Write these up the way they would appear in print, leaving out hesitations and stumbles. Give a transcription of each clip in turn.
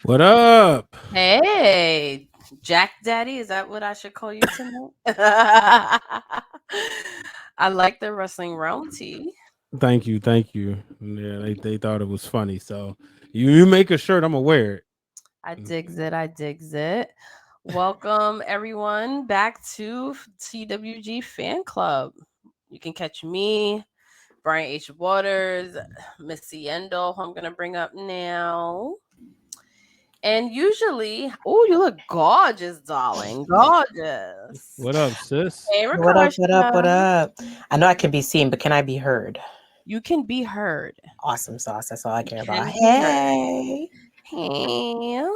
What up? Hey, Jack Daddy, is that what I should call you tonight? I like the wrestling realm tea. Thank you, thank you. Yeah, they thought it was funny. So you make a shirt, I'm gonna wear it. I digs it. I digs it. Welcome everyone back to TWG Fan Club. You can catch me, Brian H. Waters, Miss Seindole, who I'm gonna bring up now. And usually, oh, you look gorgeous, darling. Gorgeous. What up, sis? Hey, What up? What up? What Rakosha. up? I know I can be seen, but can I be heard? You can be heard. Awesome sauce. That's all I You care about. can be heard. Hey. Hey.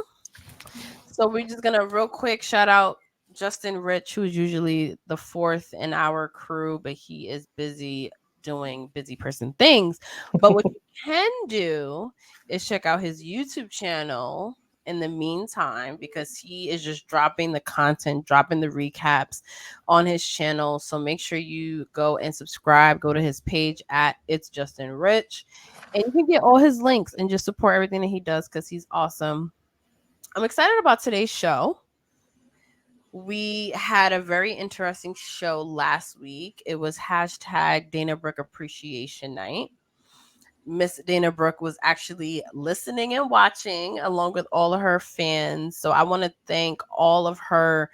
So we're just gonna real quick shout out Justin Rich, who's usually the fourth in our crew, but he is busy doing busy person things. But what you can do is check out his YouTube channel in the meantime because he is just dropping the content, dropping the recaps on his channel. So make sure you go and subscribe, go to his page at It's Justin Rich, and you can get all his links and just support everything that he does because he's awesome. I'm excited about today's show. We had a very interesting show last week. It was hashtag Dana Brooke Appreciation Night. Miss Dana Brooke was actually listening and watching along with all of her fans. So I want to thank all of her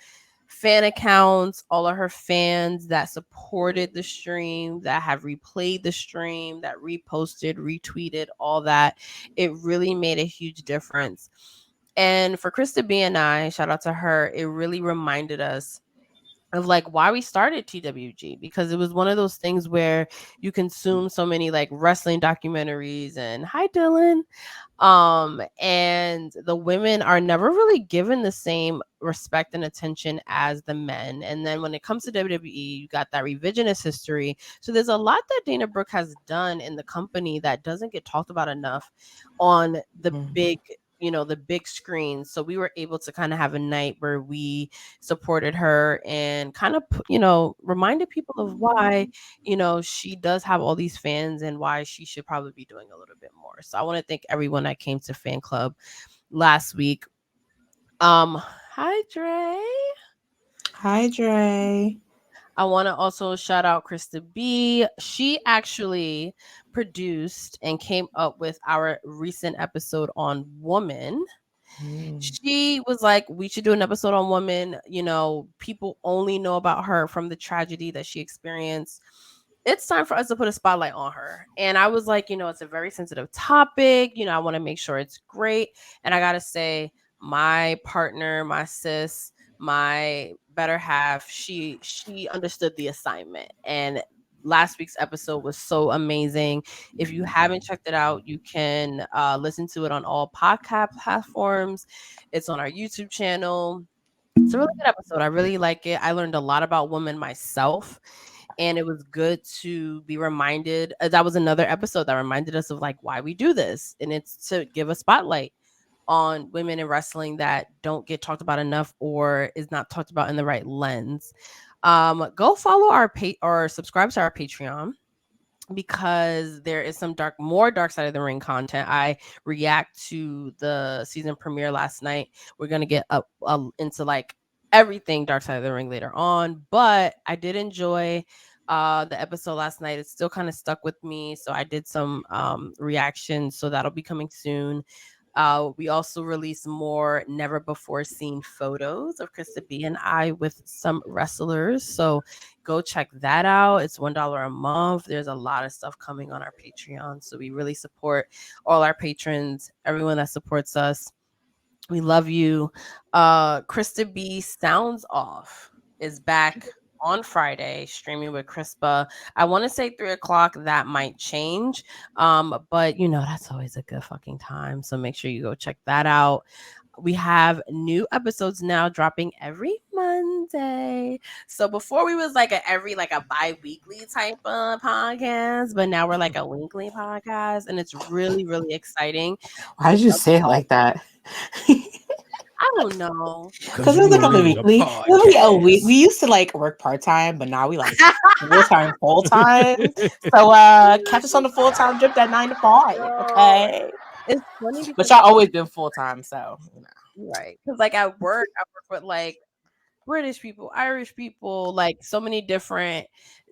fan accounts, all of her fans that supported the stream, that have replayed the stream, that reposted, retweeted, all that. It really made a huge difference. And for Krista B and I, shout out to her, it really reminded us of like why we started TWG because it was one of those things where you consume so many like wrestling documentaries and hi Dylan and the women are never really given the same respect and attention as the men. And then when it comes to WWE, you got that revisionist history. So there's a lot that Dana Brooke has done in the company that doesn't get talked about enough on the big the big screen. So we were able to kind of have a night where we supported her and kind of reminded people of why she does have all these fans and why she should probably be doing a little bit more. So I want to thank everyone that came to fan club last week. Hi Dre. Hi, Dre. I want to also shout out Krista B. She actually produced and came up with our recent episode on woman. She was like, we should do an episode on women. People only know about her from the tragedy that she experienced. It's time for us to put a spotlight on her. And I was like, it's a very sensitive topic. I want to make sure it's great. And I got to say, my partner, my sis, my better half, she understood the assignment. And last week's episode was so amazing. If you haven't checked it out, you can listen to it on all podcast platforms. It's on our YouTube channel. It's a really good episode. I really like it. I learned a lot about women myself, and it was good to be reminded. That was another episode that reminded us of like why we do this, and it's to give a spotlight on women in wrestling that don't get talked about enough or is not talked about in the right lens. Go follow our or subscribe to our Patreon because there is some more dark side of the ring content. I react to the season premiere last night. We're gonna get up into like everything dark side of the ring later on, but I did enjoy the episode last night. It still kind of stuck with me, so I did some reactions, so that'll be coming soon. We also released more never before seen photos of Krista B and I with some wrestlers. So go check that out. It's $1 a month. There's a lot of stuff coming on our Patreon. So we really support all our patrons, everyone that supports us. We love you. Krista B Sounds Off is back on Friday, streaming with CRISPA. I want to say 3 o'clock. That might change. But that's always a good fucking time. So make sure you go check that out. We have new episodes now dropping every Monday. So before we was like a bi-weekly type of podcast, but now we're like a weekly podcast, and it's really, really exciting. Why did you say it like that? I don't know. Because it was like a weekly. We used to like work part time, but now we like full time. So catch us on the full time drip at 9 to 5. Okay. It's funny But because y'all always been full time, so right. Because like at work, I work with like British people, Irish people, like so many different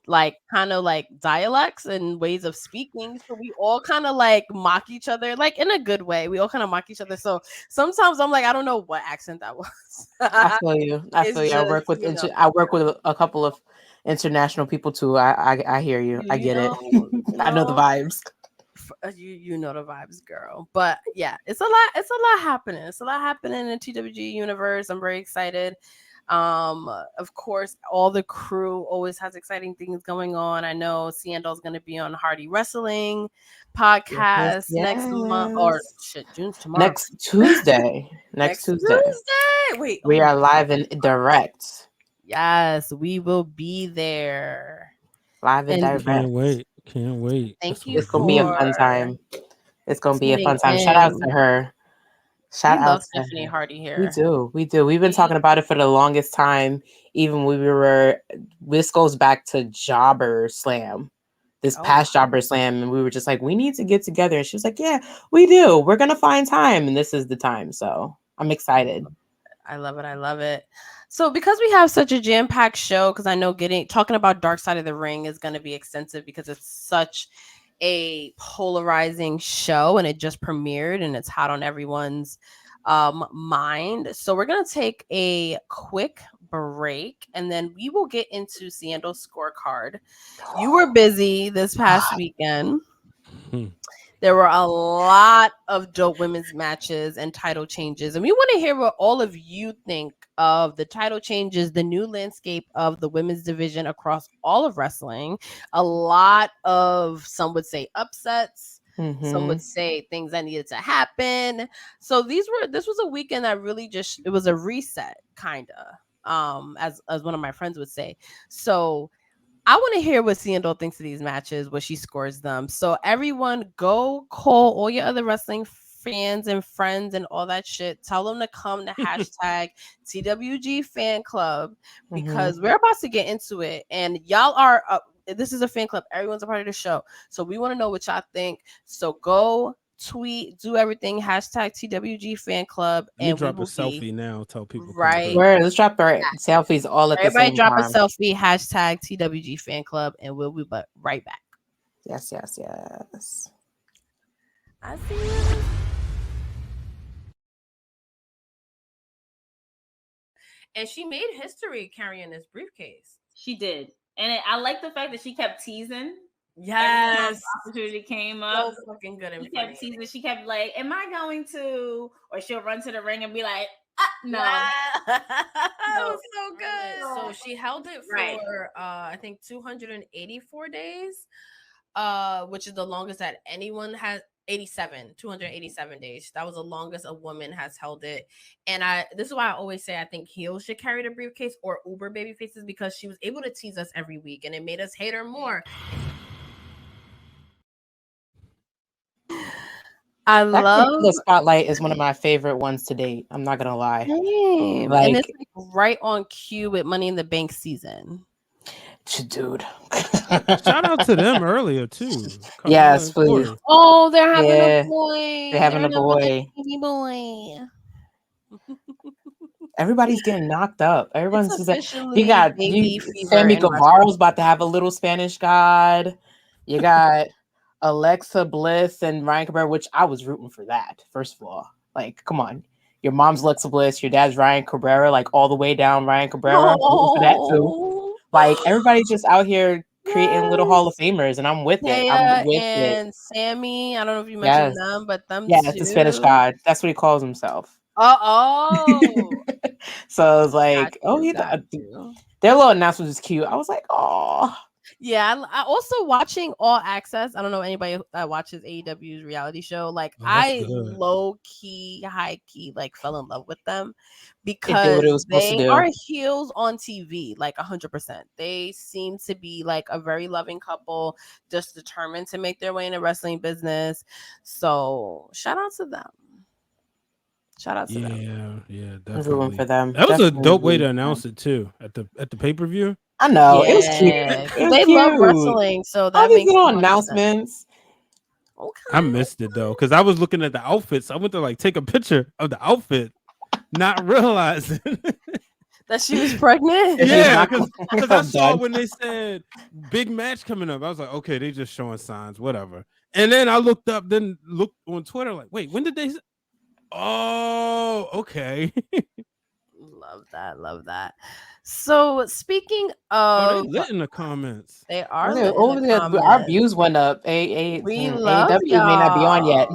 like kind of like dialects and ways of speaking. So we all kind of like mock each other, like in a good way. We all kind of mock each other. So sometimes I'm like, I don't know what accent that was. I feel you. I feel It's you. I just, work with you know, I work with a couple of international people too. I hear you. I get it. you I know the know, vibes. you know the vibes, girl. But yeah, it's a lot happening. It's a lot happening in TWG universe. I'm very excited. Of course, all the crew always has exciting things going on. I know Seindole is going to be on Hardy Wrestling podcast next month, or shit, June's tomorrow. Next Tuesday. Next Tuesday. Wait, We are live and direct. Yes, we will be there. Live and direct. Can't wait. Thank you. It's gonna be a fun time. It's gonna be a fun time. Shout out to her. Shout out to Tiffany Hardy here. We do. We've been talking about it for the longest time. Even when we were, this goes back to Jobber Slam, this past Jobber Slam, and we were just like, we need to get together. And she was like, yeah, we do. We're gonna find time, and this is the time. So I'm excited. I love it. I love it. So because we have such a jam-packed show, because I know talking about Dark Side of the Ring is going to be extensive because it's such a polarizing show and it just premiered and it's hot on everyone's mind. So we're going to take a quick break and then we will get into Seindole scorecard. You were busy this past weekend. There were a lot of dope women's matches and title changes. And we want to hear what all of you think of the title changes, the new landscape of the women's division across all of wrestling. A lot of, some would say, upsets. Some would say things that needed to happen. So this was a weekend that really it was a reset, kind of, as one of my friends would say. So I want to hear what Seindole thinks of these matches, what she scores them. So everyone go call all your other wrestling fans and friends and all that shit. Tell them to come to hashtag TWG Fan Club because we're about to get into it. And y'all are, this is a fan club. Everyone's a part of the show. So we want to know what y'all think. So go tweet, do everything, hashtag TWG Fan Club. And drop a selfie now. Tell people. Right. Let's drop our selfies all at the same time. Everybody drop a selfie, hashtag TWG Fan Club, and we'll be right back. Yes. I see you. And she made history carrying this briefcase. She did. And I like the fact that she kept teasing. Yes. Opportunity came up. So fucking good and she kept teasing. She kept like, am I going to? Or she'll run to the ring and be like, no. That was so good. So she held it for I think 284 days, which is the longest that anyone has. 287 days. That was the longest a woman has held it. And this is why I always say I think heels should carry the briefcase or Uber baby faces, because she was able to tease us every week and it made us hate her more. I love the spotlight is one of my favorite ones to date. I'm not gonna lie. Like, and it's like right on cue with Money in the Bank season. Dude. Shout out to them earlier too. Yes, please. Oh, they're having a boy. They're having a boy. Baby boy. Everybody's getting knocked up. Everyone's just like, you got Sammy Guevaro's about to have a little Spanish god. You got Alexa Bliss and Ryan Cabrera, which I was rooting for that. First of all, like, come on, your mom's Alexa Bliss, your dad's Ryan Cabrera, like all the way down Ryan Cabrera. For that too. Like everybody's just out here creating little Hall of Famers, and I'm with it. I'm with it. Sammy, I don't know if you mentioned them, but them too. That's the Spanish god. That's what he calls himself. Oh. So I was like, their little announcement was cute. I was like, oh. Yeah, I also watching All Access. I don't know anybody that watches AEW's reality show. Like I low key, high key, like fell in love with them because they are heels on TV, like 100%. They seem to be like a very loving couple, just determined to make their way in the wrestling business. So shout out to them. Shout out to them. Yeah, definitely. Rooting for them. That was a dope way to announce it too at the pay-per-view. I know it was cute. They love wrestling, so that makes little announcements. Okay. I missed it though, because I was looking at the outfits. I went to like take a picture of the outfit, not realizing. That she was pregnant. Yeah, because I I'm saw done. when they said big match coming up. I was like, okay, they just showing signs, whatever. And then I looked on Twitter, like, wait, when did they? Oh, okay. Love that. So speaking Oh, of, they lit in the comments. they are Yeah, lit in the our comments. views went up. We love AEW may not be on yet.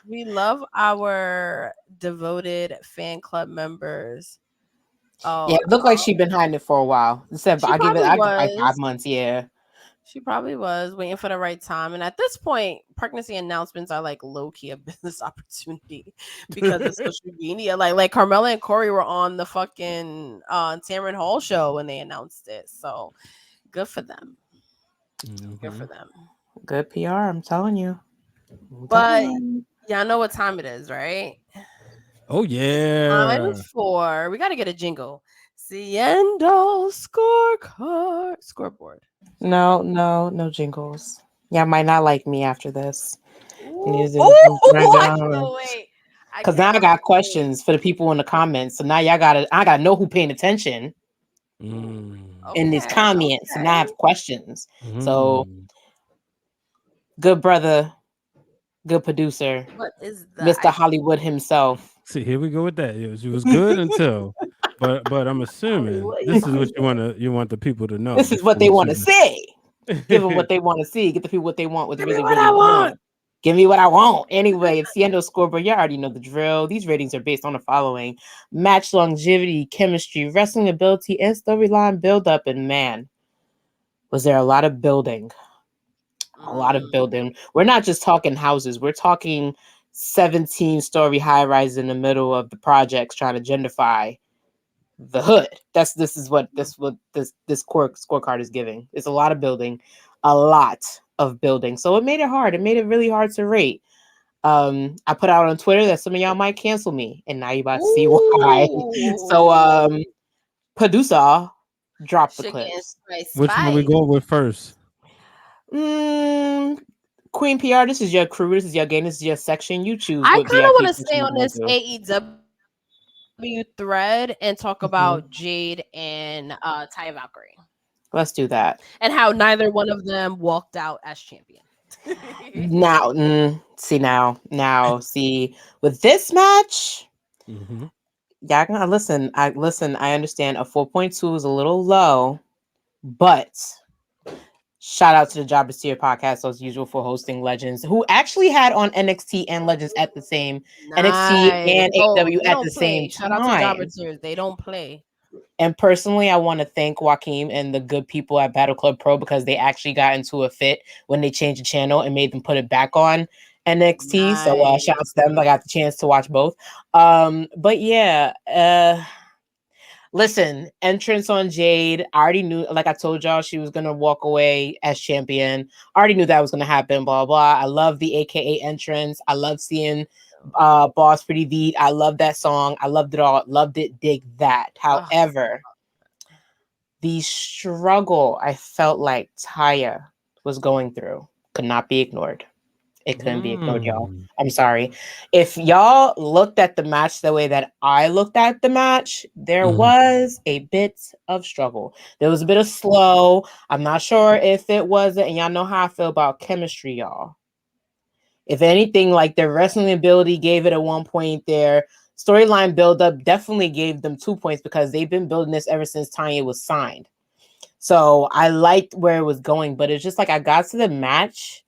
We love our devoted fan club members. Oh, Yeah, it looked like she'd been hiding it for a while. Except She I give like was. 5 months. Yeah. She probably was waiting for the right time. And at this point, pregnancy announcements are like low key a business opportunity because of social media. Like Carmella and Corey were on the fucking Tamron Hall show when they announced it. So good for them. Good for them. Good PR, I'm telling you. But y'all know what time it is, right? Oh yeah. Time for, we got to get a jingle. Seindole scoreboard. No jingles. Yeah, might not like me after this. Wait. Because now I got questions for the people in the comments. So now I gotta know who paying attention in these comments. And now I have questions. So good brother, good producer, what is that? Mr. Hollywood himself. See, here we go with that. She was good until, but I'm assuming this is what you want the people to know. This is what they want to see. Give them what they want to see. Get the people what they want. Give me what I want. Give me what I want. Anyway, it's Seindole Scoreboard. You already know the drill. These ratings are based on the following: match longevity, chemistry, wrestling ability, and storyline build-up. And man, was there a lot of building. A lot of building. We're not just talking houses. We're talking 17-story high-rise in the middle of the projects trying to gentrify the hood. This is what this scorecard is giving. It's a lot of building, a lot of building. So it made it hard. It made it really hard to rate. I put out on Twitter that some of y'all might cancel me, and now you about to see why. So producer, drop the clips. Which one we go with first? Queen PR, this is your crew. This is your game. This is your section. You choose. I kind of want to stay on this AEW thread and talk about Jade and Taya Valkyrie. Let's do that. And how neither one of them walked out as champion. Now, see, with this match, y'all gonna listen. I understand a 4.2 is a little low, but shout out to the Jobbers Tier podcast as usual for hosting Legends, who actually had on NXT and Legends at the same NXT and AEW at the same time. Shout out to Jobbers Tier. They don't play. And personally, I want to thank Joaquin and the good people at Battle Club Pro because they actually got into a fit when they changed the channel and made them put it back on NXT. Nice. So shout out to them. I got the chance to watch both. But yeah, listen, entrance on Jade. I already knew, like I told y'all, she was gonna walk away as champion. I already knew that was gonna happen. Blah blah. I love the AKA entrance. I love seeing Boss Pretty Beat. I love that song. I loved it all. Loved it. Dig that. However, the struggle I felt like Taya was going through could not be ignored. It couldn't be ignored, y'all. I'm sorry. If y'all looked at the match the way that I looked at the match, there was a bit of struggle. There was a bit of slow. I'm not sure if it was, and y'all know how I feel about chemistry, y'all. If anything, like their wrestling ability gave it a 1 point there. Storyline buildup definitely gave them 2 points because they've been building this ever since Tanya was signed. So I liked where it was going, but it's just like I got to the match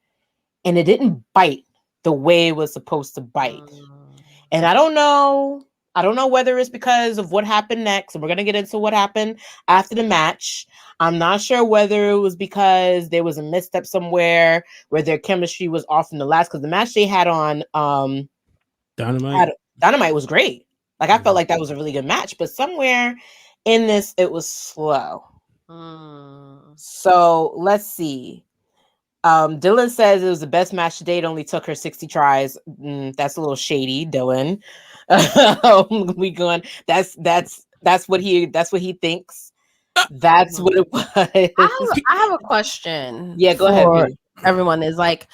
and it didn't bite the way it was supposed to bite. And I don't know whether it's because of what happened next. And we're going to get into what happened after the match. I'm not sure whether it was because there was a misstep somewhere where their chemistry was off in the last, because the match they had on Dynamite was great. Like I felt like that was a really good match, but somewhere in this, it was slow. So let's see. Dylan says it was the best match to date. It only took her 60 tries. That's a little shady, Dylan. We going. That's what he thinks. That's what it was. I have a question. Yeah, go ahead. Everyone is like,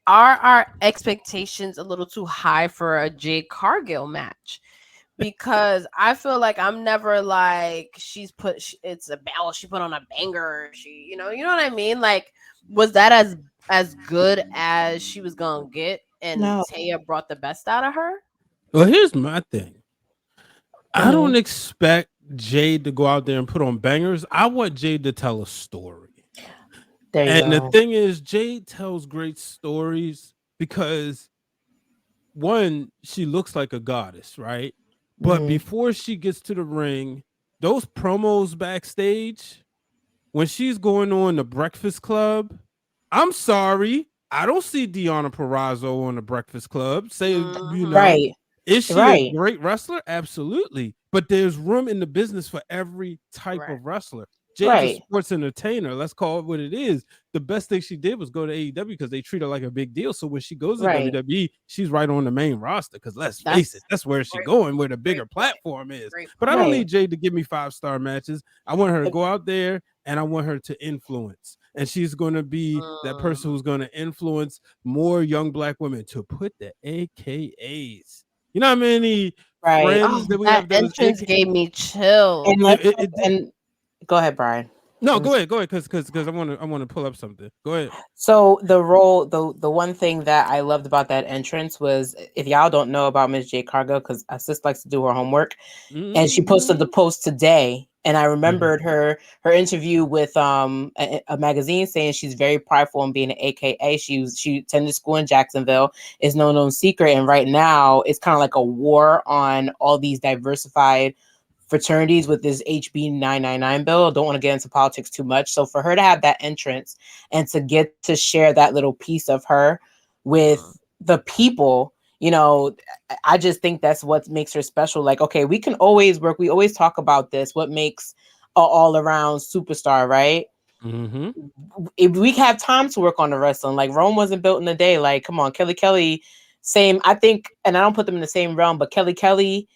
are our expectations a little too high for a Jade Cargill match? Because I feel like I'm never like she put on a banger. You know what I mean? Like, was that as good as she was gonna get? And No. Taya brought the best out of her. Well, here's my thing. I don't Mhm. expect Jade to go out there and put on bangers. I want Jade to tell a story. There you And go. the thing is, Jade tells great stories because one, she looks like a goddess, right? But Mhm. before she gets to the ring, those promos backstage, when she's going on the Breakfast Club, I'm sorry, I don't see Deonna Purrazzo on the Breakfast Club. Right. Is she Right. a great wrestler? Absolutely. But there's room in the business for every type Right. of wrestler. Jade's a Right. sports entertainer. Let's call it what it is. The best thing she did was go to AEW because they treat her like a big deal. So when she goes to Right. WWE, she's right on the main roster. Because let's That's face it, that's where she's great- going, where the bigger great point. platform is. Great But I don't Right. need Jade to give me 5-star matches. I want her to go out there and I want her to influence. And she's going to be that person who's going to influence more young black women to put the AKAs. You know how many Right. friends that we that have that was entrance gave me chills. And go ahead, Brian. No, go ahead, because I want to pull up something. Go ahead. So the one thing that I loved about that entrance was, if y'all don't know about Miss Jade Cargill, because our sister likes to do her homework, and she posted the post today, and I remembered her interview with a magazine saying she's very prideful in being an AKA. She attended school in Jacksonville. It's no known secret, and right now it's kind of like a war on all these diversified fraternities with this HB 999 bill. Don't want to get into politics too much. So for her to have that entrance and to get to share that little piece of her with the people, you know, I just think that's what makes her special. Like, okay, we can always work. We always talk about this. What makes an all around superstar, right? If we have time to work on the wrestling, like Rome wasn't built in a day. Like, come on, Kelly, same. I think, and I don't put them in the same realm, but Kelly,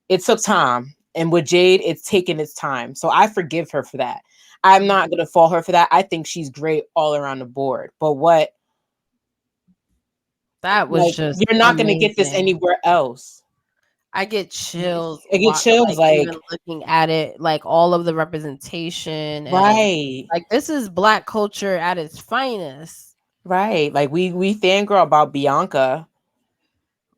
it took time. And with Jade, it's taken its time. So I forgive her for that. I'm not going to fault her for that. I think she's great all around the board. But that was just you're not going to get this anywhere else. I get chills. I get chills, like even looking at it, like all of the representation, right? Like this is Black culture at its finest, right? Like we fangirl about Bianca.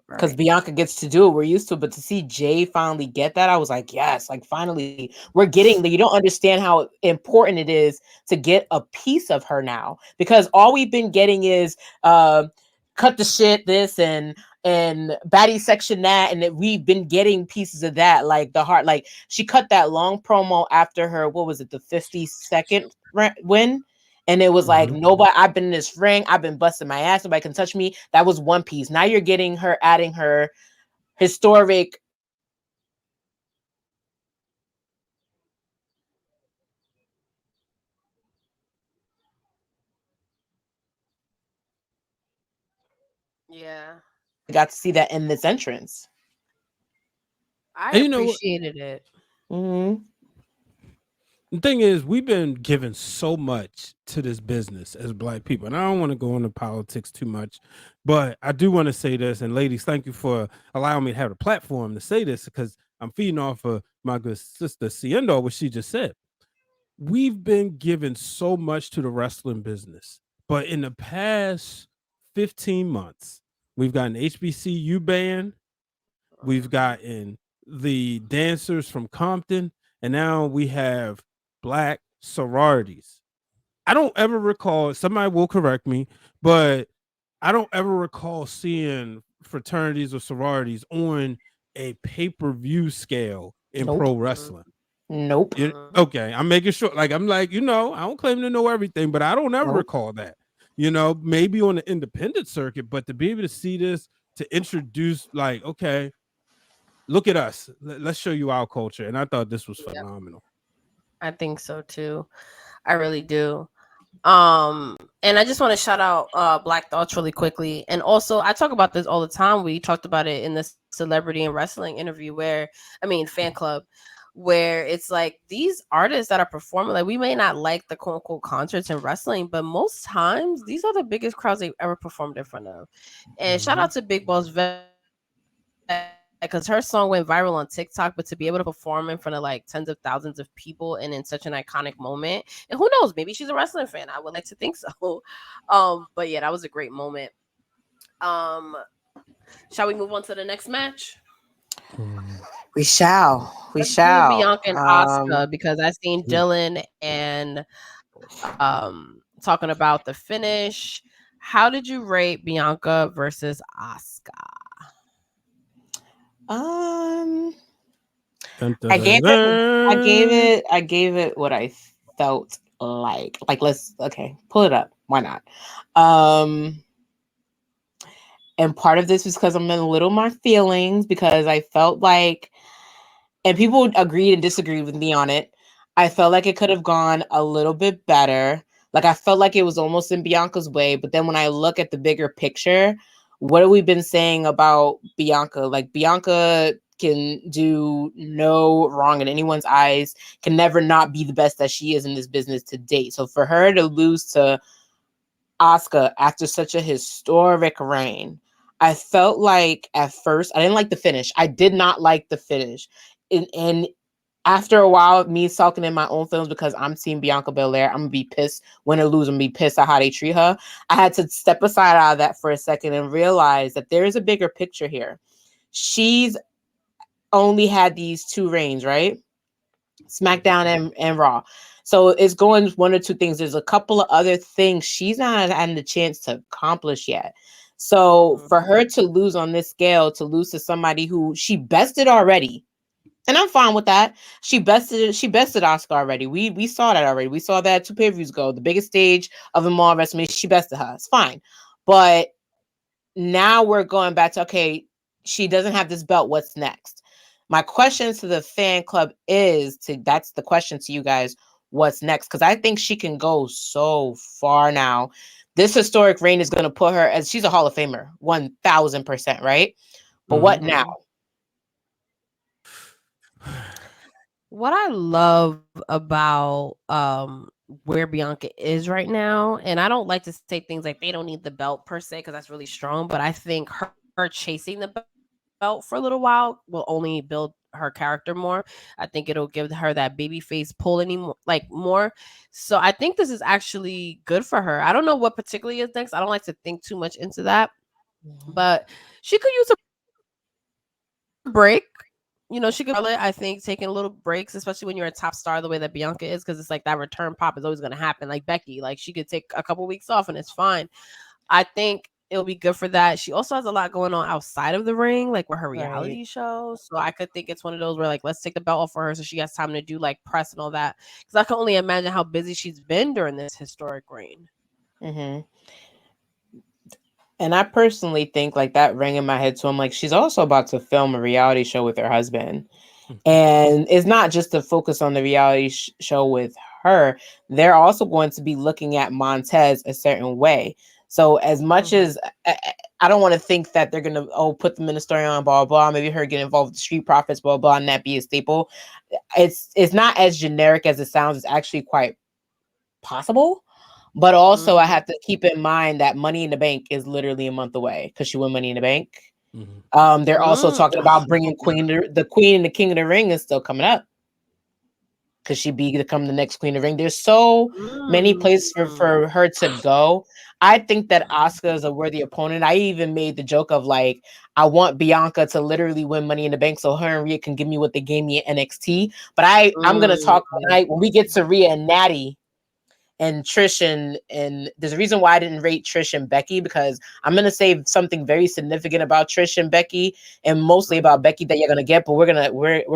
Because Bianca gets to do it, we're used to it. But to see Jay finally get that, I was like, yes, like finally we're getting. You don't understand how important it is to get a piece of her now, because all we've been getting is cut the shit this and baddie section that, and we've been getting pieces of that, like the heart. Like she cut that long promo after her, what was it, the 52nd win. And it was like, nobody, I've been in this ring, I've been busting my ass, nobody can touch me. That was one piece. Now you're getting her, adding her historic. Yeah. I got to see that in this entrance. I appreciated it. The thing is, we've been given so much to this business as Black people, and I don't want to go into politics too much, but I do want to say this. And ladies, thank you for allowing me to have a platform to say this, because I'm feeding off of my good sister Seindole, what she just said. We've been given so much to the wrestling business, but in the past 15 months, we've gotten HBCU band, we've gotten the dancers from Compton, and now we have Black sororities. I don't ever recall, somebody will correct me, but I don't ever recall seeing fraternities or sororities on a pay-per-view scale in pro wrestling. Nope. Okay, I'm making sure. Like, I'm like, I don't claim to know everything, but I don't ever recall that. Maybe on the independent circuit, but to be able to see this, to introduce, like, okay, look at us. Let's show you our culture. And I thought this was phenomenal. I think so too. I really do. And I just want to shout out Black Thoughts really quickly. And also, I talk about this all the time. We talked about it in the celebrity and wrestling interview fan club, where it's like these artists that are performing, like we may not like the quote unquote concerts in wrestling, but most times these are the biggest crowds they've ever performed in front of. And shout out to Big Boss Vet, because her song went viral on TikTok, but to be able to perform in front of like tens of thousands of people and in such an iconic moment, and who knows, maybe she's a wrestling fan. I would like to think so. But yeah, that was a great moment. Shall we move on to the next match? We shall. Let's do Bianca and Asuka, because I seen Dylan and talking about the finish. How did you rate Bianca versus Asuka? I gave it what I felt like. Like, let's pull it up. Why not? And part of this was because I'm in a little my feelings, because I felt like, and people agreed and disagreed with me on it, I felt like it could have gone a little bit better. Like, I felt like it was almost in Bianca's way. But then when I look at the bigger picture, what have we been saying about Bianca? Like, Bianca can do no wrong in anyone's eyes, can never not be the best that she is in this business to date. So for her to lose to Asuka after such a historic reign, I felt like at first, I didn't like the finish. I did not like the finish. And after a while, me sulking in my own films, because I'm seeing Bianca Belair, I'm going to be pissed. Win or lose, I'm going to be pissed at how they treat her. I had to step aside out of that for a second and realize that there is a bigger picture here. She's only had these 2 reigns, right? SmackDown and Raw. So it's going one or two things. There's a couple of other things she's not had the chance to accomplish yet. So for her to lose on this scale, to lose to somebody who she bested already, and I'm fine with that. She bested Asuka already. We saw that already. We saw that 2 pay-per-views ago. The biggest stage of them all, WrestleMania, she bested her. It's fine. But now we're going back to, okay, she doesn't have this belt. What's next? My question to the fan club that's the question to you guys. What's next? Because I think she can go so far now. This historic reign is going to put her as, she's a Hall of Famer, 1000%, right? But what now? What I love about where Bianca is right now, and I don't like to say things like they don't need the belt per se, because that's really strong, but I think her chasing the belt for a little while will only build her character more. I think it'll give her that baby face pull more. So I think this is actually good for her. I don't know what particularly is next. I don't like to think too much into that, but she could use a break. You know, she could, I think, taking little breaks, especially when you're a top star the way that Bianca is, because it's like that return pop is always going to happen. Like Becky, like she could take a couple weeks off and it's fine. I think it'll be good for that. She also has a lot going on outside of the ring, like with her reality show. So I could think it's one of those where, like, let's take the belt off for her so she has time to do like press and all that. Because I can only imagine how busy she's been during this historic reign. And I personally think, like, that rang in my head. So I'm like, she's also about to film a reality show with her husband. And it's not just to focus on the reality show with her. They're also going to be looking at Montez a certain way. So as much as I don't want to think that they're going to, put them in the story on, blah, blah, maybe her get involved with the Street Profits, blah, blah, and that be a staple. It's not as generic as it sounds. It's actually quite possible. But also I have to keep in mind that Money in the Bank is literally a month away, because she won Money in the Bank. They're also talking about bringing the Queen and the King of the Ring is still coming up, because she become the next Queen of the Ring. There's so many places for her to go. I think that Asuka is a worthy opponent. I even made the joke of, like, I want Bianca to literally win Money in the Bank so her and Rhea can give me what they gave me at NXT. But I'm going to talk tonight when we get to Rhea and Natty and Trish, and there's a reason why I didn't rate Trish and Becky, because I'm going to say something very significant about Trish and Becky, and mostly about Becky that you're going to get, but we're going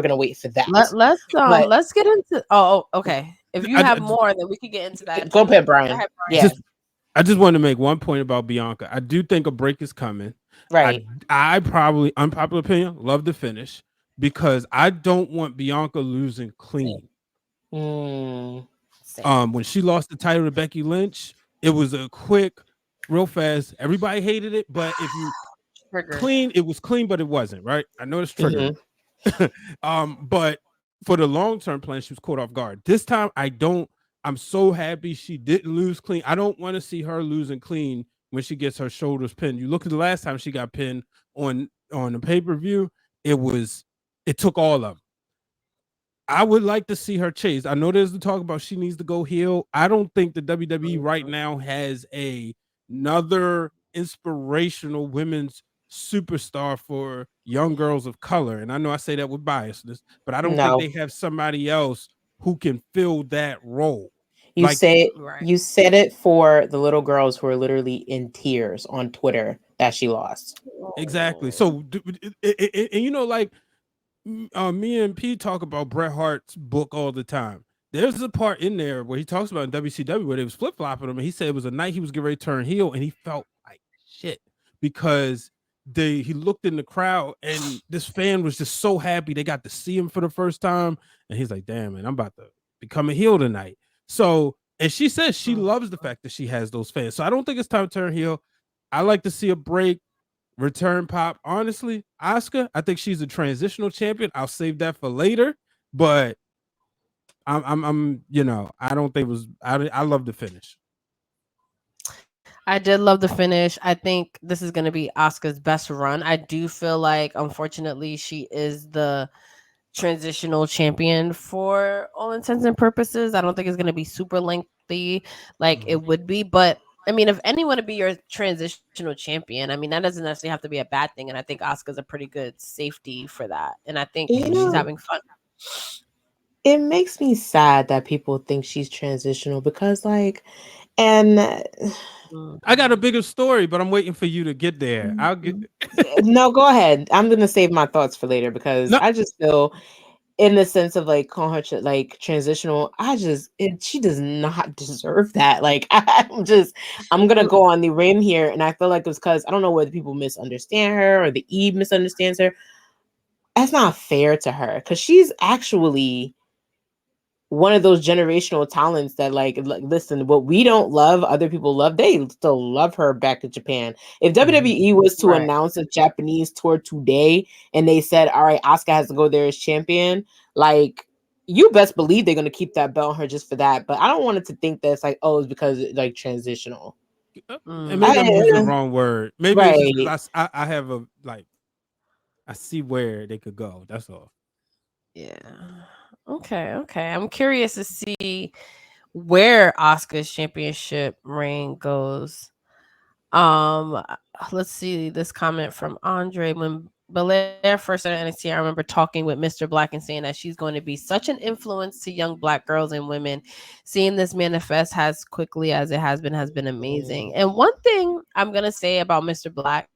to wait for that. Let's get into okay. If you have more, then we can get into that. Go ahead, Brian. Yeah. I just wanted to make one point about Bianca. I do think a break is coming. Right. I probably, unpopular opinion, love the finish, because I don't want Bianca losing clean. When she lost the title to Becky Lynch, it was a quick, real fast. Everybody hated it, but if you clean, it was clean, but it wasn't, right? I know it's triggering. But for the long-term plan, she was caught off guard. This time, I'm so happy she didn't lose clean. I don't want to see her losing clean when she gets her shoulders pinned. You look at the last time she got pinned on the pay-per-view, it took all of them. I would like to see her chase. I know there's the talk about she needs to go heel. I don't think the WWE right now has another inspirational women's superstar for young girls of color. And I know I say that with biasness, but I don't think they have somebody else who can fill that role. You said it for the little girls who are literally in tears on Twitter that she lost. Exactly. So, and you know, like, me and P talk about Bret Hart's book all the time. There's a part in there where he talks about in WCW where they was flip-flopping him, and he said it was a night he was getting ready to turn heel, and he felt like shit because he looked in the crowd, and this fan was just so happy they got to see him for the first time, and he's like, damn, man, I'm about to become a heel tonight. So, and she says she loves the fact that she has those fans. So I don't think it's time to turn heel. I like to see a break. Return pop. Honestly, Asuka, I think she's a transitional champion. I'll save that for later, but I'm you know, I don't think it was I love the finish. I did love the finish. I think this is going to be Asuka's best run. I do feel like, unfortunately, she is the transitional champion for all intents and purposes. I don't think it's going to be super lengthy like it would be, but I mean, if anyone to be your transitional champion, I mean, that doesn't necessarily have to be a bad thing. And I think Asuka's a pretty good safety for that. And I think she's having fun. It makes me sad that people think she's transitional because, like, and I got a bigger story, but I'm waiting for you to get there. I'll get no, go ahead. I'm gonna save my thoughts for later because I just feel, in the sense of like calling her like transitional, she does not deserve that. Like I'm gonna go on the rim here, and I feel like it's because I don't know whether people misunderstand her or the Eve misunderstands her. That's not fair to her because she's actually one of those generational talents that like listen, what we don't love, other people love. They still love her back in Japan. If WWE was to announce a Japanese tour today and they said, all right, Asuka has to go there as champion, like, you best believe they're going to keep that belt on her just for that. But I don't want it to think that it's like, oh, it's because it's like transitional. And maybe I'm using the wrong word. Maybe it's just I have a like, I see where they could go. That's all. Yeah. Okay. I'm curious to see where Asuka's championship reign goes. Let's see this comment from Andre. When Belair first started NXT, I remember talking with Mr. Black and saying that she's going to be such an influence to young Black girls and women. Seeing this manifest as quickly as it has been amazing. And one thing I'm gonna say about Mr. Black,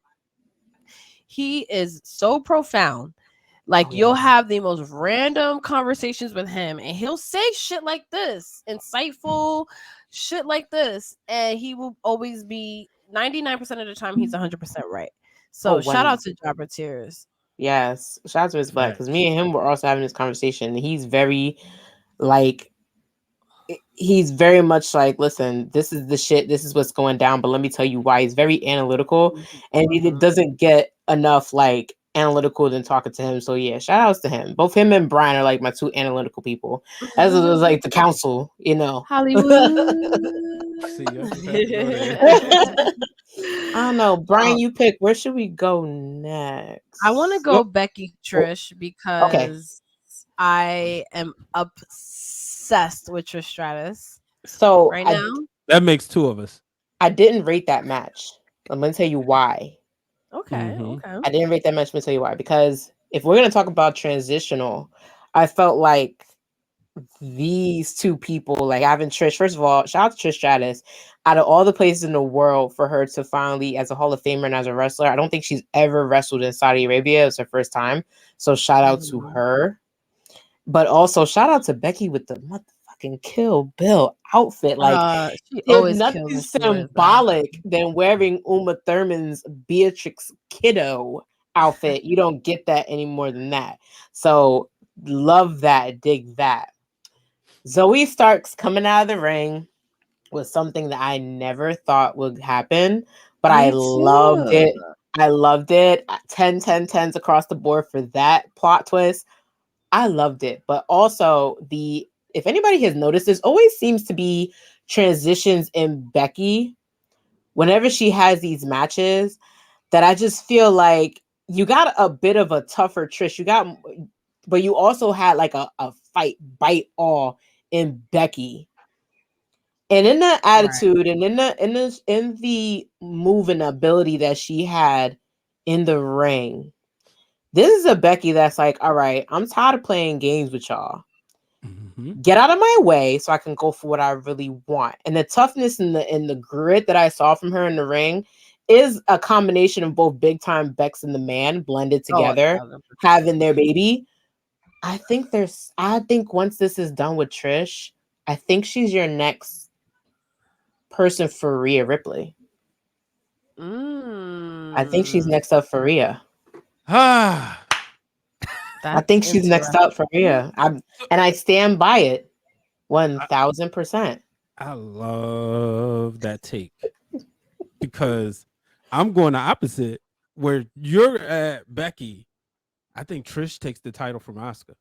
he is so profound. Like, you'll have the most random conversations with him, and he'll say shit like this, insightful shit like this, and he will always be 99% of the time he's 100% right. So shout out to Jobber Tears. Yes, shout out to his Black, because me and him were also having this conversation. He's very like, he's very much like, listen, this is the shit, this is what's going down, but let me tell you why. He's very analytical, and he doesn't get enough like analytical than talking to him. So yeah, shout outs to him. Both him and Brian are like my two analytical people. As it was like the council, you know. Hollywood. I don't know. Brian, you pick. Where should we go next? I want to go Becky Trish because I am obsessed with Trish Stratus. So right now, that makes two of us. I didn't rate that match. I'm gonna tell you why. Okay. I didn't rate that match. I'm gonna tell you why. Because if we're gonna talk about transitional, I felt like these two people, like having Trish, first of all, shout out to Trish Stratus. Out of all the places in the world for her to finally, as a Hall of Famer and as a wrestler, I don't think she's ever wrestled in Saudi Arabia. It's her first time. So shout out to her. But also shout out to Becky with the motherfucking Kill Bill outfit. Like, there's nothing symbolic than wearing Uma Thurman's Beatrix Kiddo outfit. You don't get that any more than that. So love that, dig that. Zoe Starks coming out of the ring was something that I never thought would happen, but I loved it. I loved it. 10 10 10s across the board for that plot twist. I loved it. But also if anybody has noticed, there's always seems to be transitions in Becky whenever she has these matches that I just feel like you got a bit of a tougher Trish. But you also had like a fight, bite all in Becky. And in the attitude and in the moving ability that she had in the ring, this is a Becky that's like, all right, I'm tired of playing games with y'all. Get out of my way so I can go for what I really want. And the toughness and the grit that I saw from her in the ring is a combination of both big time Bex and the man blended together, having their baby. I think once this is done with Trish, I think she's your next person for Rhea Ripley. I think she's next up for Rhea. I think she's next up for Rhea. I stand by it 1000%. I love that take because I'm going the opposite. Where you're at Becky, I think Trish takes the title from Asuka.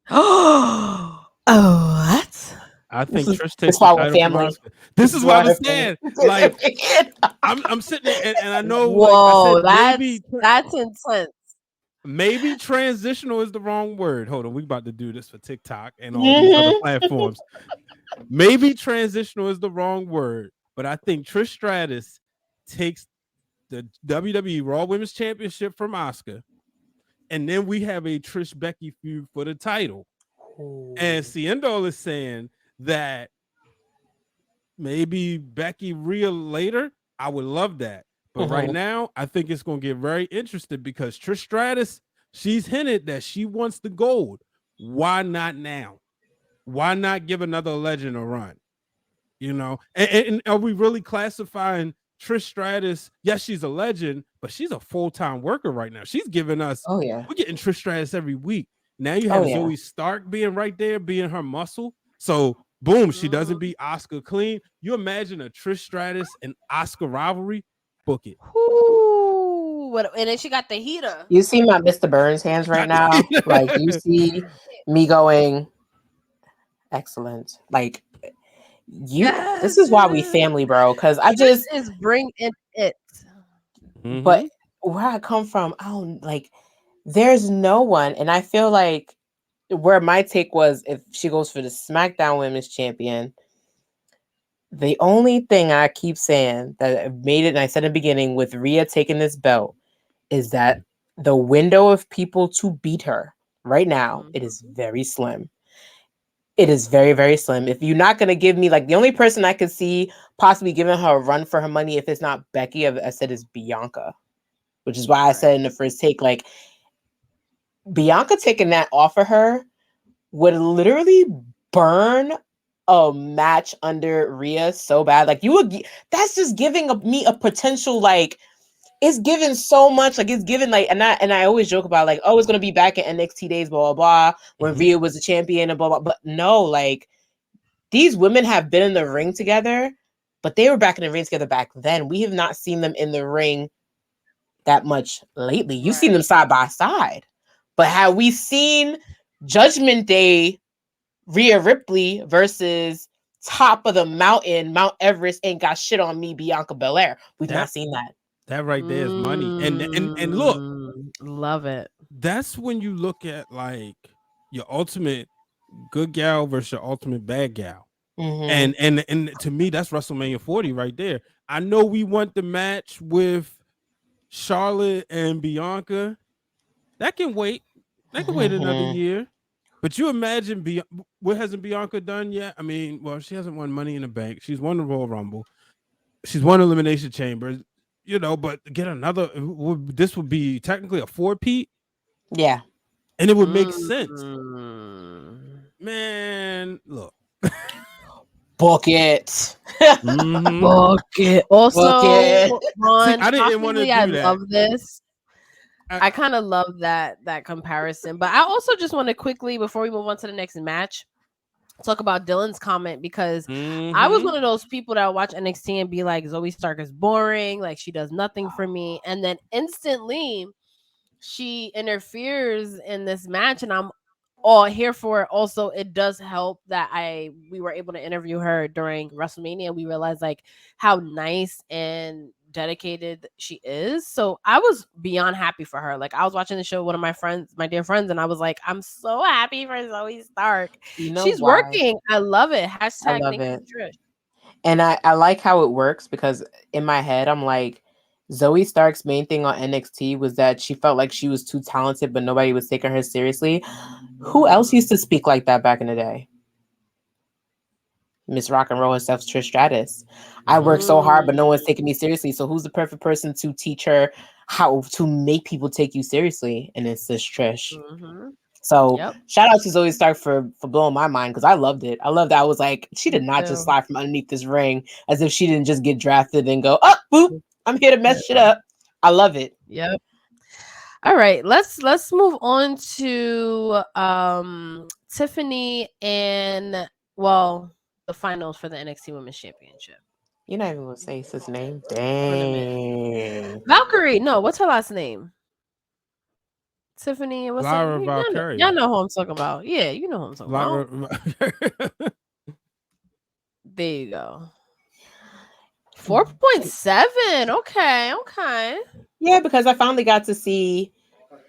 What? I think Trish takes the title from Asuka. This is what I'm saying. Like, I'm sitting there and I know. Whoa, like I said, that's intense. Maybe transitional is the wrong word. Hold on, we about to do this for TikTok and all these other platforms. Maybe transitional is the wrong word, but I think Trish Stratus takes the WWE Raw Women's Championship from Asuka, and then we have a Trish Becky feud for the title. And Seindole is saying that maybe Becky Rhea later. I would love that. But right now, I think it's going to get very interesting because Trish Stratus, she's hinted that she wants the gold. Why not now? Why not give another legend a run? You know, and are we really classifying Trish Stratus? Yes, she's a legend, but she's a full-time worker right now. She's giving us, we're getting Trish Stratus every week. Now you have Zoe Stark being right there, being her muscle. So boom, she doesn't beat Asuka clean. You imagine a Trish Stratus and Asuka rivalry? Book it. Ooh, and then she got the heater. You see my Mr. Burns hands right now? Like you see me going, excellent. Like this is why we family, bro. Because I just is bring it. But where I come from, there's no one, and I feel like where my take was, if she goes for the SmackDown Women's Champion, the only thing I keep saying that made it, and I said in the beginning, with Rhea taking this belt, is that the window of people to beat her right now, it is very slim. It is very, very slim. If you're not going to give me, the only person I could see possibly giving her a run for her money, if it's not Becky, I said is Bianca, which is why I said in the first take, Bianca taking that off of her would literally burn a match under Rhea so bad. That's just giving me a potential, it's given so much, it's given and I always joke about it's gonna be back in NXT days, blah blah blah, when Rhea was the champion and blah blah. But no, these women have been in the ring together, but they were back in the ring together back then. We have not seen them in the ring that much lately. You've seen them side by side, but have we seen Judgment Day Rhea Ripley versus top of the mountain Mount Everest ain't got shit on me Bianca Belair? We've not seen that. That right there is money. And look, love it. That's when you look at your ultimate good gal versus your ultimate bad gal. And to me, that's WrestleMania 40 right there. I know we want the match with Charlotte and Bianca. That can wait. That can wait another year. But you imagine what hasn't Bianca done yet? I mean, well, she hasn't won Money in the Bank. She's won the Royal Rumble. She's won Elimination Chamber. But get another. This would be technically a 4-peat. Yeah, and it would make sense. Man, look. Book it. Book it. Also, Book it. Ron, I didn't want to do I that. love this. I kind of love that comparison. But I also just want to quickly, before we move on to the next match, talk about Dylan's comment, because I was one of those people that watch NXT and be like, Zoe Stark is boring, she does nothing for me, and then instantly she interferes in this match, and I'm all here for it. Also, it does help that we were able to interview her during WrestleMania. We realized like how nice and dedicated she is. So I was beyond happy for her. Like I was watching the show with one of my friends, my dear friends, and I was like, I'm so happy for Zoe Stark. You know She's why? working. I love it. I Hashtag love thank you, it. Trish. And I like how it works because in my head, I'm like, Zoe Stark's main thing on NXT was that she felt like she was too talented, but nobody was taking her seriously. Who else used to speak like that back in the day? Miss Rock and Roll herself, Trish Stratus. I work so hard, but no one's taking me seriously. So who's the perfect person to teach her how to make people take you seriously? And it's this Trish. Mm-hmm. So Yep. shout out to Zoe Stark for blowing my mind because I loved it. I loved that. I was like, she did not just slide from underneath this ring as if she didn't just get drafted and go, oh, boop, I'm here to mess shit up. I love it. Yep. All right, let's move on to Tiffany and the finals for the NXT Women's Championship. You're not even gonna say his name. Dang. Valkyrie. No, what's her last name? Tiffany. What's her name? Valkarya. Y'all know who I'm talking about. Yeah, you know who I'm talking about. There you go. 4.7. Okay. Yeah, because I finally got to see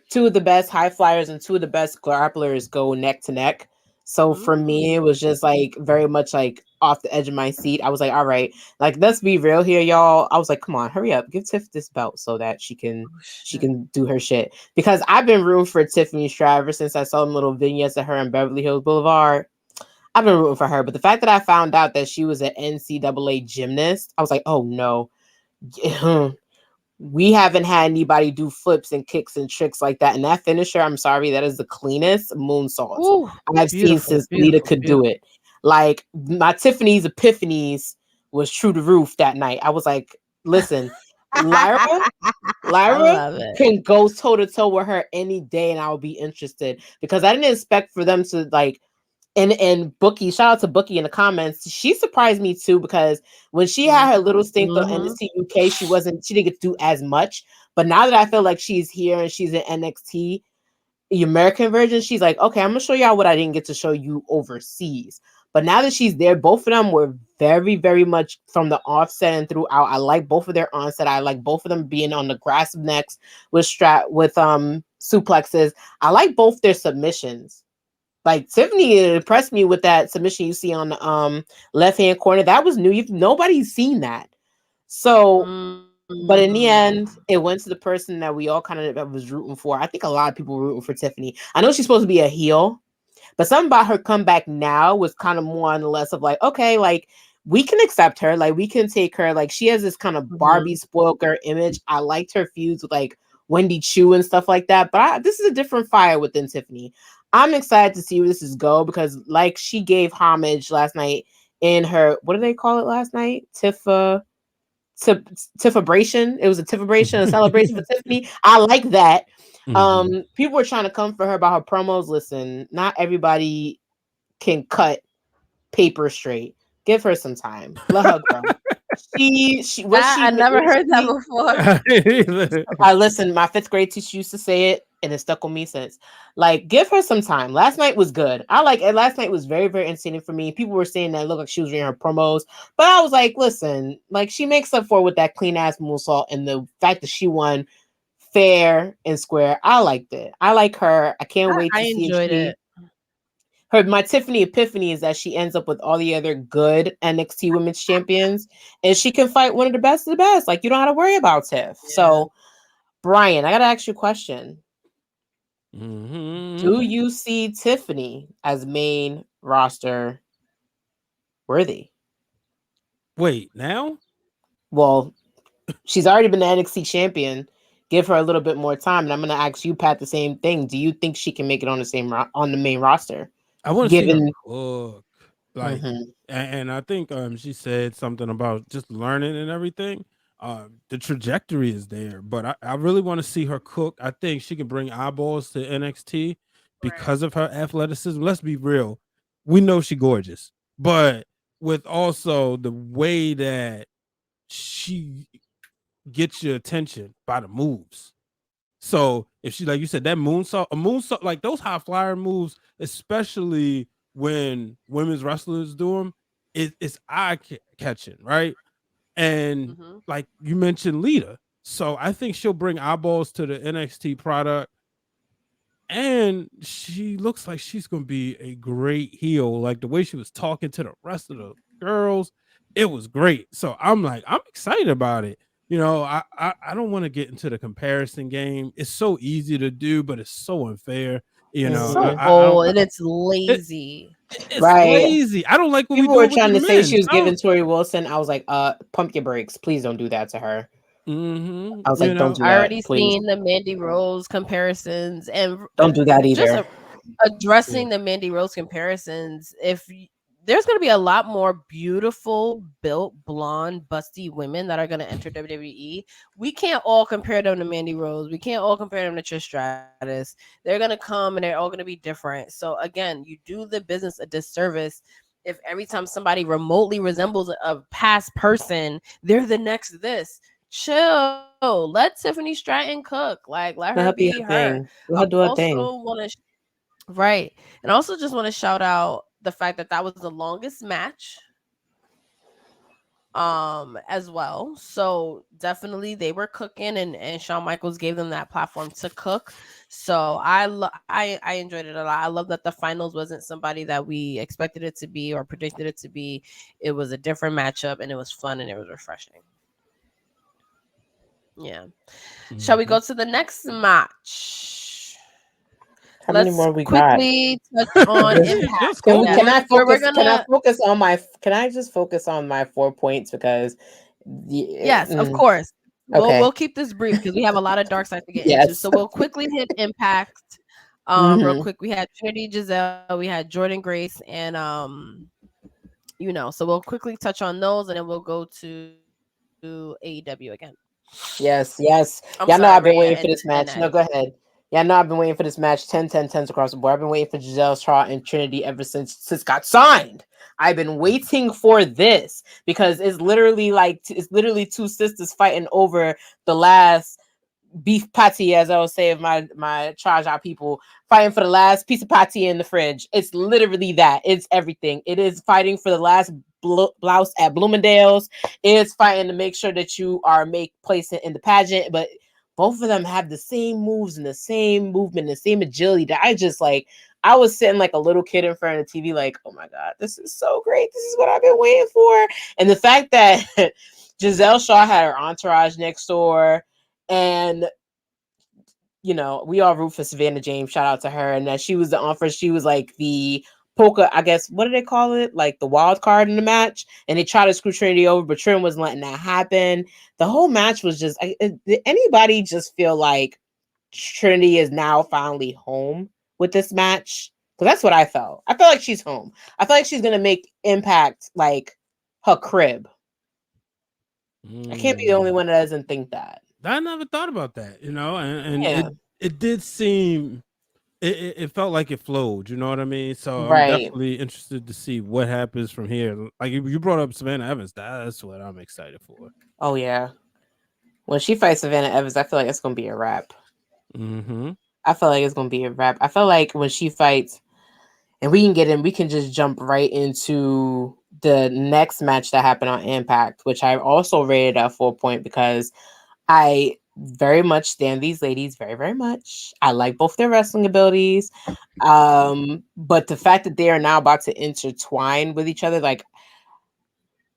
two of the best high flyers and two of the best grapplers go neck to neck. So for me, it was just like very much like off the edge of my seat. I was like, all right, like let's be real here, y'all. I was like, come on, hurry up, give Tiff this belt so that she can do her shit. Because I've been rooting for Tiffany Stratton ever since I saw them little vignettes of her in Beverly Hills Boulevard. I've been rooting for her, but the fact that I found out that she was an NCAA gymnast, I was like, oh no. We haven't had anybody do flips and kicks and tricks like that. And that finisher, I'm sorry, that is the cleanest moonsault I've seen since Lita could do it. Like my Tiffany's epiphanies was true to roof that night. I was like, listen, Lyra can go toe to toe with her any day, and I will be interested because I didn't expect for them to like. And Bookie, shout out to Bookie in the comments. She surprised me too because when she had her little stint on NXT UK, she didn't get to do as much. But now that I feel like she's here and she's in NXT, the American version, she's like, okay, I'm gonna show y'all what I didn't get to show you overseas. But now that she's there, both of them were very, very much from the offset and throughout. I like both of their onset. I like both of them being on the grass necks with suplexes. I like both their submissions. Like Tiffany impressed me with that submission you see on the left hand corner. That was new. Nobody's seen that. So, but in the end, it went to the person that we all kind of was rooting for. I think a lot of people were rooting for Tiffany. I know she's supposed to be a heel, but something about her comeback now was kind of more on the less of like, okay, like we can accept her, like we can take her. Like she has this kind of Barbie spoiled girl image. I liked her feuds with like Wendy Chu and stuff like that. But this is a different fire within Tiffany. I'm excited to see where this is go because like she gave homage last night in her, what do they call it last night? Tiffabration. It was a Tiffabration, a celebration for Tiffany. I like that. People were trying to come for her about her promos. Listen, not everybody can cut paper straight. Give her some time. Let her go. I never heard that before. Listen, my 5th grade teacher used to say it, and it stuck with me since. Like, give her some time. Last night was good. I like it. Last night was very, very entertaining for me. People were saying that it looked like she was reading her promos, but I was like, listen, like she makes up for it with that clean ass moonsault and the fact that she won fair and square. I liked it. I like her. I can't wait to see it. My Tiffany epiphany is that she ends up with all the other good NXT Women's Champions, and she can fight one of the best of the best. Like you don't have to worry about Tiff. Yeah. So, Brian, I gotta ask you a question. Do you see Tiffany as main roster worthy? Wait, now? Well, she's already been the NXT champion. Give her a little bit more time, and I'm gonna ask you, Pat, the same thing. Do you think she can make it on the main roster? I want to see her cook, like, and I think she said something about just learning and everything. The trajectory is there, but I really want to see her cook. I think she can bring eyeballs to NXT because of her athleticism. Let's be real, we know she's gorgeous, but with also the way that she gets your attention by the moves. So if she, like you said, that moonsault, like those high flyer moves, especially when women's wrestlers do them, it's eye catching, right? And like you mentioned, Lita. So I think she'll bring eyeballs to the NXT product. And she looks like she's going to be a great heel. Like the way she was talking to the rest of the girls, it was great. So I'm excited about it. You know, I don't want to get into the comparison game. It's so easy to do, but it's so unfair. You know, So I old don't. and it's lazy. It's Right. lazy. I don't like what People we do were with trying the to say men. she was giving Tori Wilson. I was like, pump your brakes. Please don't do that to her. Mm-hmm. I was like, don't do I that. already Please. seen the Mandy Rose comparisons, and Don't do that just either. addressing the Mandy Rose comparisons. There's going to be a lot more beautiful, built, blonde, busty women that are going to enter WWE. We can't all compare them to Mandy Rose. We can't all compare them to Trish Stratus. They're going to come and they're all going to be different. So again, you do the business a disservice if every time somebody remotely resembles a past person, they're the next this. Chill. Let Tiffany Stratton cook. Like, let her be her. Thing. Let her do her thing. Right. And I also just want to shout out the fact that was the longest match as well. So definitely they were cooking, and Shawn Michaels gave them that platform to cook. So I enjoyed it a lot. I love that the finals wasn't somebody that we expected it to be or predicted it to be. It was a different matchup, and it was fun and it was refreshing. Yeah. Mm-hmm. Shall we go to the next match? How many more we quickly got? Touch on Impact. Can I just focus on my 4 points because yes, of course. Okay. We'll keep this brief because we have a lot of dark side to get into. So we'll quickly hit Impact. Real quick, we had Trinity, Gisele, we had Jordan Grace, and so we'll quickly touch on those, and then we'll go to AEW again. Yes. Y'all know I've been waiting for this match. No, go ahead. Yeah, no, I've been waiting for this match. 10-10-10s across the board. I've been waiting for Gisele Shaw and Trinity ever since it got signed. I've been waiting for this because it's literally two sisters fighting over the last beef patty, as I would say of my Chaja people, fighting for the last piece of patty in the fridge. It's literally that. It's everything. It is fighting for the last blouse at Bloomingdale's. It's fighting to make sure that you are placing in the pageant, but both of them have the same moves and the same movement, the same agility that I was sitting like a little kid in front of the TV like, oh my God, this is so great. This is what I've been waiting for. And the fact that Gisele Shaw had her entourage next door, and we all root for Savannah James. Shout out to her. And that she was the offer. She was like the polka, I guess, what do they call it? Like the wild card in the match. And they tried to screw Trinity over, but Trin wasn't letting that happen. The whole match was just, did anybody just feel like Trinity is now finally home with this match? Because that's what I felt. I feel like she's home. I feel like she's going to make Impact like her crib. I can't be the only one that doesn't think that. I never thought about that, and it did seem, it felt like it flowed, you know what I mean? So I'm definitely interested to see what happens from here. Like you brought up Savannah Evans, that's what I'm excited for. Oh yeah, when she fights Savannah Evans, I feel like it's gonna be a wrap. Mm-hmm. I feel like it's gonna be a wrap. I feel like when she fights, and we can just jump right into the next match that happened on Impact, which I also rated at 4 point because I very much stand these ladies very, very much. I like both their wrestling abilities. But the fact that they are now about to intertwine with each other, like,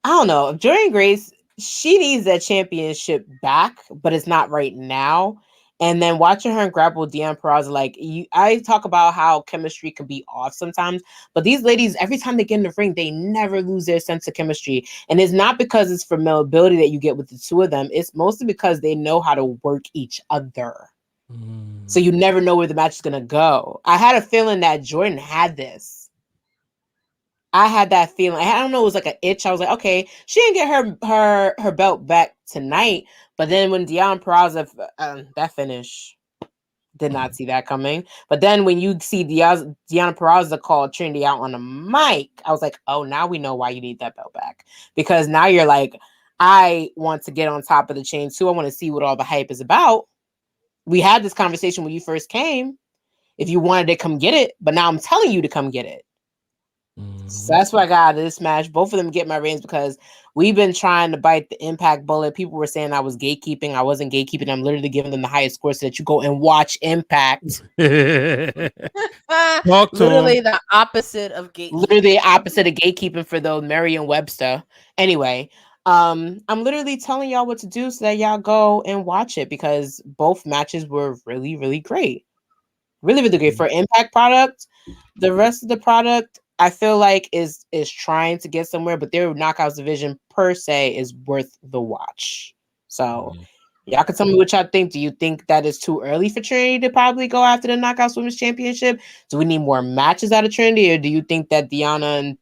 I don't know. Jordan Grace, she needs that championship back, but it's not right now. And then watching her grapple with Deonna Purrazzo, I talk about how chemistry can be off sometimes, but these ladies, every time they get in the ring, they never lose their sense of chemistry. And it's not because it's familiarity that you get with the two of them. It's mostly because they know how to work each other. So you never know where the match is going to go. I had a feeling that Jordan had this. I had that feeling. I don't know. It was like an itch. I was like, okay, she didn't get her belt back tonight. But then when Deonna Purrazzo, that finish, did not see that coming. But then when you see Deonna Purrazzo call Trinity out on the mic, I was like, oh, now we know why you need that belt back. Because now you're like, I want to get on top of the chain too. I want to see what all the hype is about. we had this conversation when you first came. If you wanted to come get it, but now I'm telling you to come get it. So that's what I got out of this match. Both of them get my ratings because we've been trying to bite the Impact bullet. People were saying I was gatekeeping. I wasn't gatekeeping. I'm literally giving them the highest score so that you go and watch Impact. Literally the opposite of gatekeeping. Literally the opposite of gatekeeping for the Merriam-Webster. Anyway, I'm literally telling y'all what to do so that y'all go and watch it because both matches were really, really great. Really, really great for Impact product. The rest of the product, I feel like is trying to get somewhere, but their Knockouts division per se is worth the watch. So y'all can tell me what y'all think. Do you think that is too early for Trinity to probably go after the Knockouts Women's Championship? Do we need more matches out of Trinity, or do you think that Deonna and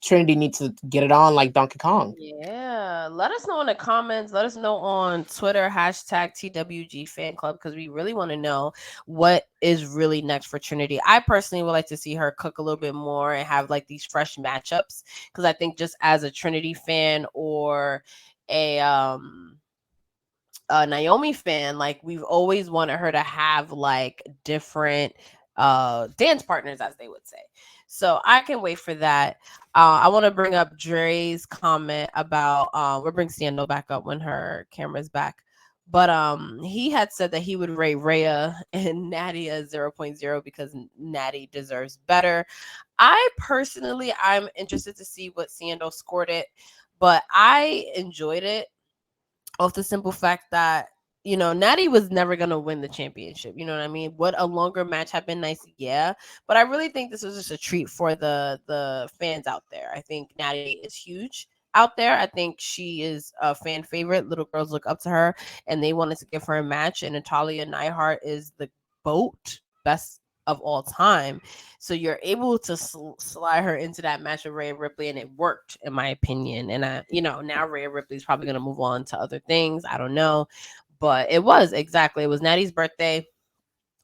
Trinity need to get it on like Donkey Kong? Yeah, let us know in the comments. Let us know on Twitter, hashtag TWGFANCLUB, because we really want to know what is really next for Trinity. I personally would like to see her cook a little bit more and have like these fresh matchups, because I think just as a Trinity fan or a Naomi fan, like we've always wanted her to have like different dance partners, as they would say. So I can wait for that. I want to bring up Dre's comment about we'll bring Seindole back up when her camera's back. But he had said that he would rate Rhea and Natty a 0.0 because Natty deserves better. I'm interested to see what Seindole scored it, but I enjoyed it off the simple fact that, you know, Natty was never going to win the championship. You know what I mean? Would a longer match have been nice? Yeah. But I really think this was just a treat for the fans out there. I think Natty is huge out there. I think she is a fan favorite. Little girls look up to her and they wanted to give her a match. And Natalya Neidhart is the GOAT, best of all time. So you're able to slide her into that match with Rhea Ripley, and it worked, in my opinion. And now Rhea Ripley's probably going to move on to other things. I don't know. But it was Natty's birthday.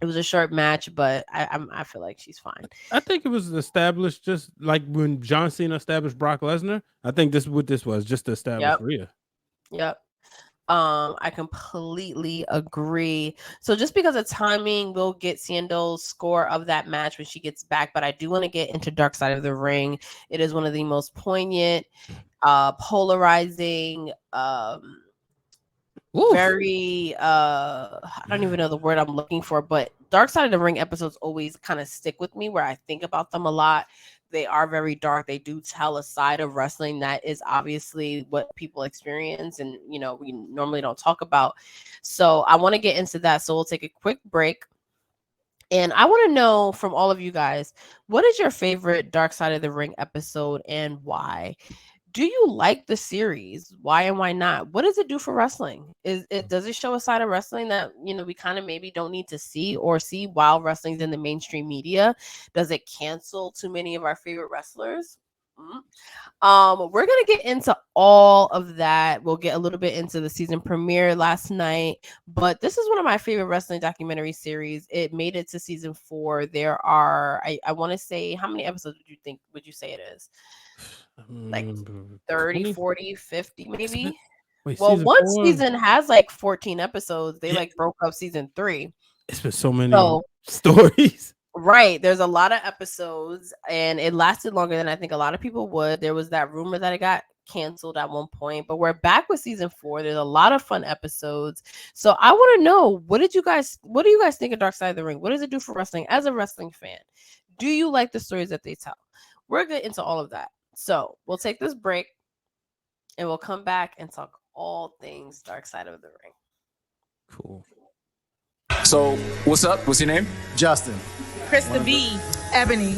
It was a short match, but I feel like she's fine. I think it was established just like when John Cena established Brock Lesnar. I think this is what this was, just to establish Rhea. Yep. I completely agree. So just because of timing, we'll get Seindole's score of that match when she gets back. But I do want to get into Dark Side of the Ring. It is one of the most poignant, polarizing, very I don't even know the word I'm looking for, but Dark Side of the Ring episodes always kind of stick with me, where I think about them a lot. They are very dark. They do tell a side of wrestling that is obviously what people experience and, you know, we normally don't talk about. So I want to get into that. So we'll take a quick break. And I want to know from all of you guys, what is your favorite Dark Side of the Ring episode and why? Do you like the series? Why and why not? What does it do for wrestling? Does it show a side of wrestling that, you know, we kind of maybe don't need to see while wrestling's in the mainstream media? Does it cancel too many of our favorite wrestlers? We're gonna get into all of that. We'll get a little bit into the season premiere last night, but this is one of my favorite wrestling documentary series. It made it to season 4. There are, I want to say, how many episodes would you say it is? Like 30, 40, 50 maybe. Wait, well, one season has like 14 episodes. They like broke up season 3. It's been so many stories. Right. There's a lot of episodes and it lasted longer than I think a lot of people would. There was that rumor that it got canceled at one point, but we're back with season 4. There's a lot of fun episodes. So I want to know, what do you guys think of Dark Side of the Ring? What does it do for wrestling as a wrestling fan? Do you like the stories that they tell? We're good into all of that. So we'll take this break and we'll come back and talk all things Dark Side of the Ring. Cool. So what's up? What's your name? Justin. KRISTA B. Ebony.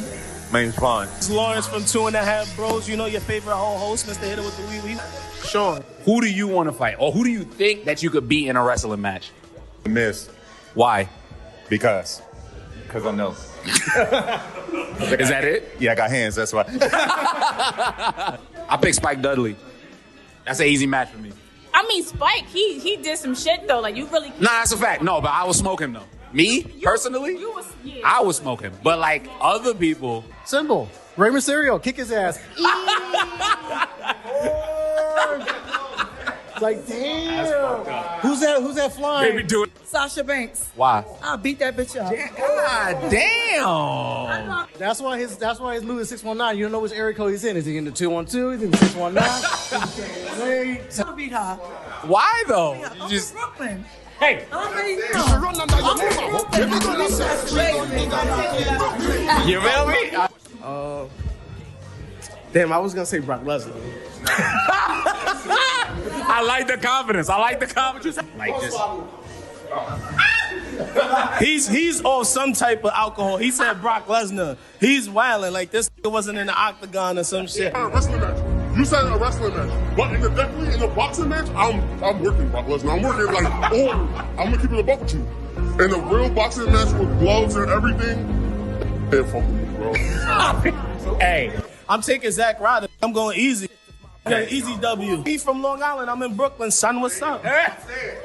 My name's Vaughn. It's Lawrence from 2.5 Bros. You know your favorite whole host, Mr. Hitter with the wee wee. Sean. Who do you want to fight? Or who do you think that you could beat in a wrestling match? The Miz. Why? Because I know. Is that it? Yeah, I got hands, that's why. I pick Spike Dudley. That's an easy match for me. I mean, Spike, he did some shit though. Like, you really. Nah, that's a fact. No, but I would smoke him though. Me personally, I would smoke him. But like other people, Symbol. Rey Mysterio, kick his ass. It's like, damn. Who's that flying? Baby, do it. Sasha Banks. Why? I'll beat that bitch up. God damn. That's why his move is 619. You don't know which area code he's in. Is he in the 212? Is he in the 619? I'll beat her. Why though? I'm You just from Brooklyn. hey. You feel me? Damn, I was gonna say Brock Lesnar. I like the confidence. Like just He's on some type of alcohol. He said Brock Lesnar. He's wilding like this nigga wasn't in the octagon or some shit. A wrestling match. You said a wrestling match, but definitely in a boxing match, I'm working Brock Lesnar. I'm working like I'm gonna keep it a buck with you. In a real boxing match with gloves and everything, hey, fuck with me, bro. hey. I'm taking Zack Ryder. I'm going easy. Easy W. He from Long Island. I'm in Brooklyn, son. What's up? That's it.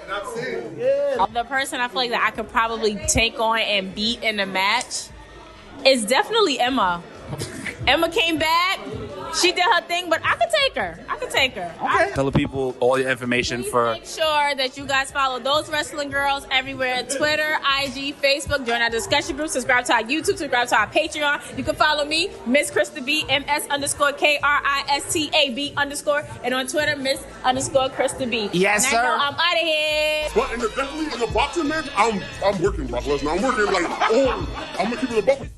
Yeah. The person I feel like that I could probably take on and beat in a match is definitely Emma. Emma came back. She did her thing, but I could take her. Okay. Tell the people all your information for. Make sure that you guys follow those wrestling girls everywhere: Twitter, IG, Facebook. Join our discussion group. Subscribe to our YouTube. Subscribe to our Patreon. You can follow me, Miss Krista B, MS_KRISTAB_, and on Twitter, Miss_Krista B. Yes, and sir. I'm out of here. But definitely in a boxing match, I'm working Brock Lesnar. I'm working like I'm gonna keep it a buck with you.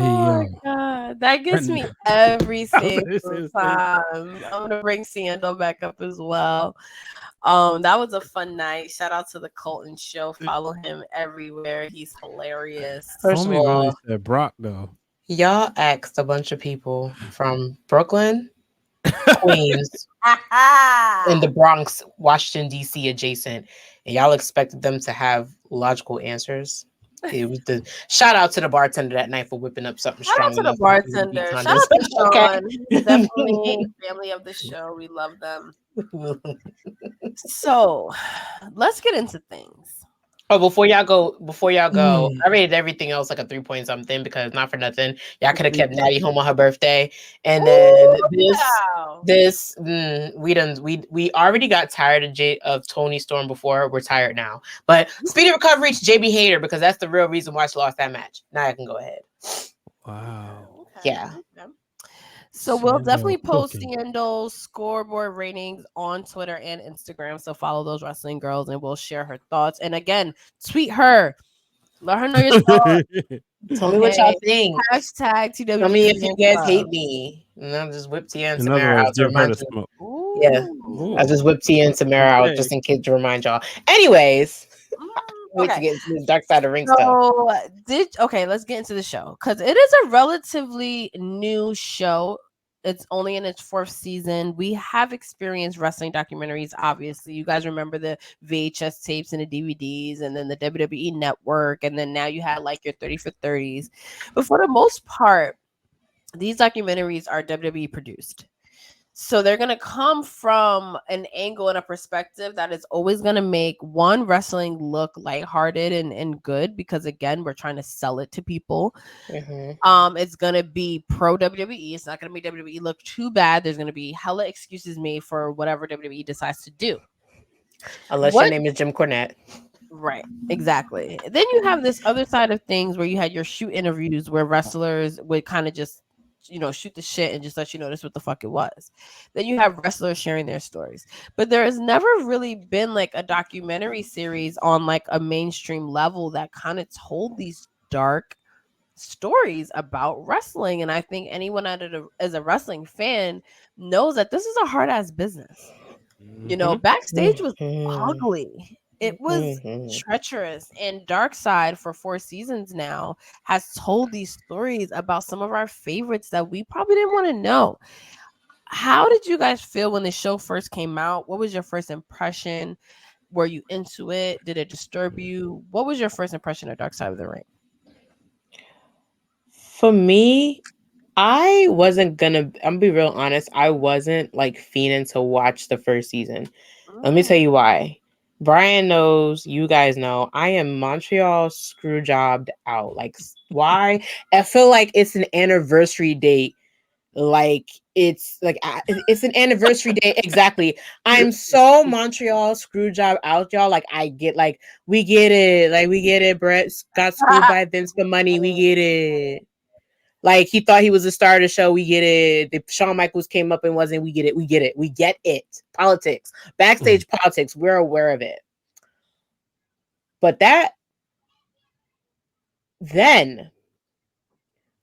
Oh my God, that gets me every single time. I'm gonna bring Seindole back up as well. That was a fun night. Shout out to the Colton Show. Follow him everywhere. He's hilarious. First of all, said Brock though. Y'all asked a bunch of people from Brooklyn, Queens, and the Bronx, Washington, D.C. adjacent, and y'all expected them to have logical answers. It was the shout out to the bartender that night for whipping up something strong. Shout out to the bartender. Shout out to Sean. Definitely family of the show. We love them. So let's get into things. Oh, before y'all go, I rated everything else like a 3 something because not for nothing. Y'all could have kept Natty home on her birthday. And then we already got tired of Tony Storm before. We're tired now. But speedy recovery to JB Hater because that's the real reason why she lost that match. Now I can go ahead. Wow. Okay. Yeah. So we'll definitely post Seindole's scoreboard ratings on Twitter and Instagram. So follow those wrestling girls and we'll share her thoughts. And again, tweet her. Let her know your thoughts. Tell me what y'all think. Hashtag TWGFANCLUB. Tell me if you guys hate me. And I'll just whip Tia and Tamara out to remind you. Yeah. I'll just whip Tia and Tamara out just in case to remind y'all. Anyways. Wait to get to the dark side of ring stuff. Let's get into the show because it is a relatively new show. It's only in its 4th season. We have experienced wrestling documentaries. Obviously, you guys remember the VHS tapes and the DVDs, and then the WWE Network, and then now you had like your 30 for 30s. But for the most part, these documentaries are WWE produced. So they're going to come from an angle and a perspective that is always going to make wrestling look lighthearted and good because, again, we're trying to sell it to people. Mm-hmm. It's going to be pro WWE. It's not going to make WWE look too bad. There's going to be hella excuses made for whatever WWE decides to do. Unless your name is Jim Cornette. Right, exactly. Then you have this other side of things where you had your shoot interviews where wrestlers would kind of just shoot the shit and just let you know this what the fuck it was. Then you have wrestlers sharing their stories. But there has never really been like a documentary series on like a mainstream level that kind of told these dark stories about wrestling. And I think anyone as a wrestling fan knows that this is a hard ass business. Backstage was ugly. It was treacherous, and Dark Side for 4 seasons now has told these stories about some of our favorites that we probably didn't want to know. How did you guys feel when the show first came out? What was your first impression? Were you into it? Did it disturb you? What was your first impression of Dark Side of the Ring? For me, I'm be real honest, I wasn't like fiending to watch the first season. Let me tell you why. Brian knows, you guys know, I am Montreal Screwjobbed out. Like, why? I feel like it's an anniversary date like it's like it's an anniversary day. Exactly. I'm so Montreal Screwjob out, y'all. Like I get, like we get it, like we get it. Brett got screwed by Vince for money. We get it. Like he thought he was a star of the show. We get it. If Shawn Michaels came up and wasn't, we get it. We get it. We get it. Politics, backstage politics. We're aware of it. But then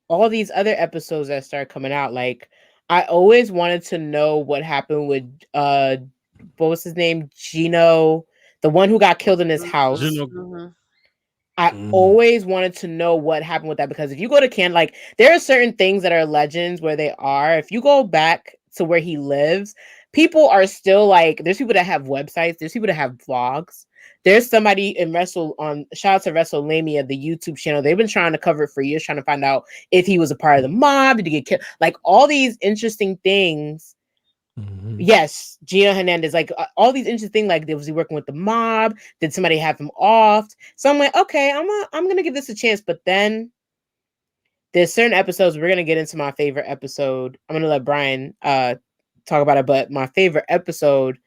all these other episodes that start coming out, like I always wanted to know what happened with what was his name? Gino, the one who got killed in his house. I always wanted to know what happened with that, because if you go to like there are certain things that are legends where they are. If you go back to where he lives, people are still like, there's people that have websites, there's people that have vlogs. There's somebody in shout out to WrestleMania, the YouTube channel. They've been trying to cover it for years, trying to find out if he was a part of the mob, did he get killed? Like all these interesting things. Yes, Gina Hernandez, like all these interesting things, like was he working with the mob? Did somebody have him off? So I'm like, okay, I'm gonna give this a chance. But then there's certain episodes, we're gonna get into my favorite episode. I'm gonna let Brian talk about it, but my favorite episode,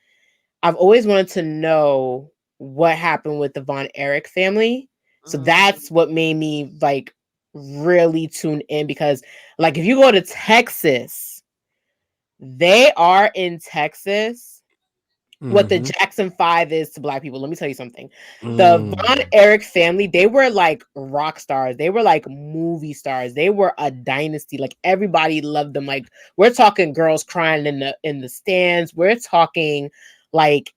I've always wanted to know what happened with the Von Erich family. So that's what made me like really tune in, because like if you go to Texas, they are in Texas what the Jackson 5 is to Black people. Let me tell you something. The Von Erich family, they were like rock stars. They were like movie stars. They were a dynasty. Like everybody loved them. Like we're talking girls crying in the stands. We're talking like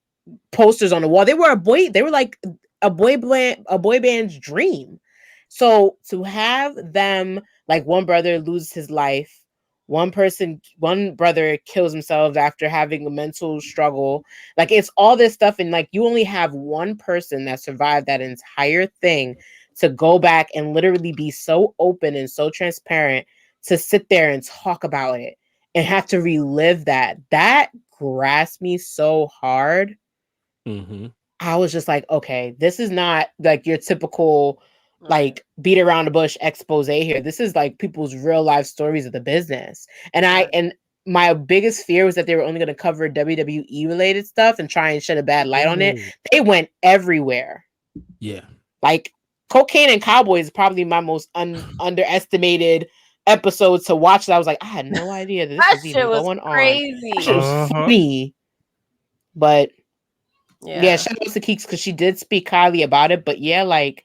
posters on the wall. They were like a boy band's dream. So to have them, like one brother loses his life, one brother kills himself after having a mental struggle, like it's all this stuff, and like you only have one person that survived that entire thing to go back and literally be so open and so transparent to sit there and talk about it and have to relive that grasped me so hard. I was just like, okay, this is not like your typical like beat around the bush expose here. This is like people's real life stories of the business. And my biggest fear was that they were only going to cover WWE related stuff and try and shed a bad light on it. They went everywhere. Yeah. Like Cocaine and Cowboys is probably my most underestimated episode to watch. I was like, I had no idea that this was even going crazy. On. That shit was funny. But yeah, shout out to Keeks because she did speak highly about it. But yeah, like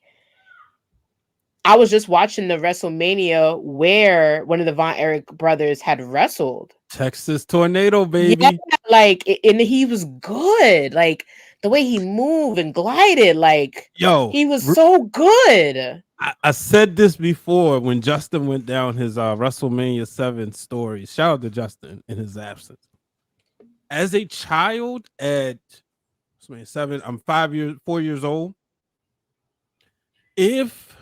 I was just watching the WrestleMania where one of the Von Erich brothers had wrestled. Texas Tornado, baby. Yeah, like, and he was good. Like the way he moved and glided, like he was so good. I said this before when Justin went down his WrestleMania 7 stories. Shout out to Justin in his absence. As a child at 7, I'm 4 years old. If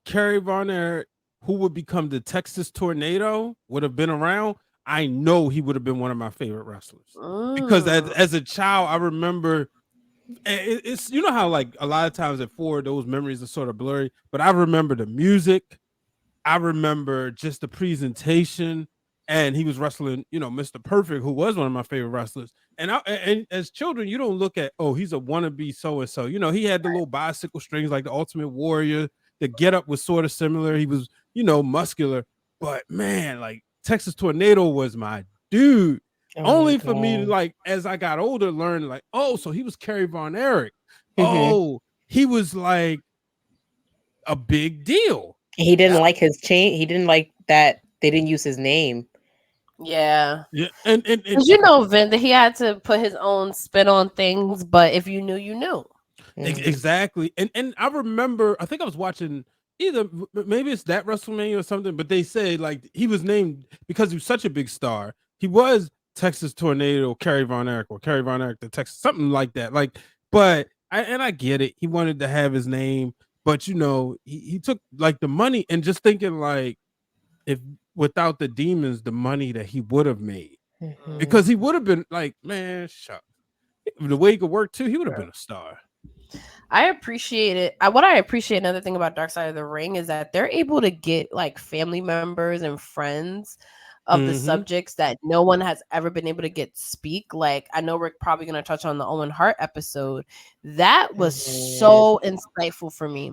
Kerry Von Erich, who would become the Texas Tornado, would have been around, I know he would have been one of my favorite wrestlers. Because as a child, I remember it's, you know how like a lot of times at 4 those memories are sort of blurry, but I remember the music, I remember just the presentation, and he was wrestling, you know, Mr. Perfect, who was one of my favorite wrestlers. And as children, you don't look at, oh, he's a wannabe so and so. You know, he had the little bicycle strings like the Ultimate Warrior. The getup was sort of similar. He was, you know, muscular, but man, like Texas Tornado was my dude. Only for me to, like, as I got older, learn like, oh, so he was Kerry Von Erich. Oh, he was like a big deal. He didn't like his chain. He didn't like that they didn't use his name. Yeah. And you know, Vin, that he had to put his own spin on things, but if you knew, you knew. Exactly. And I remember, I think I was watching either, maybe it's that WrestleMania or something, but they said like he was named because he was such a big star. He was Texas Tornado, Kerry Von Erich, or Kerry Von Erich, the Texas, something like that. Like, but I get it. He wanted to have his name, but you know, he took like the money, and just thinking like, if without the demons, the money that he would have made, because he would have been like, man, shucks. The way he could work too, he would have been a star. I appreciate it. What I appreciate, another thing about Dark Side of the Ring, is that they're able to get like family members and friends of the subjects that no one has ever been able to get speak. Like, I know we're probably going to touch on the Owen Hart episode. That was so insightful for me.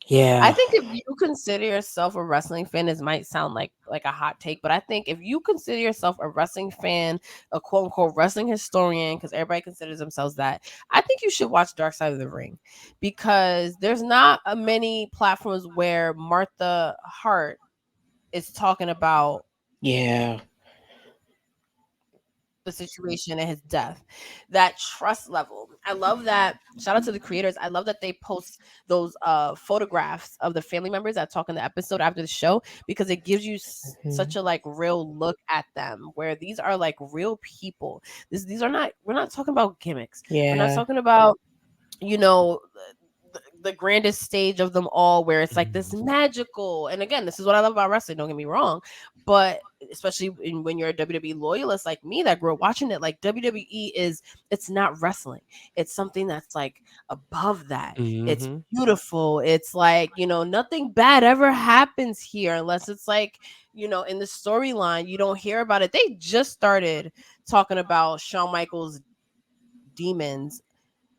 Yeah. I think if you consider yourself a wrestling fan, this might sound like a hot take, but I think if you consider yourself a wrestling fan, a quote unquote wrestling historian, because everybody considers themselves that, I think you should watch Dark Side of the Ring, because there's not many platforms where Martha Hart is talking about the situation and his death. That trust level, I love that. Shout out to the creators. I love that they post those photographs of the family members that talk in the episode after the show, because it gives you such a like real look at them, where these are like real people. These are not, we're not talking about gimmicks. We're not talking about, you know, the grandest stage of them all, where it's like this magical. And again, this is what I love about wrestling, don't get me wrong, but especially when you're a WWE loyalist like me that grew up watching it, like WWE it's not wrestling, it's something that's like above that. It's beautiful. It's like, you know, nothing bad ever happens here unless it's like, you know, in the storyline you don't hear about it. They just started talking about Shawn Michaels' demons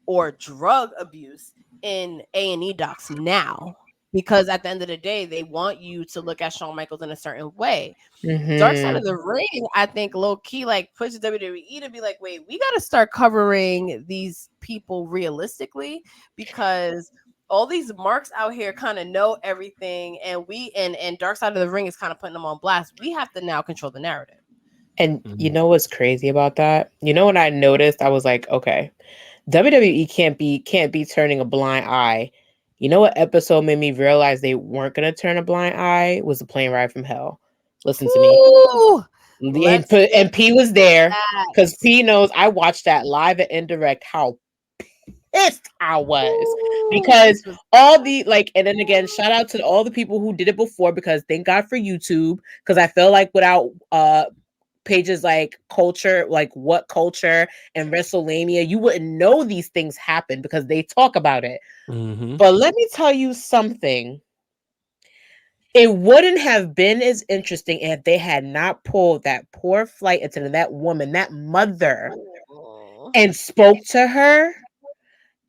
or drug abuse in A&E docs now, because at the end of the day they want you to look at Shawn Michaels in a certain way. Dark Side of the Ring, I think low key like pushes WWE to be like, wait, we got to start covering these people realistically, because all these marks out here kind of know everything, and and Dark Side of the Ring is kind of putting them on blast. We have to now control the narrative. And you know what's crazy about that? You know what I noticed? I was like, okay, WWE can't be turning a blind eye. You know what episode made me realize they weren't gonna turn a blind eye? Was the Plane Ride from Hell. Listen to me. And P was there, because P knows I watched that live and indirect how pissed I was, because all the like, and then again, shout out to all the people who did it before, because thank God for YouTube, because I feel like without pages like Culture, like What Culture and WrestleMania, you wouldn't know these things happen because they talk about it. But let me tell you something. It wouldn't have been as interesting if they had not pulled that poor flight attendant, that woman, that mother, and spoke to her.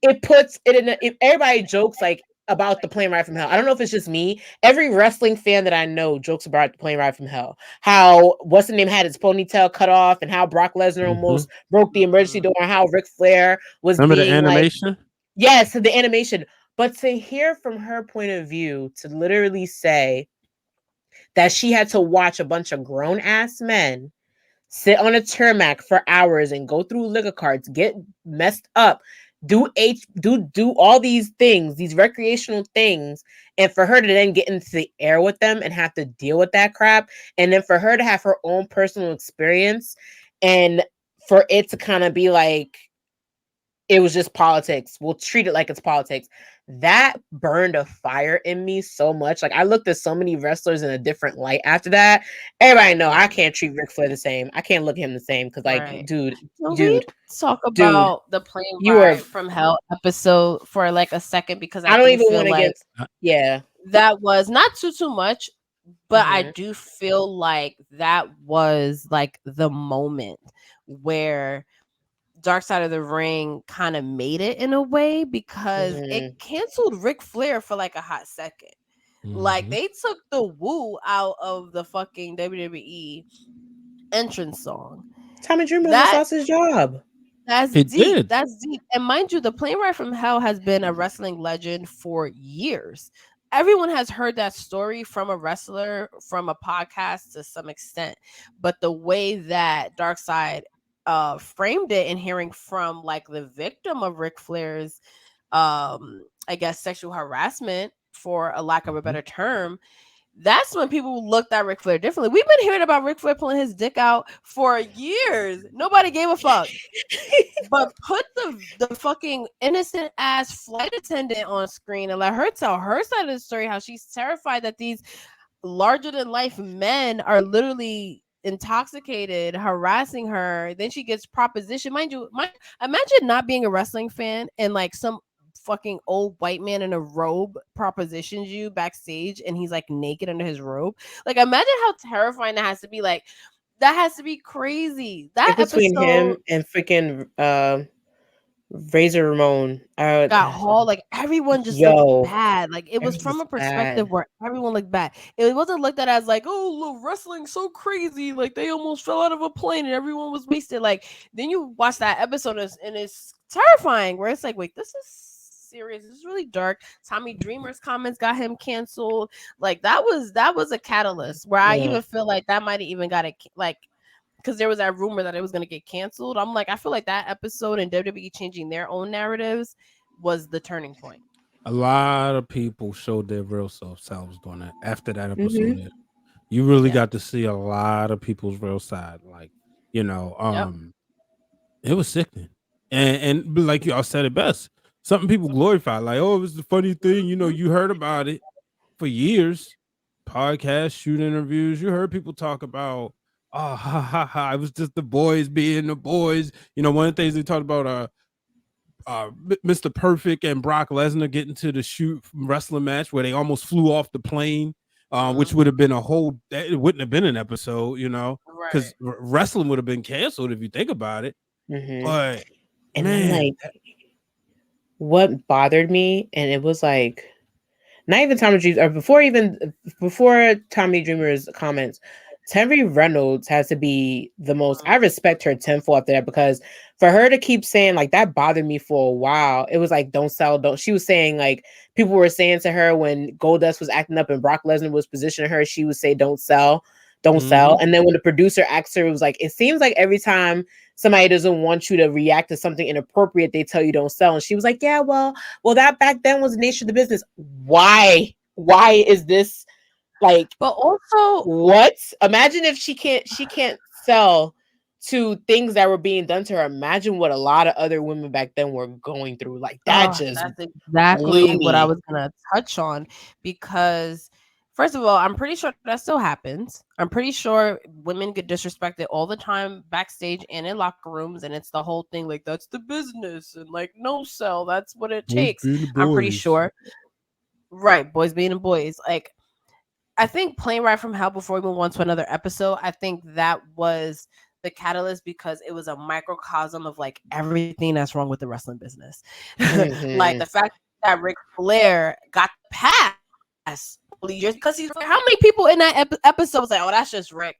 It puts it in if everybody jokes like about the Plane Ride from Hell. I don't know if it's just me. Every wrestling fan that I know jokes about the Plane Ride from Hell. How what's the name had his ponytail cut off, and how Brock Lesnar almost broke the emergency door, and how Ric Flair was Remember being the animation? like, yes, the animation. But to hear from her point of view, to literally say that she had to watch a bunch of grown ass men sit on a tarmac for hours and go through liquor carts, get messed up, do all these things, these recreational things, and for her to then get into the air with them and have to deal with that crap, and then for her to have her own personal experience, and for it to kind of be like it was just politics, we'll treat it like it's politics, that burned a fire in me so much. Like, I looked at so many wrestlers in a different light after that. Everybody know I can't treat Ric Flair the same. I can't look at him the same, because like, dude, talk about the Plane Ride from Hell episode for like a second, because I don't even want to get that was not too much, but I do feel like that was like the moment where Dark Side of the Ring kind of made it in a way, because it canceled Ric Flair for like a hot second. Like, they took the woo out of the fucking WWE entrance song. Tommy Dreamer lost his job. That's deep. That's deep. And mind you, the Plane Ride from Hell has been a wrestling legend for years. Everyone has heard that story from a wrestler, from a podcast to some extent. But the way that Dark Side framed it, and hearing from like the victim of Ric Flair's I guess sexual harassment, for a lack of a better term, that's when people looked at Ric Flair differently. We've been hearing about Ric Flair pulling his dick out for years. Nobody gave a fuck. But put the fucking innocent ass flight attendant on screen and let her tell her side of the story, how she's terrified that these larger than life men are literally intoxicated, harassing her. Then she gets propositioned. Mind you, imagine not being a wrestling fan and like some fucking old white man in a robe propositions you backstage and he's like naked under his robe. Like, imagine how terrifying that has to be. Like, that has to be crazy. That between episode him and freaking Razor Ramon got hauled. Like, everyone just looked bad. Like, it was from a perspective where everyone looked bad. It wasn't looked at as like, oh, look, wrestling's so crazy. Like, they almost fell out of a plane and everyone was wasted. Like, then you watch that episode and it's terrifying. Where it's like, wait, this is serious. This is really dark. Tommy Dreamer's comments got him canceled. Like, that was a catalyst where I even feel like that might have even got it like. Because there was that rumor that it was going to get canceled. I'm like, I feel like that episode and WWE changing their own narratives was the turning point. A lot of people showed their real selves doing that after that episode. You really got to see a lot of people's real side. Like, you know, it was sickening. And like y'all said it best. Something people glorify, like, oh, it was the funny thing. You know, you heard about it for years. Podcasts, shoot interviews. You heard people talk about, oh, ha, ha, ha. It was just the boys being the boys. You know, one of the things they talked about, Mr. Perfect and Brock Lesnar getting to the shoot wrestling match where they almost flew off the plane, which would have been it wouldn't have been an episode, you know, because wrestling would have been canceled if you think about it. But and man, like, what bothered me, and it was like, not even Tommy Dreamer, or before Tommy Dreamer's comments, Terry Reynolds has to be the most. I respect her tenfold after that, because for her to keep saying, like, that bothered me for a while. It was like, don't sell, don't. She was saying, like, people were saying to her when Goldust was acting up and Brock Lesnar was positioning her, she would say, don't sell, don't sell. And then when the producer asked her, it was like, it seems like every time somebody doesn't want you to react to something inappropriate, they tell you don't sell. And she was like, yeah, well, that back then was the nature of the business. Why is this? Like, but also, what? Imagine if she can't sell to things that were being done to her. Imagine what a lot of other women back then were going through. Like, that's exactly what I was gonna touch on, because first of all, I'm pretty sure that still happens. I'm pretty sure women get disrespected all the time backstage and in locker rooms, and it's the whole thing like, that's the business, and like, no sell, that's what it takes. I'm pretty sure. Right, boys being boys. Like, I think Plane Ride from Hell, before we move on to another episode, I think that was the catalyst, because it was a microcosm of like everything that's wrong with the wrestling business. Like the fact that Ric Flair got passed years because he's like, how many people in that episode was like, oh, that's just Rick.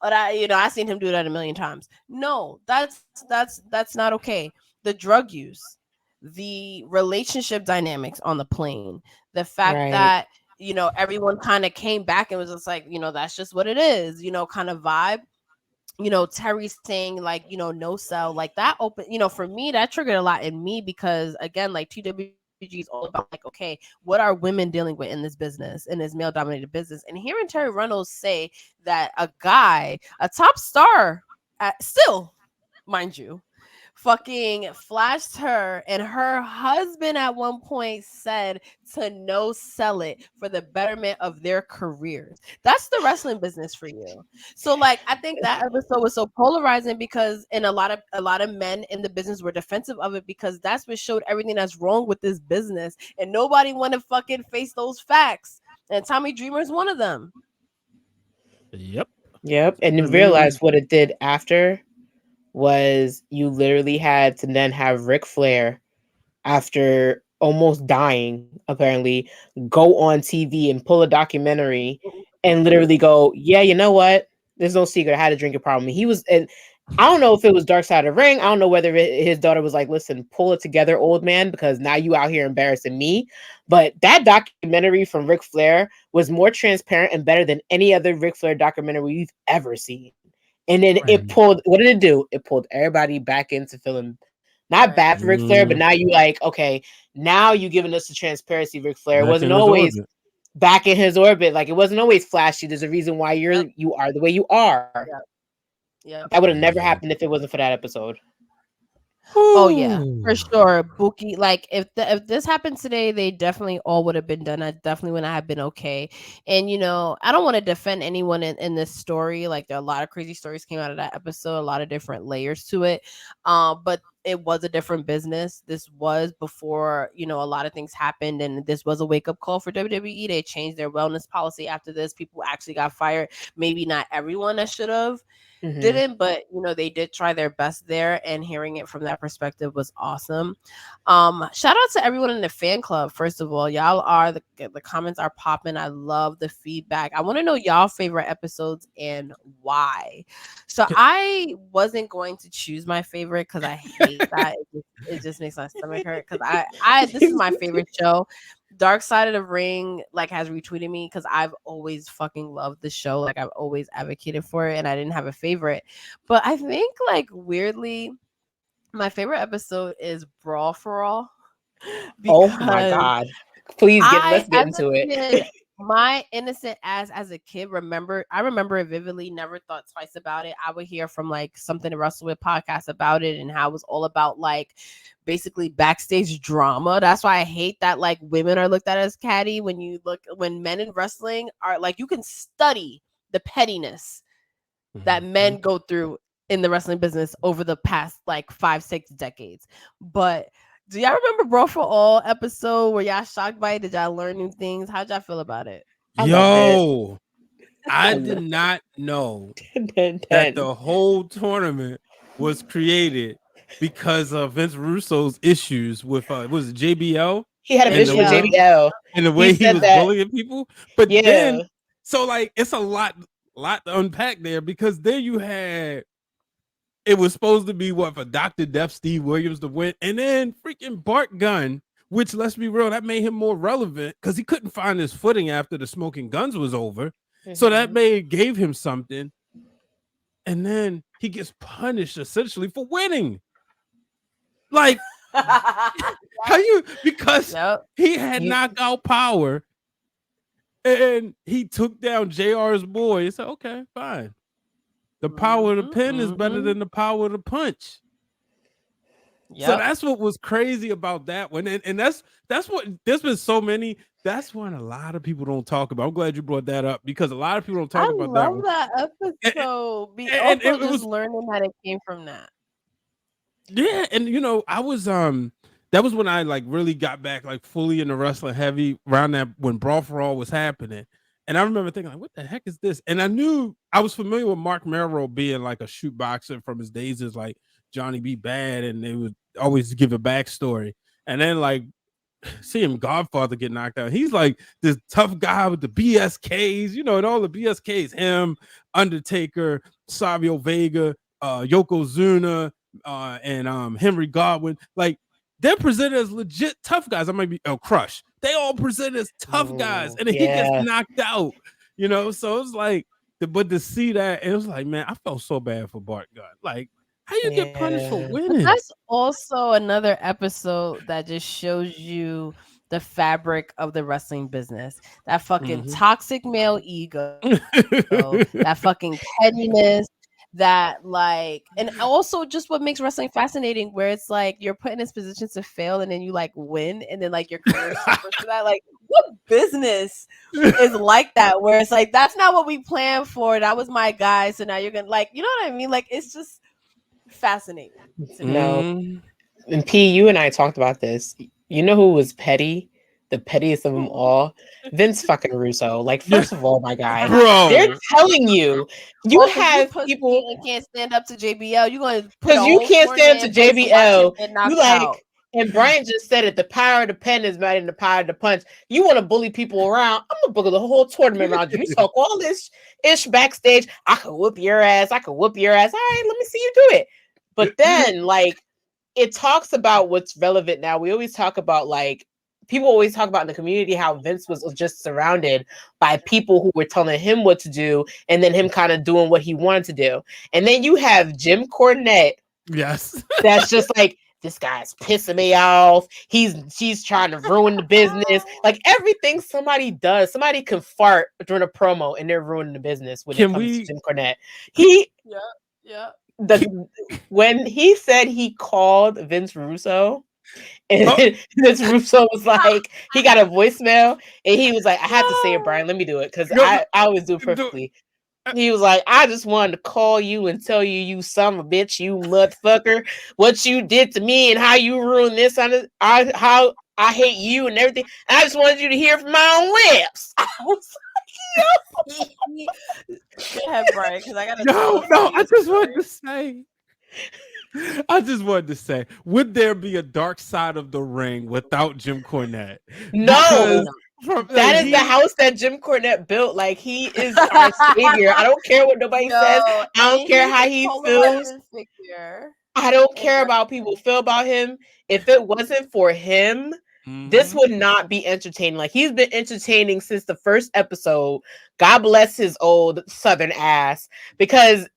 But I seen him do that a million times. No, that's not okay. The drug use, the relationship dynamics on the plane, the fact that, you know, everyone kind of came back and was just like, you know, that's just what it is, you know, kind of vibe. You know, Terry saying like, you know, no sell, like that open, you know, for me, that triggered a lot in me, because again, like TWG is all about like, okay, what are women dealing with in this business, in this male dominated business? And hearing Terry Reynolds say that a guy, a top star, still, mind you, fucking flashed her, and her husband at one point said to no sell it for the betterment of their careers. That's the wrestling business for you. So like, I think that episode was so polarizing, because a lot of men in the business were defensive of it, because that's what showed everything that's wrong with this business, and nobody want to fucking face those facts, and Tommy Dreamer is one of them. Yep. And you realize what it did after was you literally had to then have Ric Flair, after almost dying, apparently, go on TV and pull a documentary and literally go, yeah, you know what? There's no secret. I had a drinking problem. He was, and I don't know if it was Dark Side of the Ring. I don't know whether his daughter was like, listen, pull it together, old man, because now you out here embarrassing me. But that documentary from Ric Flair was more transparent and better than any other Ric Flair documentary we've ever seen. And then it pulled, what did it do? It pulled everybody back into feeling not bad for Ric Flair, but now you like, okay, now you giving us the transparency, Ric Flair. It wasn't always back in his orbit. Like, it wasn't always flashy. There's a reason why you are the way you are. Yeah. That would have never happened if it wasn't for that episode. Oh yeah, for sure. Buki, like if this happened today, they definitely all would have been done. I definitely wouldn't have been okay. And you know, I don't want to defend anyone in this story. Like, there are a lot of crazy stories came out of that episode, a lot of different layers to it. But it was a different business. This was before, you know, a lot of things happened, and this was a wake-up call for WWE. They changed their wellness policy after this. People actually got fired. Maybe not everyone that should have didn't, but you know, they did try their best there, and hearing it from that perspective was awesome. Shout out to everyone in the fan club. First of all, y'all are the comments are popping. I love the feedback. I want to know y'all favorite episodes and why. So I wasn't going to choose my favorite because I hate that. It just makes my stomach hurt because I this is my favorite show. Dark Side of the Ring like has retweeted me because I've always fucking loved the show. Like I've always advocated for it, and I didn't have a favorite. But I think like weirdly, my favorite episode is Brawl for All. Oh my god! Please let's get into it. My innocent ass as a kid, I remember it vividly, never thought twice about it. I would hear from like Something to Wrestle With podcast about it and how it was all about like basically backstage drama. That's why I hate that like women are looked at as catty when men in wrestling are like, you can study the pettiness that men go through in the wrestling business over the past like 5-6 decades. But do y'all remember Brawl for All episode? Were y'all shocked by it? Did y'all learn new things? How'd y'all feel about it? Yo, I did not know that the whole tournament was created because of Vince Russo's issues with was it JBL? He had an issue with JBL and the way he was bullying people. But then, so like it's a lot to unpack there, because then you had. It was supposed to be for Dr. Death Steve Williams to win. And then freaking Bart Gunn, which let's be real, that made him more relevant because he couldn't find his footing after the Smoking Guns was over. So that gave him something. And then he gets punished essentially for winning. Like, because he had knockout power and he took down JR's boy. He said, okay, fine. The power of the pen is better than the power of the punch. Yep. So that's what was crazy about that one. And that's what there's been so many. That's one a lot of people don't talk about. I'm glad you brought that up because a lot of people don't talk about that one. I love that episode. And it was learning that it came from that. Yeah, and you know, I was that was when I like really got back like fully into wrestling heavy around that when Brawl for All was happening. And I remember thinking, like, what the heck is this? And I knew I was familiar with Mark Merrill being like a shoot boxer from his days as like Johnny B. Bad, and they would always give a backstory. And then like seeing Godfather get knocked out, he's like this tough guy with the BSKs, you know, and all the BSKs, him, Undertaker, Savio Vega, Yokozuna, and Henry Godwin, like they're presented as legit tough guys. I might be Crush. They all present as tough guys, and then he gets knocked out, you know. So it's like, but to see that, it was like, man, I felt so bad for Bart Gunn. Like, how you get punished for winning? But that's also another episode that just shows you the fabric of the wrestling business. That fucking toxic male ego, that fucking pettiness. That like, and also just what makes wrestling fascinating, where it's like you're put in this position to fail and then you like win, and then like your career suffers for that. Like, what business is like that, where it's like that's not what we planned for, that was my guy, so now you're gonna, like, you know what I mean? Like, it's just fascinating. No, and P, you and I talked about this. You know who was petty? The pettiest of them all, Vince fucking Russo. Like, first of all, my guy, bro, they're telling you have people and can't stand up to JBL. You're going to because you can't stand up to JBL. You like, and Brian just said it. The power of the pen is better than the power of the punch. You want to bully people around? I'm gonna bully the whole tournament around you. You talk all this ish backstage. I could whoop your ass. I could whoop your ass. All right, let me see you do it. But then, like, it talks about what's relevant now. We always talk about like. People always talk about in the community how Vince was just surrounded by people who were telling him what to do, and then him kind of doing what he wanted to do. And then you have Jim Cornette. Yes. That's just like, this guy's pissing me off. She's trying to ruin the business. Like, everything somebody does, somebody can fart during a promo and they're ruining the business when it comes to Jim Cornette. When he said he called Vince Russo, and Vince Russo was like, he got a voicemail and he was like, I have to say it, Brian. Let me do it because I always do it perfectly. He was like, I just wanted to call you and tell you, you son of a bitch, you motherfucker, what you did to me and how you ruined this. How I hate you and everything. I just wanted you to hear from my own lips. I was like, yo. Go ahead, Brian, because I gotta. No, I just wanted to say, would there be a dark side of the ring without Jim Cornette? No. That is the house that Jim Cornette built. Like, he is our savior. I don't care what nobody says. I don't care how he feels. I don't care about people feel about him. If it wasn't for him, this would not be entertaining. Like, he's been entertaining since the first episode. God bless his old Southern ass, because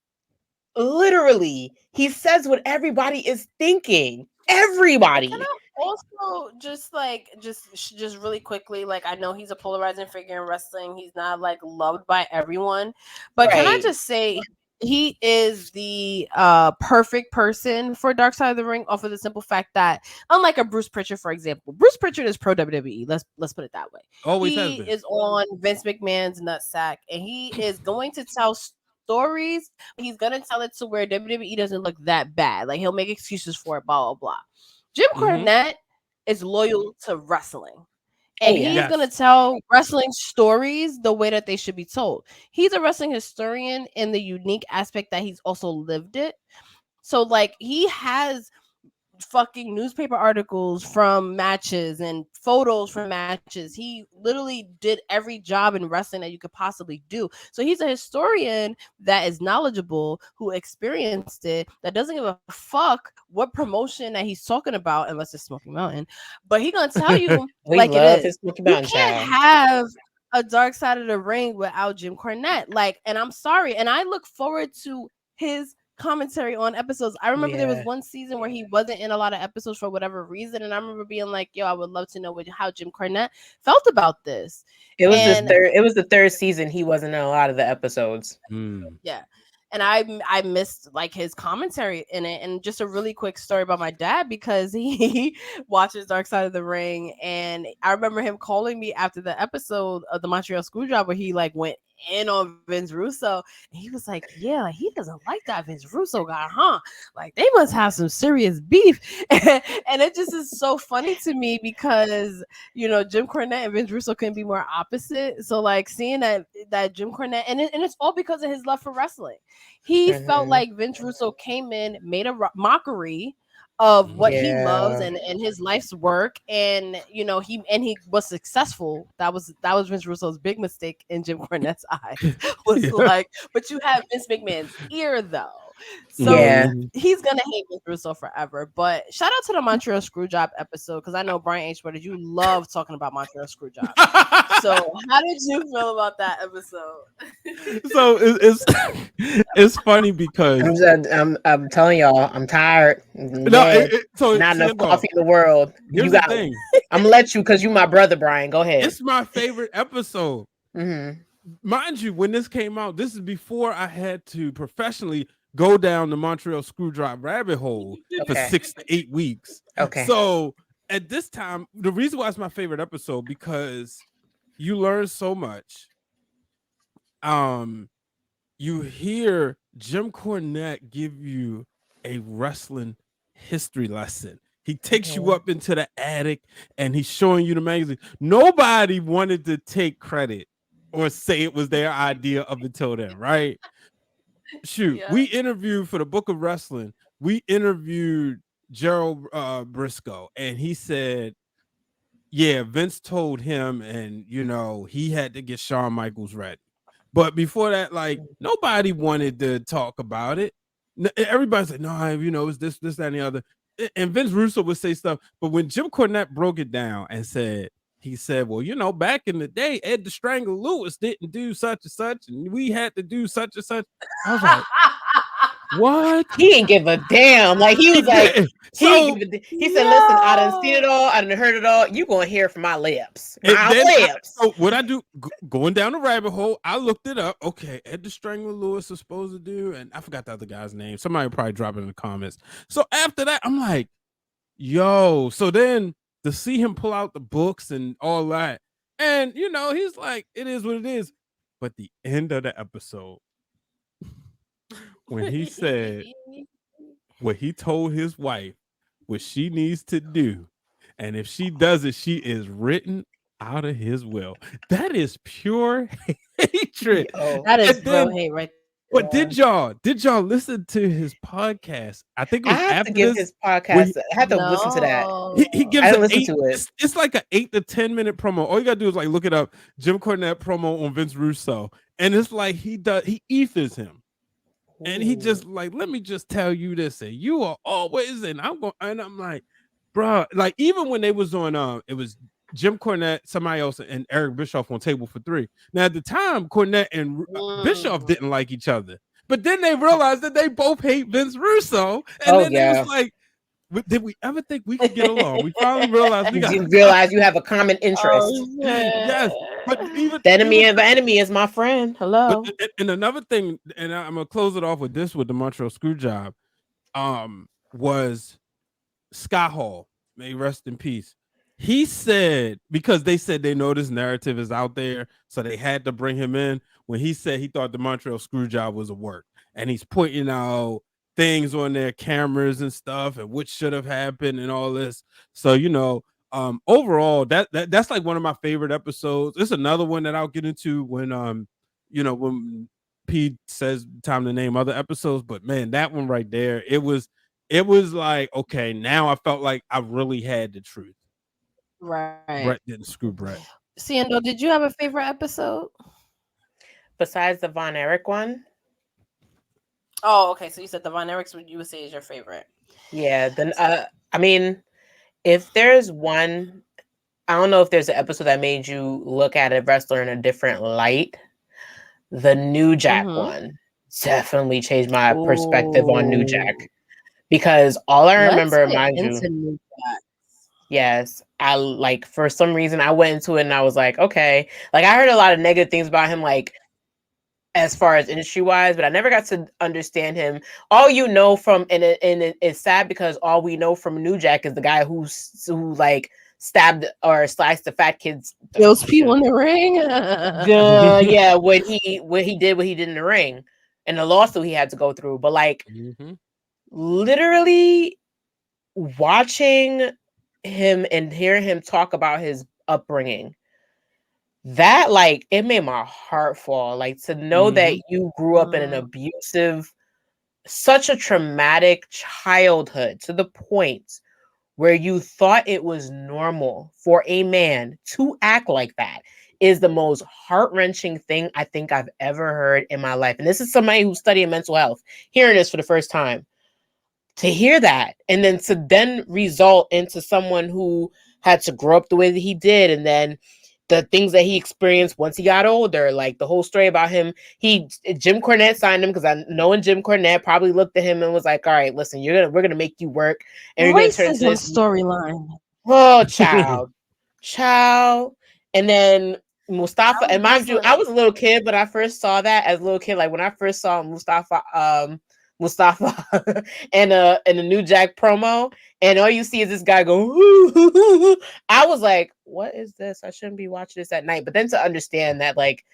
literally he says what everybody is thinking. Everybody. Can I also just really quickly, like, I know he's a polarizing figure in wrestling. He's not like loved by everyone, but can I just say he is the perfect person for Dark Side of the Ring, off of the simple fact that, unlike a Bruce Pritchard, for example, Bruce Pritchard is pro WWE. Let's put it that way. He is on Vince McMahon's nutsack, and he is going to tell stories. He's gonna tell it to where WWE doesn't look that bad. Like, he'll make excuses for it, blah blah blah. Jim Cornette is loyal to wrestling, and he's gonna tell wrestling stories the way that they should be told. He's a wrestling historian in the unique aspect that he's also lived it. So, like, he has fucking newspaper articles from matches and photos from matches. He literally did every job in wrestling that you could possibly do. So he's a historian that is knowledgeable, who experienced it, that doesn't give a fuck what promotion that he's talking about, unless it's Smoky Mountain. But he gonna tell you like it is. You can't have a Dark Side of the Ring without Jim Cornette. Like, and I'm sorry, and I look forward to his commentary on episodes. I remember there was one season where he wasn't in a lot of episodes for whatever reason, and I remember being like, yo, I would love to know how Jim Cornette felt about this. It was the third season he wasn't in a lot of the episodes. Yeah. And I missed like his commentary in it. And just a really quick story about my dad, because he watches Dark Side of the Ring, and I remember him calling me after the episode of the Montreal Screwjob where he like went in on Vince Russo, and he was like, yeah, like, he doesn't like that Vince Russo guy, huh? Like, they must have some serious beef. And it just is so funny to me, because, you know, Jim Cornette and Vince Russo couldn't be more opposite. So, like, seeing that Jim Cornette, and it's all because of his love for wrestling. He felt like Vince Russo came in, made a mockery of what he loves and his life's work, and you know, he was successful. That was Vince Russo's big mistake in Jim Cornette's eyes. Was like, but you have Vince McMahon's ear though. So he's gonna hate Vince Russo forever. But shout out to the Montreal Screwjob episode, because I know Brian H. What did you love talking about Montreal Screwjob? So how did you feel about that episode? So it's funny because I'm telling y'all, I'm tired. Not enough coffee in the world. Here's the thing. I'm gonna let you, because you my brother, Brian. Go ahead. It's my favorite episode. Mind you, when this came out, this is before I had to professionally go down the Montreal Screwjob rabbit hole for 6 to 8 weeks. So at this time, the reason why it's my favorite episode, because you learn so much. You hear Jim Cornette give you a wrestling history lesson. He takes you up into the attic and he's showing you the magazine. Nobody wanted to take credit or say it was their idea up until then, right? Shoot, we interviewed for the Book of Wrestling. We interviewed Gerald Briscoe, and he said, yeah, Vince told him, and you know, he had to get Shawn Michaels ready. But before that, like, nobody wanted to talk about it. Everybody said, no, you know, it's this, that, and the other. And Vince Russo would say stuff. But when Jim Cornette broke it down and said, he said, well, you know, back in the day, Ed the Strangler Lewis didn't do such and such, and we had to do such and such. I was like, what? He didn't give a damn. Like, he was like, he said, listen, I done seen it all, I done heard it all. You gonna hear from my lips. So what I do, going down the rabbit hole, I looked it up. Okay, Ed the Strangler Lewis is supposed to do, and I forgot the other guy's name. Somebody probably drop it in the comments. So after that, I'm like, yo. So then to see him pull out the books and all that, and you know, he's like, it is what it is. But the end of the episode, when he said what he told his wife, what she needs to do, and if she does it, she is written out of his will. That is pure hatred. That is real hate right there. But did y'all listen to his podcast? I think it I was have after to give this. his podcast. I have to listen to that. He gives I an listen 8, to it. It's like an 8 to 10 minute promo. All you gotta do is like look it up. Jim Cornette promo on Vince Russo, and it's like he ethers him, and he just like, let me just tell you this, and you are always, and I'm like, bro, like even when they was on it was Jim Cornette, somebody else, and Eric Bischoff on Table for Three. Now at the time, Cornette and Bischoff didn't like each other, but then they realized that they both hate Vince Russo, and then it was like, did we ever think we could get along? We finally realized you realize you have a common interest. Yes, but even the enemy of the enemy is my friend. Hello. But, and another thing, and I'm gonna close it off with this with the Montreal Screwjob, was Scott Hall. May he rest in peace. He said, because they said they know this narrative is out there, so they had to bring him in. When he said he thought the Montreal Screwjob was a work, and he's pointing out things on their cameras and stuff, and what should have happened and all this. So overall, that's like one of my favorite episodes. It's another one that I'll get into when when Pete says time to name other episodes. But man, that one right there, it was like, okay, now I felt like I really had the truth. Right. Brett didn't screw Brett. Seindole, did you have a favorite episode besides the Von Erich one? Oh, okay. So you said the Von Erichs, you would say is your favorite. Yeah. Then, I mean, if there's one, I don't know if there's an episode that made you look at a wrestler in a different light. The New Jack one definitely changed my perspective on New Jack, because all I remember, mind you, yes, I like, for some reason I went into it and I was like, okay, like I heard a lot of negative things about him, like as far as industry wise, but I never got to understand him. All you know from, and it's sad because all we know from New Jack is the guy who like stabbed or sliced the fat kids. Those people in the ring. Yeah, when he did what he did in the ring, and the lawsuit he had to go through. But like, literally watching him and hearing him talk about his upbringing, that like, it made my heart fall. Like, to know that you grew up in an abusive, such a traumatic childhood, to the point where you thought it was normal for a man to act like that, is the most heart-wrenching thing I think I've ever heard in my life. And this is somebody who's studying mental health, hearing this for the first time. To hear that, and then to then result into someone who had to grow up the way that he did, and then the things that he experienced once he got older, like the whole story about him. Jim Cornette signed him, because I know Jim Cornette probably looked at him and was like, all right, listen, we're gonna make you work, and you're gonna turn into this storyline. Oh, child. And then Mustafa, and mind you, I was a little kid, but I first saw that as a little kid. Like when I first saw Mustafa and the New Jack promo, and all you see is this guy go, I was like, what is this? I shouldn't be watching this at night. But then to understand that, like,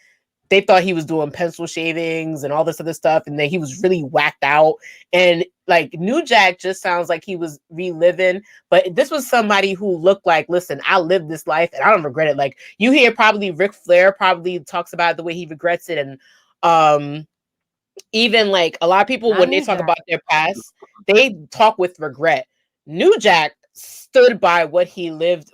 they thought he was doing pencil shavings and all this other stuff, and then he was really whacked out. And like, New Jack just sounds like he was reliving, but this was somebody who looked like, listen, I lived this life and I don't regret it. Like, you hear probably Ric Flair probably talks about the way he regrets it, and even like a lot of people, when they talk about their past, they talk with regret. New Jack stood by what he lived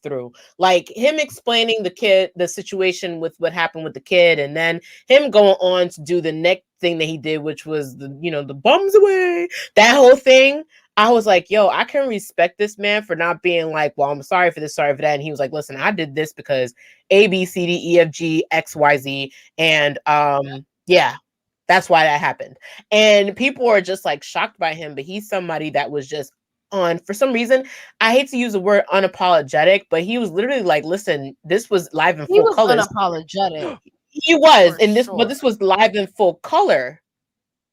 through. Like him explaining the situation with what happened with the kid, and then him going on to do the next thing that he did, which was the bums away, that whole thing. I was like, yo, I can respect this man for not being like, well, I'm sorry for this, sorry for that. And he was like, listen, I did this because A, B, C, D, E, F, G, X, Y, Z. And yeah, that's why that happened. And people are just like shocked by him, but he's somebody that was just for some reason, I hate to use the word unapologetic, but he was literally like, listen, this was live in full color. He was unapologetic. He was, but this was live in full color.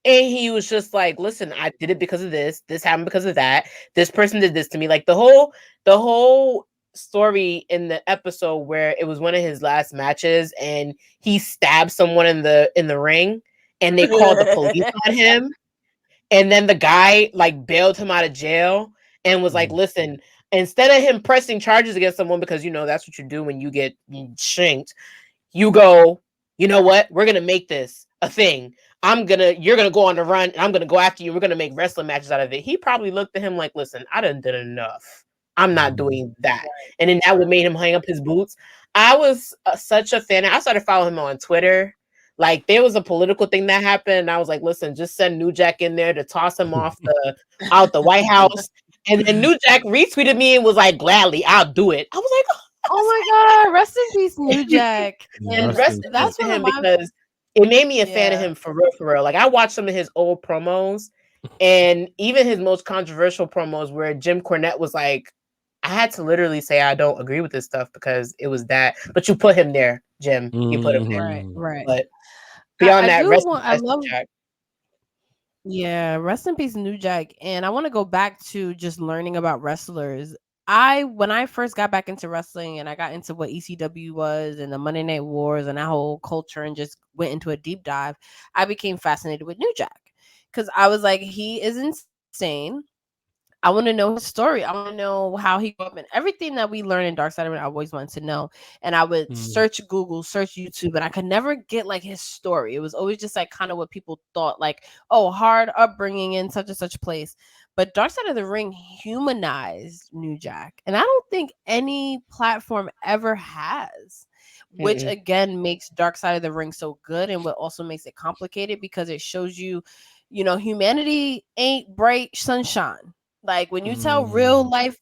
And he was just like, listen, I did it because of this. This happened because of that. This person did this to me. Like the whole story in the episode where it was one of his last matches and he stabbed someone in the ring. and they called the police on him. And then the guy like bailed him out of jail and was like, listen, instead of him pressing charges against someone, because, you know, that's what you do when you get shanked, you go, you know what? We're going to make this a thing. You're going to go on the run and I'm going to go after you. We're going to make wrestling matches out of it. He probably looked at him like, listen, I done did enough. I'm not doing that. And then that would make him hang up his boots. I was such a fan. I started following him on Twitter. Like, there was a political thing that happened, and I was like, listen, just send New Jack in there to toss him off out the White House. And then New Jack retweeted me and was like, gladly, I'll do it. I was like, oh my God, rest in peace, New Jack. And that's to him because it made me a fan of him for real. Like, I watched some of his old promos and even his most controversial promos where Jim Cornette was like, I had to literally say I don't agree with this stuff because it was that. But you put him there, Jim. You put him there. Right. But beyond that, rest in peace, New Jack. And I want to go back to just learning about wrestlers. When I first got back into wrestling and I got into what ECW was and the Monday Night Wars and that whole culture and just went into a deep dive, I became fascinated with New Jack because I was like, he is insane. I want to know his story. I want to know how he grew up and everything that we learn in Dark Side of It. I always wanted to know. And I would search Google, search YouTube, and I could never get like his story. It was always just like kind of what people thought, like, oh, hard upbringing in such and such place. But Dark Side of the Ring humanized New Jack. And I don't think any platform ever has, which again makes Dark Side of the Ring so good and what also makes it complicated because it shows you, you know, humanity ain't bright sunshine. Like when you tell real life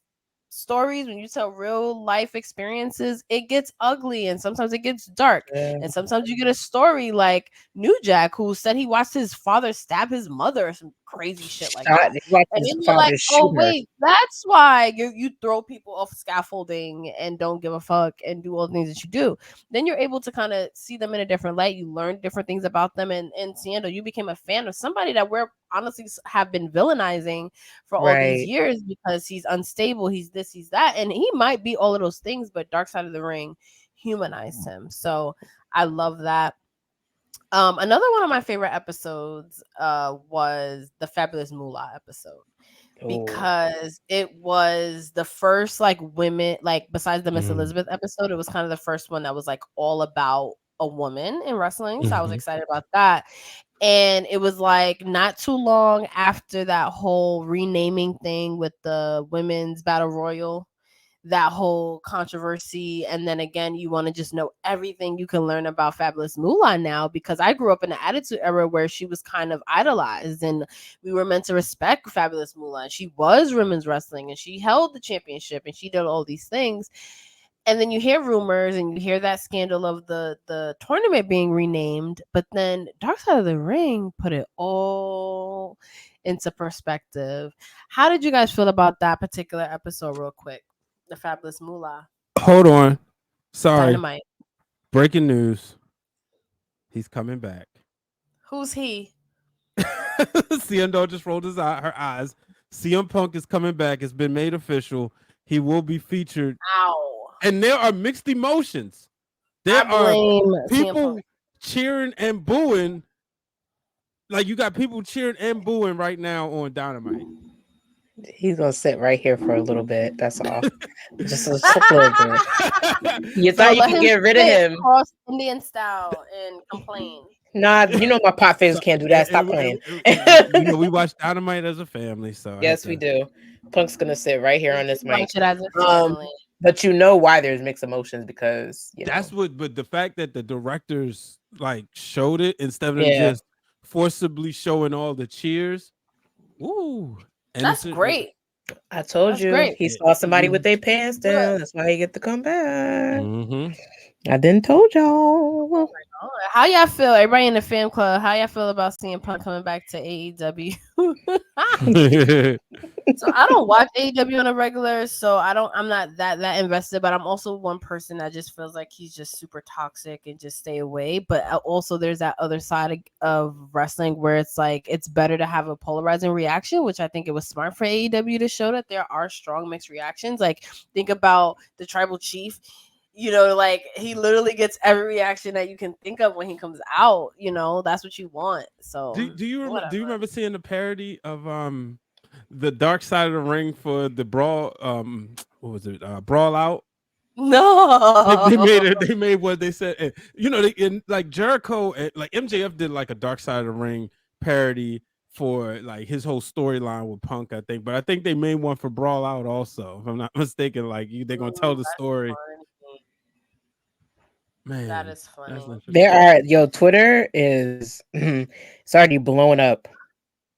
stories, when you tell real life experiences, it gets ugly and sometimes it gets dark. And sometimes you get a story like New Jack, who said he watched his father stab his mother or some crazy shit like that. And then you're like, oh wait, that's why you throw people off scaffolding and don't give a fuck and do all the things that you do. Then you're able to kind of see them in a different light. You learn different things about them. And Seindole, you became a fan of somebody that we're honestly have been villainizing for all these years because he's unstable, he's this, he's that, and he might be all of those things, but Dark Side of the Ring humanized him. So I love that. Another one of my favorite episodes was the Fabalous Moolah episode because it was the first like women, like besides the Miss Elizabeth episode, it was kind of the first one that was like all about a woman in wrestling. So I was excited about that. And it was like not too long after that whole renaming thing with the women's battle royal, that whole controversy. And then again, you want to just know everything you can learn about Fabalous Moolah now, because I grew up in the Attitude Era where she was kind of idolized and we were meant to respect Fabalous Moolah. And she was women's wrestling and she held the championship and she did all these things. And then you hear rumors and you hear that scandal of the tournament being renamed, but then Dark Side of the Ring put it all into perspective. How did you guys feel about that particular episode real quick? The Fabalous Moolah. Hold on. Sorry. Dynamite. Breaking news. He's coming back. Who's he? Seindole just rolled her eyes. CM Punk is coming back. It's been made official. He will be featured. Ow. And there are mixed emotions. There are people cheering and booing. Like you got people cheering and booing right now on Dynamite. He's gonna sit right here for a little bit. That's all. Just a little bit. You thought you could get rid of him? Cross Indian style and complain. Nah, you know my pot fans can't do that. Stop playing. You know, we watch Dynamite as a family, so yes, we do. Punk's gonna sit right here on this mic. As a family. But you know why there's mixed emotions because that's what. But the fact that the directors like showed it instead of just forcibly showing all the cheers. Ooh, that's great. I told you he saw somebody with their pants down. That's why he get to come back. I didn't told y'all. How y'all feel? Everybody in the fan club, how y'all feel about seeing Punk coming back to AEW? So I don't watch AEW on a regular, so I'm not that invested, but I'm also one person that just feels like he's just super toxic and just stay away. But also there's that other side of wrestling where it's like it's better to have a polarizing reaction, which I think it was smart for AEW to show that there are strong mixed reactions. Like think about the Tribal Chief. Like he literally gets every reaction that you can think of when he comes out. That's what you want. So Do you remember seeing the parody of the Dark Side of the Ring for the Brawl? What was it? Brawl Out. No, they made what they said. Like Jericho, like MJF did like a Dark Side of the Ring parody for like his whole storyline with Punk, I think. But I think they made one for Brawl Out also, if I'm not mistaken. Like they're gonna tell the story. Funny. Man, that is funny. Twitter is it's already blowing up.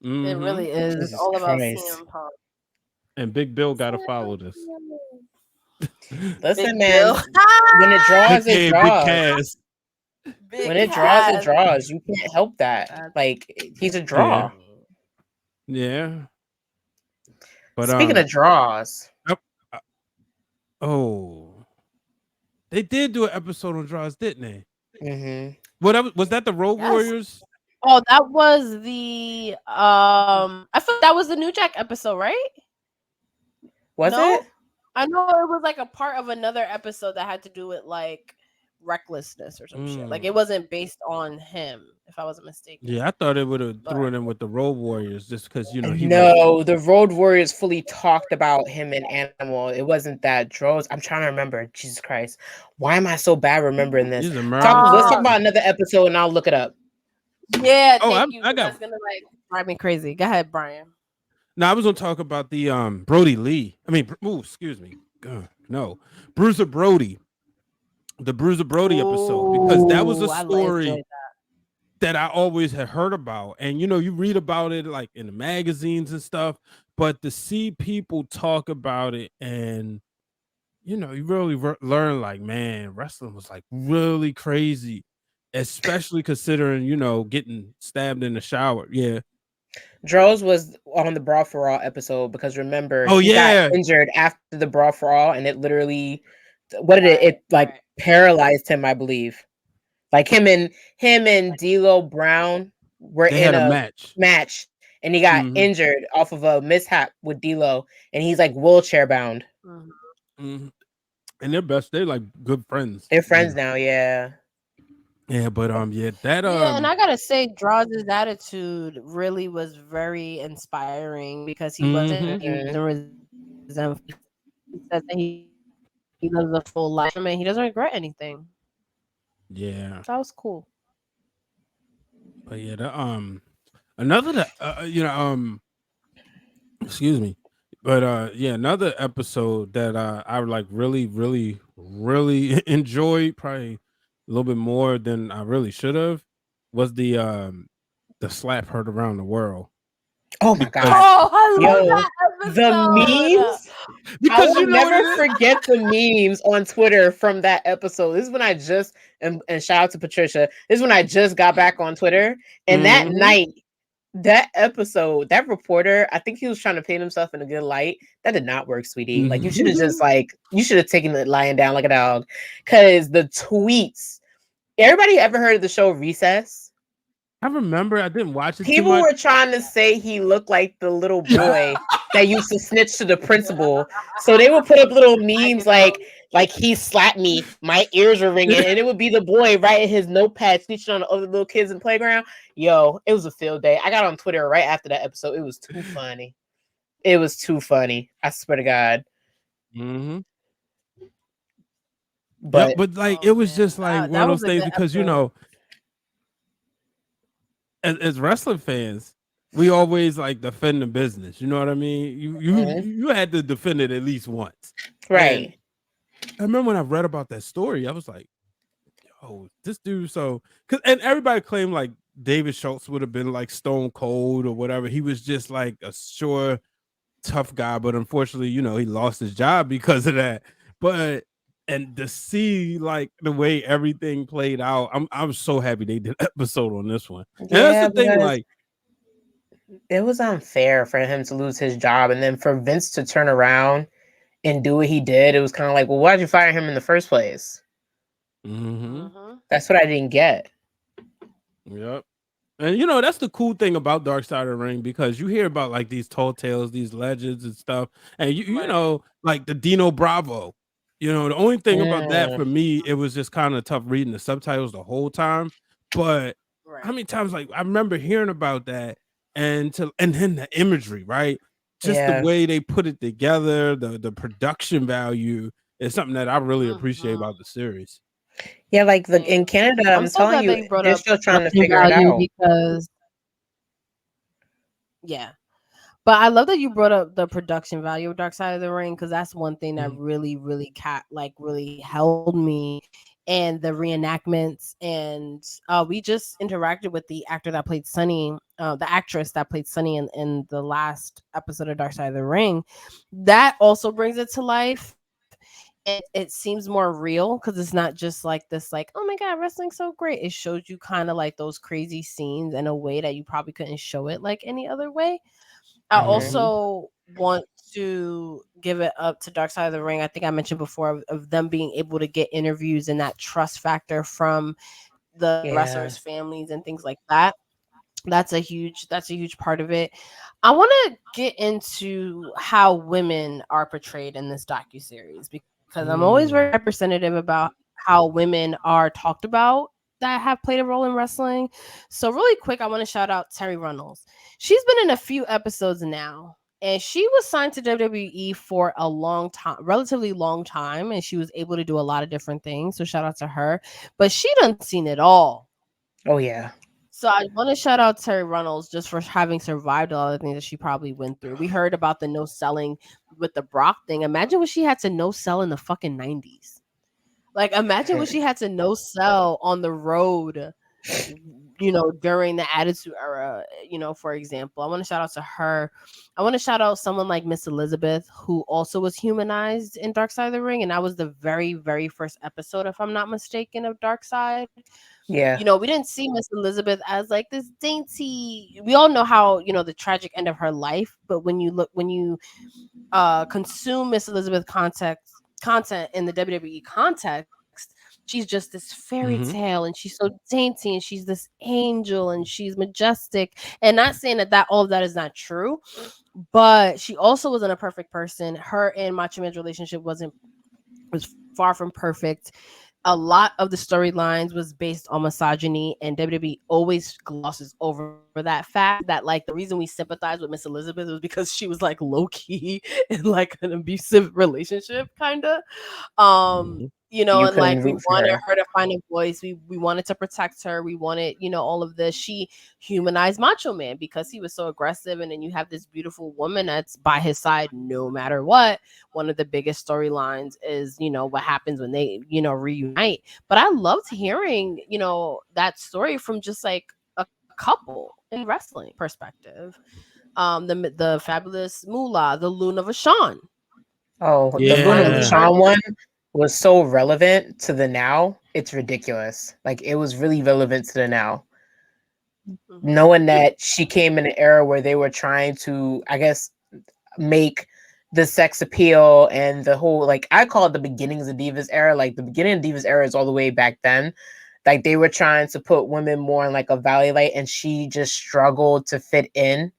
It really is. Jesus It's all about Christ. CM Punk. And Big Bill got to follow this. Listen, Big man, Bill. when it draws, Big it Cass. draws. Big When it draws, it Cass. draws. You can't help that. Like he's a draw. Yeah. But Speaking of draws, they did do an episode on draws, didn't they? mm-hmm. What was that? The Road Warriors? Oh, that was the I thought that was the New Jack episode, right? Was No? it? I know it was like a part of another episode that had to do with like recklessness or some shit. Like it wasn't based on him, if I wasn't mistaken. Yeah, I thought it would have threw it in with the Road Warriors just because he the Road Warriors fully talked about him and Animal. It wasn't that Droz. I'm trying to remember. Jesus Christ, why am I so bad remembering this? Let's talk about another episode and I'll look it up. Yeah. Oh, thank you. That's gonna like drive me crazy. Go ahead, Brian. Now I was gonna talk about the Brody Lee. I mean, excuse me. No, Bruiser Brody. The Bruiser Brody episode, because that was a story that I always had heard about. And you read about it like in the magazines and stuff, but to see people talk about it and you really learn like, man, wrestling was like really crazy, especially considering getting stabbed in the shower. Yeah. Droz was on the Brawl for All episode because remember he got injured after the Brawl for All and it literally paralyzed him, I believe. Like him and D'Lo Brown were in a match and he got injured off of a mishap with D'Lo and he's like wheelchair bound. And they're like good friends. They're friends now, yeah. Yeah, but and I gotta say, Draw's attitude really was very inspiring because he wasn't the resentment. He says that he lives a full life. I mean, he doesn't regret anything. Yeah, that was cool. But yeah, another excuse me, but another episode that I like really, really, really enjoyed, probably a little bit more than I really should have, was the slap heard around the world. Oh my god! I love that the memes. I will never forget the memes on Twitter from that episode. This is when I just and shout out to Patricia. This is when I just got back on Twitter, and that night, that episode, that reporter, I think he was trying to paint himself in a good light. That did not work, sweetie. Like you should have just taken it lying down like a dog, because the tweets. Everybody ever heard of the show Recess? I remember. I didn't watch it. People were trying to say he looked like the little boy that used to snitch to the principal. So they would put up little memes like he slapped me, my ears were ringing, and it would be the boy writing his notepad, snitching on the other little kids in the playground. Yo, it was a field day. I got on Twitter right after that episode. It was too funny. It was too funny. I swear to God. But it was just like one of those things because as wrestling fans, we always like defend the business. You know what I mean? You had to defend it at least once, right? And I remember when I read about that story, I was like, "Yo, this dude!" And everybody claimed like David Schultz would have been like Stone Cold or whatever. He was just like a sure tough guy, but unfortunately, he lost his job because of that. But and to see like the way everything played out, I'm so happy they did an episode on this one. And that's the thing, like it was unfair for him to lose his job, and then for Vince to turn around and do what he did. It was kind of like, well, why'd you fire him in the first place? That's what I didn't get. Yep. And that's the cool thing about Dark Side of the Ring, because you hear about like these tall tales, these legends and stuff, and you know like the Dino Bravo. You know, the only thing about that for me, it was just kind of tough reading the subtitles the whole time. But how many times, like, I remember hearing about that, and then the imagery, right? Just the way they put it together, the production value is something that I really appreciate about the series. Yeah, like in Canada, I'm so telling glad that you, you brought they're up still trying to production figure it value out. because but I love that you brought up the production value of Dark Side of the Ring, because that's one thing that really really held me, and the reenactments. And we just interacted with the actor that played Sunny, the actress that played Sunny in the last episode of Dark Side of the Ring. That also brings it to life. It seems more real because it's not just like this, like, oh my god, wrestling's so great. It shows you kind of like those crazy scenes in a way that you probably couldn't show it like any other way. I also want to give it up to Dark Side of the Ring. I think I mentioned before of them being able to get interviews and that trust factor from the wrestlers' families and things like that. That's a huge part of it. I want to get into how women are portrayed in this docuseries, because I'm always very representative about how women are talked about that have played a role in wrestling. So really quick, I want to shout out Terry Runnels. She's been in a few episodes now, and she was signed to WWE for a long time, relatively long time, and she was able to do a lot of different things. So shout out to her. But she done seen it all. Oh yeah. So I want to shout out Terry Runnels just for having survived a lot of things that she probably went through. We heard about the no selling with the Brock thing. Imagine what she had to no sell in the fucking 90s. Like, imagine what she had to no sell on the road, you know, during the Attitude Era, you know, for example. I want to shout out to her. I want to shout out someone like Miss Elizabeth, who also was humanized in Dark Side of the Ring. And that was the very, very first episode, if I'm not mistaken, of Dark Side. Yeah. You know, we didn't see Miss Elizabeth as like this dainty. We all know how, you know, the tragic end of her life. But when you consume Miss Elizabeth content in the WWE context, she's just this fairy tale, and she's so dainty, and she's this angel, and she's majestic. And not saying that all of that is not true, but she also wasn't a perfect person. Her and Macho Man's relationship was far from perfect. A lot of the storylines was based on misogyny, and WWE always glosses over that fact that, like, the reason we sympathize with Miss Elizabeth was because she was like low key in like an abusive relationship, kind of. You know, You and like couldn't we root for wanted her. her to find a voice. We wanted to protect her. We wanted, you know, all of this. She humanized Macho Man because he was so aggressive, and then you have this beautiful woman that's by his side no matter what. One of the biggest storylines is, you know, what happens when they, you know, reunite. But I loved hearing, you know, that story from just like a couple in wrestling perspective. The Fabalous Moolah, the Luna Vachon. Oh, the Luna Vachon one was so relevant to the now. It's ridiculous. Like, it was really relevant to the now. Knowing that she came in an era where they were trying to, I guess, make the sex appeal and the whole, like, I call it the beginnings of Divas era. Like, the beginning of Divas era is all the way back then. Like, they were trying to put women more in like a valley light, and she just struggled to fit in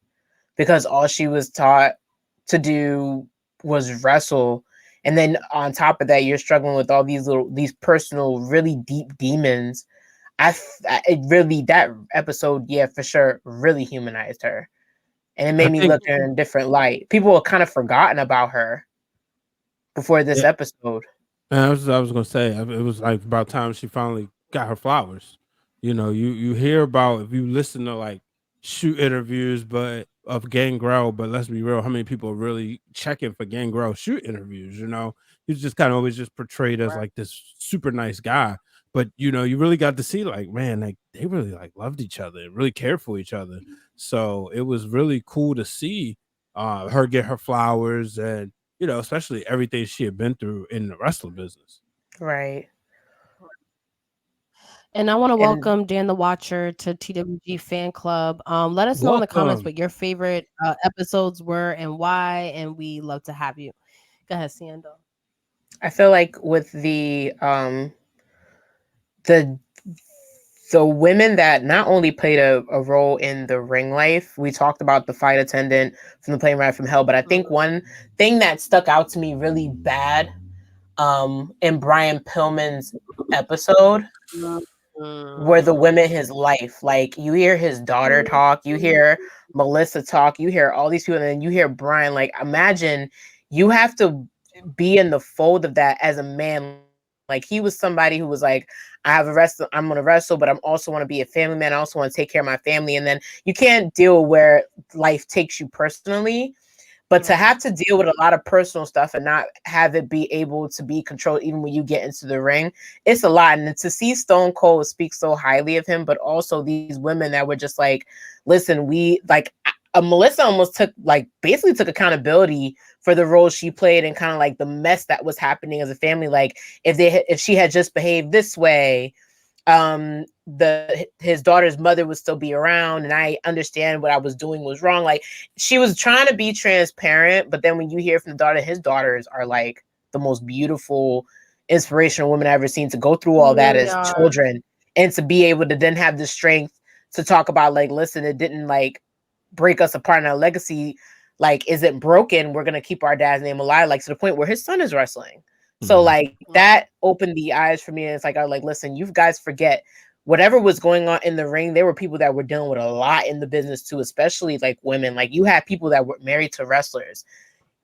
because all she was taught to do was wrestle. And then on top of that, you're struggling with all these personal, really deep demons. It really, that episode, yeah, for sure, really humanized her. And it made me look at her in a different light. People were kind of forgotten about her before this episode. I was gonna say, it was like about time she finally got her flowers. You know, you hear about, if you listen to like shoot interviews, but of Gangrel, but let's be real, how many people are really checking for Gangrel shoot interviews? You know, he's just kind of always just portrayed as like this super nice guy. But you know, you really got to see, like, man, like they really like loved each other and really cared for each other. So it was really cool to see her get her flowers, and you know, especially everything she had been through in the wrestling business. Right. And I want to welcome Dan the Watcher to TWG Fan Club. Let us know in the comments what your favorite episodes were and why, and we love to have you. Go ahead, Seindole. I feel like with the women that not only played a role in the ring life, we talked about the fight attendant from the Plane Ride from Hell, but I think one thing that stuck out to me really bad in Brian Pillman's episode were the women his life. Like, you hear his daughter talk, you hear Melissa talk, you hear all these people, and then you hear Brian. Like, imagine you have to be in the fold of that as a man. Like, he was somebody who was like, I'm gonna wrestle, but I'm also want to be a family man. I also want to take care of my family. And then you can't deal where life takes you personally. But to have to deal with a lot of personal stuff and not have it be able to be controlled even when you get into the ring, it's a lot. And to see Stone Cold speak so highly of him, but also these women that were just like, listen, we like Melissa almost basically took accountability for the role she played and kind of like the mess that was happening as a family. Like, if she had just behaved this way, his daughter's mother would still be around, and I understand what I was doing was wrong. Like, she was trying to be transparent, but then when you hear from the daughter, his daughters are like the most beautiful, inspirational women I've ever seen to go through all that as children, and to be able to then have the strength to talk about, like, listen, it didn't like break us apart in our legacy, like, isn't broken. We're gonna keep our dad's name alive, like to the point where his son is wrestling. So like that opened the eyes for me. And it's like, I was like, listen, you guys forget whatever was going on in the ring. There were people that were dealing with a lot in the business too, especially like women. Like, you had people that were married to wrestlers.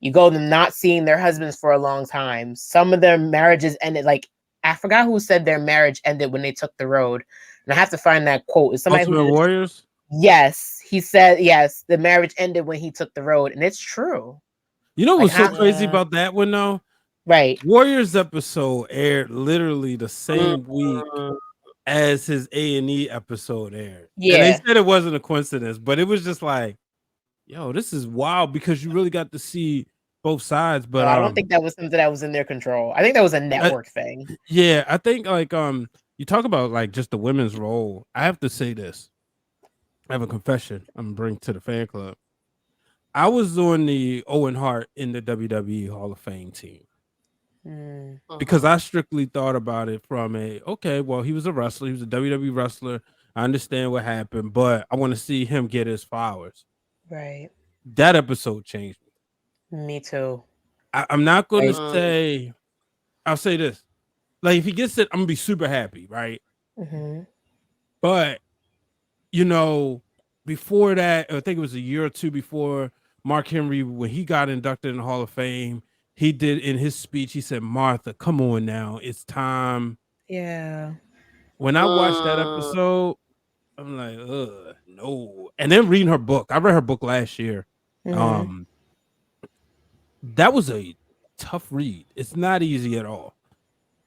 You go them not seeing their husbands for a long time. Some of their marriages ended. Like, I forgot who said their marriage ended when they took the road. And I have to find that quote. It's somebody Ultimate Warriors? Yes. He said, yes, the marriage ended when he took the road. And it's true. You know what's so crazy about that one though? Right. Warriors episode aired literally the same week as his A&E episode aired. Yeah. And they said it wasn't a coincidence, but it was just like, yo, this is wild because you really got to see both sides. But no, I don't think that was something that was in their control. I think that was a network thing. Yeah, I think like you talk about like just the women's role. I have to say this. I have a confession I'm gonna bring to the fan club. I was on the Owen Hart in the WWE Hall of Fame team. Because I strictly thought about it from well, he was a wrestler, he was a WWE wrestler. I understand what happened, but I want to see him get his flowers. Right. That episode changed me. Me too. I'm not going to say, I'll say this. Like, if he gets it, I'm going to be super happy, right? But, you know, before that, I think it was a year or two before Mark Henry, when he got inducted in the Hall of Fame, he did in his speech, he said, Martha, come on now. It's time. Yeah. When I watched that episode, I'm like, no. And then reading her book. I read her book last year. That was a tough read. It's not easy at all.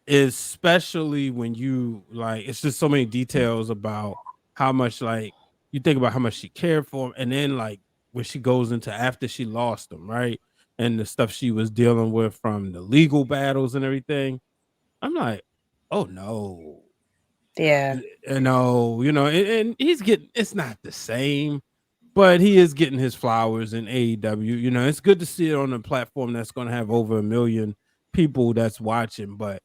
Especially when you like, it's just so many details about how much, like, you think about how much she cared for him. And then like when she goes into after she lost him, right? And the stuff she was dealing with from the legal battles and everything. I'm like, oh no. Yeah. No, you know, and he's getting, it's not the same, but he is getting his flowers in AEW. You know, it's good to see it on a platform that's going to have over 1 million people that's watching. But,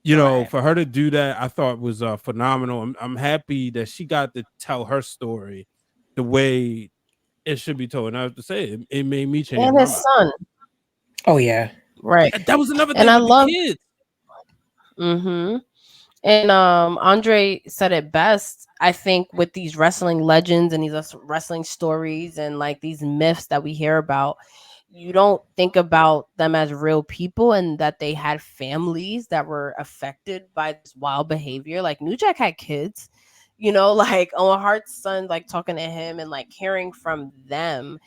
you know, for her to do that, I thought was phenomenal. I'm happy that she got to tell her story the way it should be told. And I have to say, it made me change. And his son. Oh, yeah. Right. That was another thing. And I love kids. And Andre said it best. I think with these wrestling legends and these wrestling stories and like these myths that we hear about, you don't think about them as real people and that they had families that were affected by this wild behavior. Like New Jack had kids, you know, like Owen Hart's son, like talking to him and like hearing from them,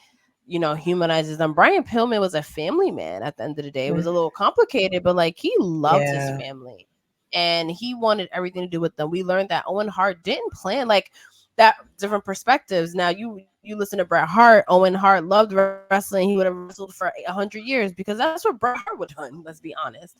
you know, humanizes them. Brian Pillman was a family man at the end of the day. It was a little complicated, but like he loved his family and he wanted everything to do with them. We learned that Owen Hart didn't plan like that, different perspectives. Now you listen to Bret Hart. Owen Hart loved wrestling. He would have wrestled for 100 years because that's what Bret Hart would have done. Let's be honest.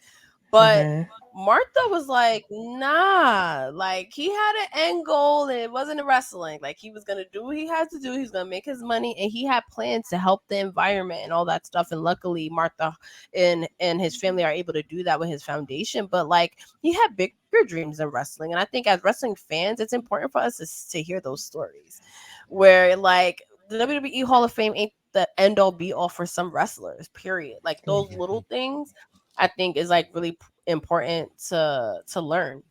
But Martha was like, nah, like he had an end goal and it wasn't a wrestling. Like he was going to do what he had to do. He was going to make his money and he had plans to help the environment and all that stuff. And luckily Martha and his family are able to do that with his foundation. But like he had bigger dreams in wrestling. And I think as wrestling fans, it's important for us to hear those stories where like the WWE Hall of Fame ain't the end all be all for some wrestlers, period. Like those little things I think is like really important to learn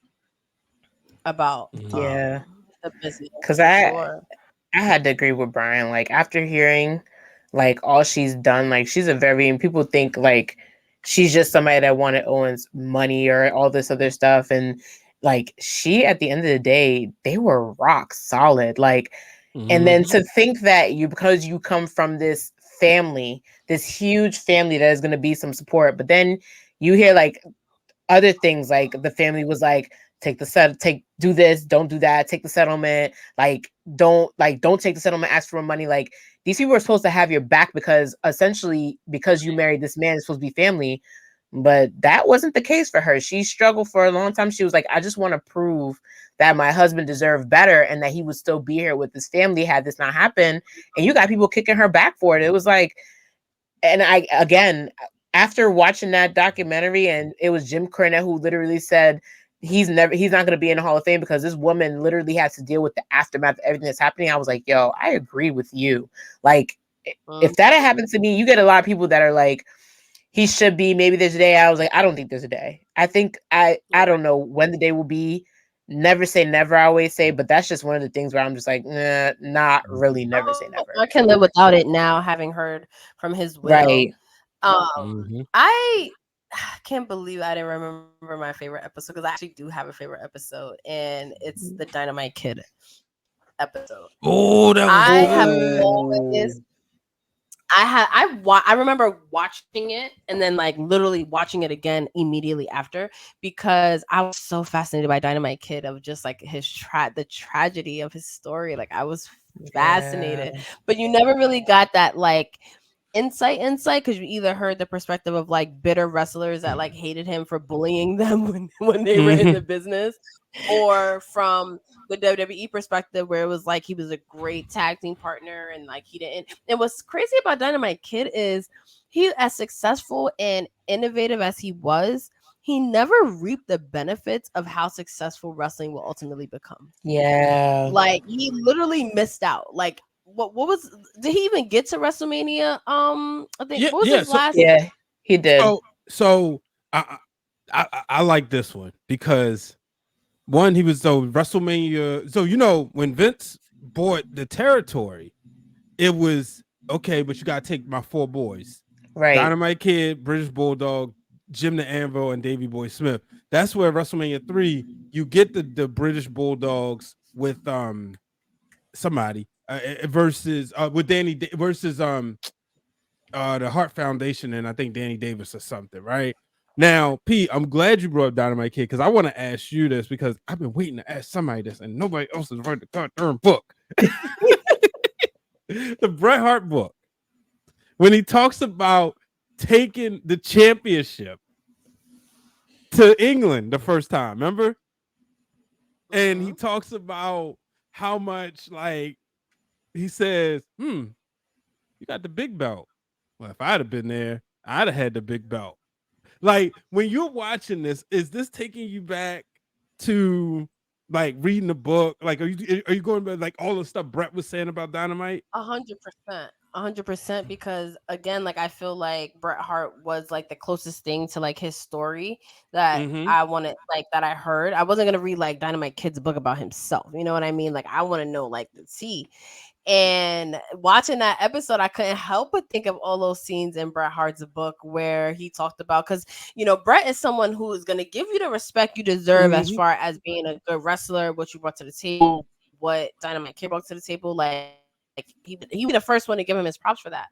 about Yeah. the business. Because for I sure. had to agree with Brian. Like after hearing like all she's done, like she's a very, and people think like she's just somebody that wanted Owens money or all this other stuff. And like she, at the end of the day, they were rock solid. Like, and then to think that because you come from this family, this huge family that is going to be some support, but then you hear like other things, like the family was like, do this, don't do that, take the settlement, don't take the settlement, ask for money. Like these people are supposed to have your back because essentially because you married this man, it's supposed to be family. But that wasn't the case for her. She struggled for a long time. She was like, I just want to prove that my husband deserved better and that he would still be here with his family had this not happened. And you got people kicking her back for it. It was like, and after watching that documentary, and it was Jim Cornette who literally said he's not going to be in the Hall of Fame because this woman literally has to deal with the aftermath of everything that's happening. I was like, yo, I agree with you. Like, if that had happened to me, you get a lot of people that are like, he should be, maybe there's a day. I was like, I don't think there's a day. I think I don't know when the day will be. Never say never, I always say, but that's just one of the things where I'm just like, nah, not really, never say never. I can live without it now, having heard from his will. Right. I can't believe I didn't remember my favorite episode, because I actually do have a favorite episode, and it's the Dynamite Kid episode. Oh, that was I remember watching it and then like literally watching it again immediately after, because I was so fascinated by Dynamite Kid, of just like the tragedy of his story. Like I was fascinated, but you never really got that like insight, because you either heard the perspective of like bitter wrestlers that like hated him for bullying them when they were in the business, or from the WWE perspective where it was like he was a great tag team partner and like he didn't. And what's crazy about Dynamite Kid is he, as successful and innovative as he was, he never reaped the benefits of how successful wrestling will ultimately become. Yeah, like he literally missed out. Like did he even get to WrestleMania? I think what was his last? Yeah, he did. So I like this one because one, he was WrestleMania. So when Vince bought the territory, it was okay, but you gotta take my 4 boys, right? Dynamite Kid, British Bulldog, Jim the Anvil, and Davey Boy Smith. That's where WrestleMania 3 you get the British Bulldogs with somebody versus with Danny versus the Hart Foundation and I think Danny Davis or something, right? Now, Pete, I'm glad you brought up Dynamite Kid because I want to ask you this, because I've been waiting to ask somebody this and nobody else has read the goddamn book. The Bret Hart book. When he talks about taking the championship to England the first time, remember? And he talks about how much, like, he says, you got the big belt. Well, if I'd have been there, I'd have had the big belt. Like, when you're watching this, is this taking you back to like reading the book? Like, are you going back like all the stuff Bret was saying about Dynamite? 100%, because again, like I feel like Bret Hart was like the closest thing to like his story that I wanted, like that I heard. I wasn't gonna read like Dynamite Kid's book about himself, you know what I mean? Like I want to know like the tea. And watching that episode, I couldn't help but think of all those scenes in Bret Hart's book where he talked about, because Bret is someone who is going to give you the respect you deserve as far as being a good wrestler, what you brought to the table, what Dynamite Kid brought to the table. Like he was the first one to give him his props for that.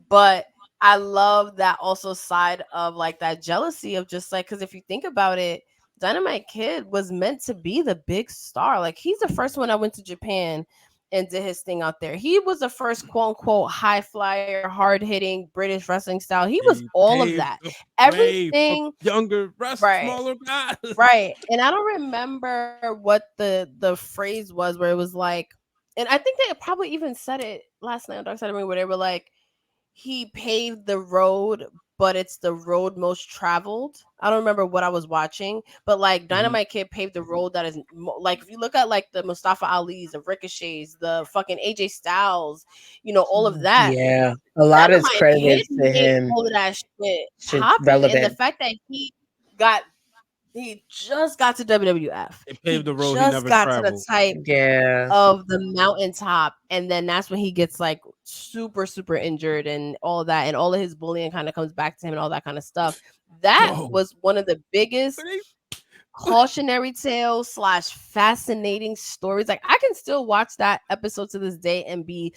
But I love that also side of like that jealousy of just like, because if you think about it, Dynamite Kid was meant to be the big star. Like he's the first one that went to Japan and did his thing out there. He was the first quote unquote high flyer, hard hitting British wrestling style. He was all of that. Everything younger, smaller guys. Right. And I don't remember what the phrase was where it was like, and I think they probably even said it last night on Dark Side of the Ring, where they were like, he paved the road, but it's the road most traveled. I don't remember what I was watching, but like Dynamite Kid paved the road that is like, if you look at like the Mustafa Ali's, the Ricochets, the fucking AJ Styles, all of that. Yeah, a lot is credited to him. All of that shit popping, and the fact that he got He just got to WWF. It paved the road he just never got to traveled. the type of the mountaintop, and then that's when he gets like super injured and all that, and all of his bullying kind of comes back to him and all that kind of stuff. That was one of the biggest cautionary tale / fascinating stories. Like I can still watch that episode to this day and be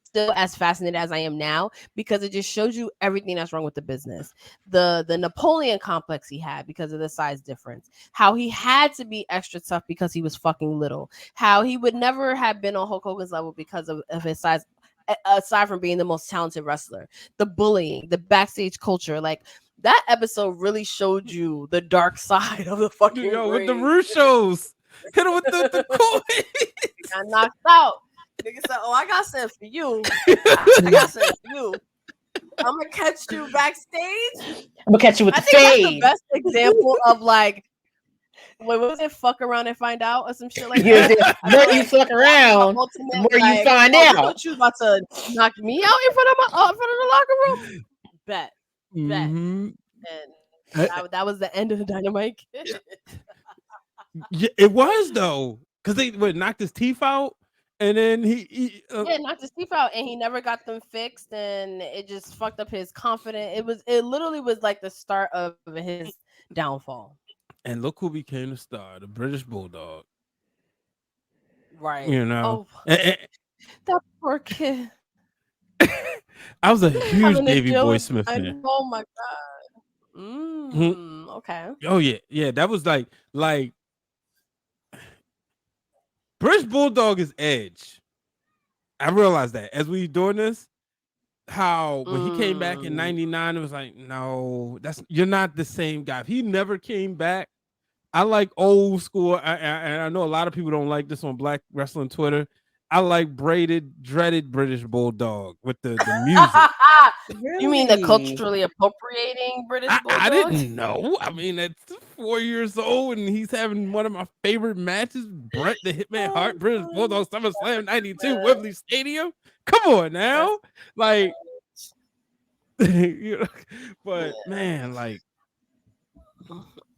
still as fascinated as I am now, because it just shows you everything that's wrong with the business. The Napoleon complex he had because of the size difference, how he had to be extra tough because he was fucking little, how he would never have been on Hulk Hogan's level because of his size, aside from being the most talented wrestler, the bullying, the backstage culture. Like that episode really showed you the dark side of the fucking with the Russos. Hit him with the coin. Got knocked out. Nigga said, "Oh, I got sent for you. I got sent for you. I'm gonna catch you backstage. I'm gonna catch you with the fade." That's the fade. best example of like, what was it? Fuck around and find out, or some shit like Yeah, that. the more you fuck around, the more you find out. You thought you was about to knock me out in front of the locker room. Bet. And that was the end of the Dynamite. Yeah, it was though, because they knocked his teeth out, and then he knocked his teeth out, and he never got them fixed, and it just fucked up his confidence. It literally was like the start of his downfall. And look who became the star, the British Bulldog. Right. You know, that poor kid. I was a huge Davey Boy Smith fan. Oh my god. Okay. Oh yeah. That was like British Bulldog is edge. I realized that as we doing this, how when he came back in '99, it was like, no, you're not the same guy. If he never came back, I like old school. And I know a lot of people don't like this on Black Wrestling Twitter. I like dreaded British Bulldog with the music. Really? You mean the culturally appropriating British Bulldog? I didn't know. I mean, at 4 years old, and he's having one of my favorite matches, Bret the Hitman Hart, British Bulldog, SummerSlam '92, Wembley Stadium. Come on now, like, you know, but man, like,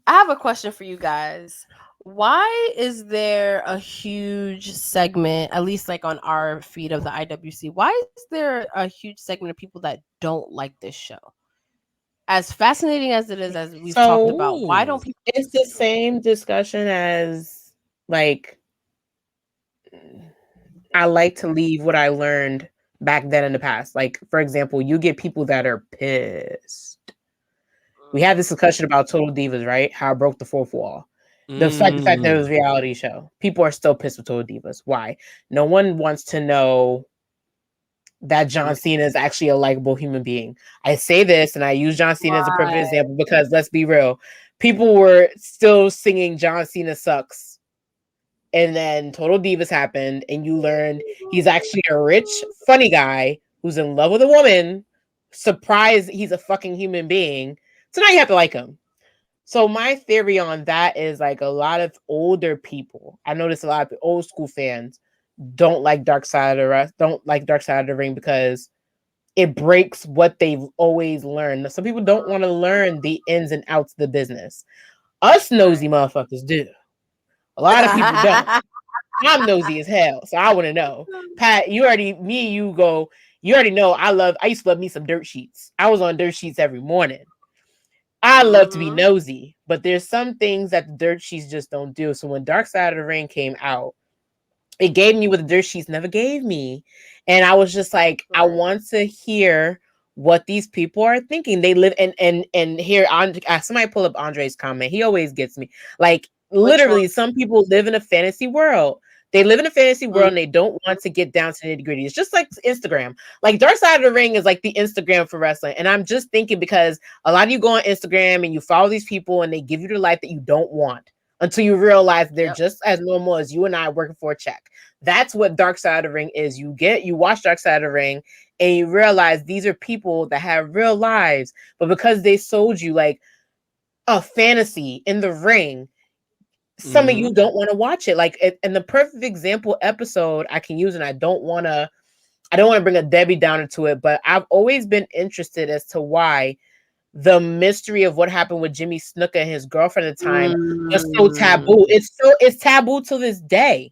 I have a question for you guys. Why is there a huge segment, at least like on our feed of the IWC, why is there a huge segment of people that don't like this show? As fascinating as it is, as we've talked about, why don't people? It's the same discussion as like, I like to leave what I learned back then in the past. Like, for example, you get people that are pissed. We had this discussion about Total Divas, right? How it broke the fourth wall. The fact that it was a reality show. People are still pissed with Total Divas. Why? No one wants to know that John Cena is actually a likable human being. I say this, and I use John Cena as a perfect example because let's be real. People were still singing John Cena sucks. And then Total Divas happened, and you learned he's actually a rich, funny guy who's in love with a woman. Surprised he's a fucking human being. So now you have to like him. So my theory on that is like a lot of older people, I notice a lot of old school fans don't like Dark Side of the Ring because it breaks what they've always learned. Some people don't want to learn the ins and outs of the business. Us nosy motherfuckers do. A lot of people don't. I'm nosy as hell, so I want to know. Pat, you already know I used to love me some dirt sheets. I was on dirt sheets every morning. I love to be nosy, but there's some things that the dirt sheets just don't do. So when Dark Side of the Ring came out, it gave me what the dirt sheets never gave me. And I was just like, I want to hear what these people are thinking. They live and here, somebody pull up Andre's comment. He always gets me. Like, literally, some people live in a fantasy world. They live in a fantasy world and they don't want to get down to the nitty-gritty. It's just like Instagram. Like Dark Side of the Ring is like the Instagram for wrestling. And I'm just thinking because a lot of you go on Instagram and you follow these people and they give you the life that you don't want until you realize they're just as normal as you and I working for a check. That's what Dark Side of the Ring is. You watch Dark Side of the Ring and you realize these are people that have real lives, but because they sold you like a fantasy in the ring, some of you don't want to watch it. Like, and the perfect example episode I can use, and I don't want to bring a Debbie Downer to it, but I've always been interested as to why the mystery of what happened with Jimmy Snuka and his girlfriend at the time was so taboo. It's taboo to this day.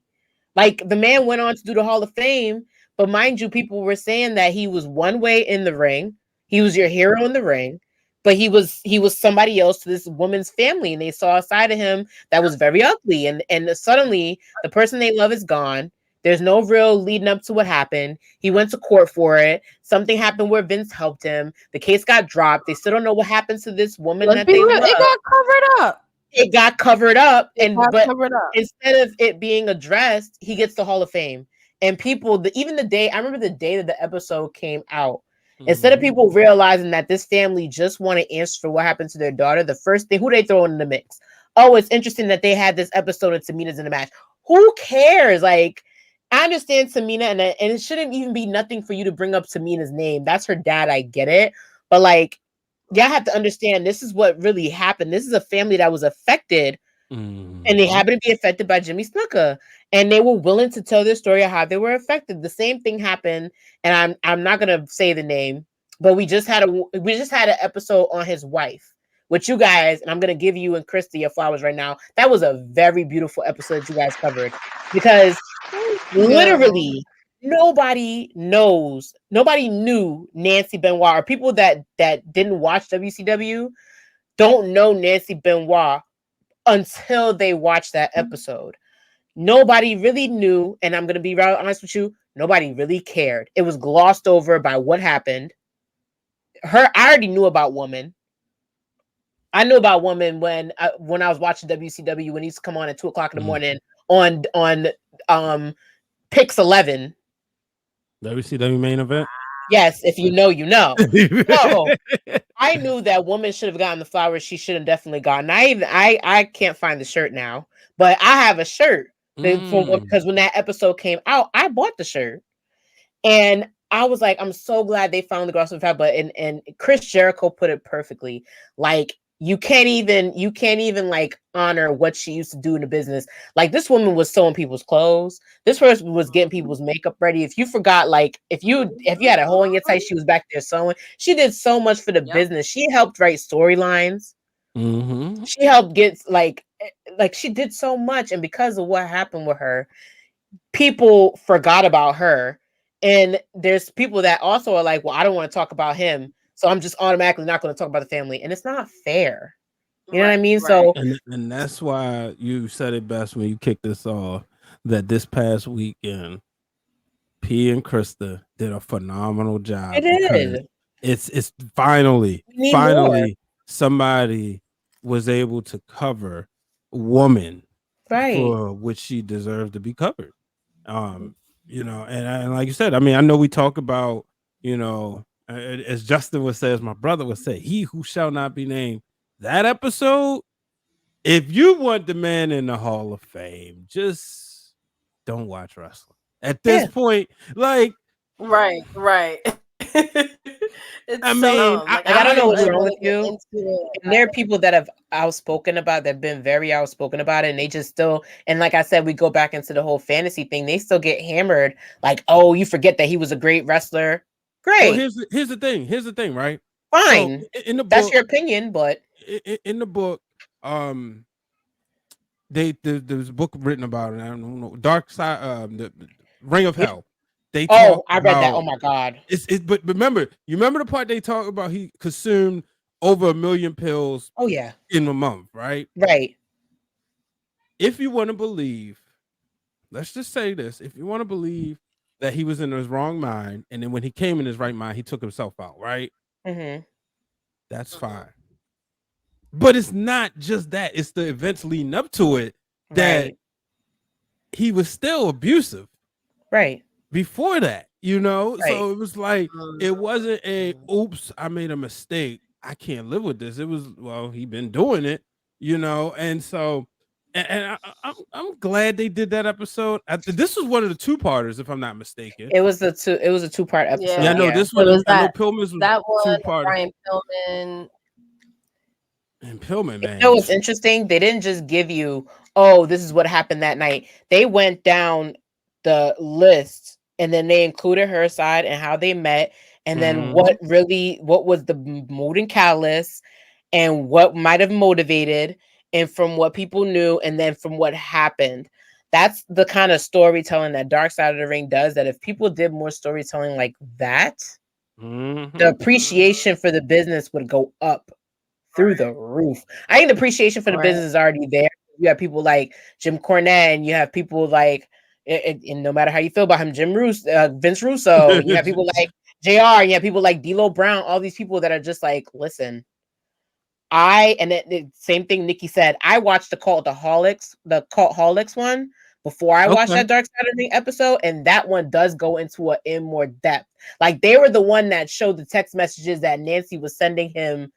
Like, the man went on to do the Hall of Fame, but mind you, people were saying that he was one way in the ring. He was your hero in the ring, but he was somebody else to this woman's family, and they saw a side of him that was very ugly. And suddenly, the person they love is gone. There's no real leading up to what happened. He went to court for it. Something happened where Vince helped him. The case got dropped. They still don't know what happens to this woman that they love. It got covered up. It got covered up, instead of it being addressed, he gets the Hall of Fame. And people, even the day, I remember the day that the episode came out, instead of people realizing that this family just wanted answers for what happened to their daughter, the first thing, who they throw in the mix? Oh, it's interesting that they had this episode of Tamina's in the match. Who cares? Like, I understand Tamina, and it shouldn't even be nothing for you to bring up Tamina's name. That's her dad. I get it. But, like, y'all have to understand, this is what really happened. This is a family that was affected, and they happen to be affected by Jimmy Snuka, and they were willing to tell their story of how they were affected. The same thing happened, and I'm not gonna say the name, but we just had an episode on his wife, which you guys, and I'm gonna give you and KRISTA your flowers right now. That was a very beautiful episode you guys covered, because literally nobody knew Nancy Benoit, or people that didn't watch WCW don't know Nancy Benoit until they watched that episode. Nobody really knew, and I'm going to be real honest with you, nobody really cared. It was glossed over by what happened. I already knew about Woman. I knew about Woman when I was watching WCW, when he used to come on at 2:00 in the morning on Pix 11. WCW main event. Yes, if you know, you know. So, I knew that Woman should have gotten the flowers she should have definitely gotten. I can't find the shirt now, but I have a shirt because when that episode came out, I bought the shirt, and I was like, I'm so glad they found the girl. But and Chris Jericho put it perfectly. Like, you can't even like honor what she used to do in the business. Like, this woman was sewing people's clothes. This person was getting people's makeup ready. If you forgot, like, if you had a hole in your tight, she was back there sewing. She did so much for the business. She helped write storylines. She helped get like she did so much. And because of what happened with her, people forgot about her. And there's people that also are like, well, I don't want to talk about him, so I'm just automatically not going to talk about the family. And it's not fair. You know what I mean? Right. So, and that's why you said it best when you kicked this off, that this past weekend, P and KRISTA did a phenomenal job. It did. It's finally somebody was able to cover Woman, right, for which she deserved to be covered. You know, and like you said, I mean, I know we talk about, you know, as Justin would say, as my brother would say, he who shall not be named. That episode, if you want the man in the Hall of Fame, just don't watch wrestling at this point. Like, right. I mean, I don't know what's wrong with you. And there are people that have outspoken about, that have been very outspoken about it, and they just still, and like I said, we go back into the whole fantasy thing. They still get hammered, like, oh, you forget that he was a great wrestler. Great. Well, here's the thing, right? Fine. So in the book, that's your opinion, but in the book, there's a book written about it. I don't know, Dark Side, the Ring of Hell. I read that. Oh my God! But remember the part they talk about? He consumed over 1 million pills. Oh yeah, in a month, right? Right. If you want to believe, let's just say this: if you want to believe that he was in his wrong mind, and then when he came in his right mind, he took himself out, right? That's fine. But it's not just that; it's the events leading up to it that he was still abusive, right? Before that, you know, so it was like, it wasn't a oops, I made a mistake, I can't live with this. It was, well, he been doing it, you know, and so, and I'm glad they did that episode. This was one of the two-parters, if I'm not mistaken. It was a two-part episode. Yeah, no, this one was Pillman's that one. Brian Pillman. And Pillman, man. You know what's interesting? They didn't just give you, oh, this is what happened that night. They went down the list, and then they included her side and how they met, and then what was the molding catalyst, and what might have motivated, and from what people knew, and then from what happened. That's the kind of storytelling that Dark Side of the Ring does. That if people did more storytelling like that, the appreciation for the business would go up through the roof. I think the appreciation for the business is already there. You have people like Jim Cornette, and you have people like, and no matter how you feel about him, Vince Russo, you have people like JR, you have people like D'Lo Brown, all these people that are just like, listen, the same thing Nikki said, I watched the Cultaholics one before I watched that Dark Side of the Ring episode, and that one does go into in more depth. Like, they were the one that showed the text messages that Nancy was sending him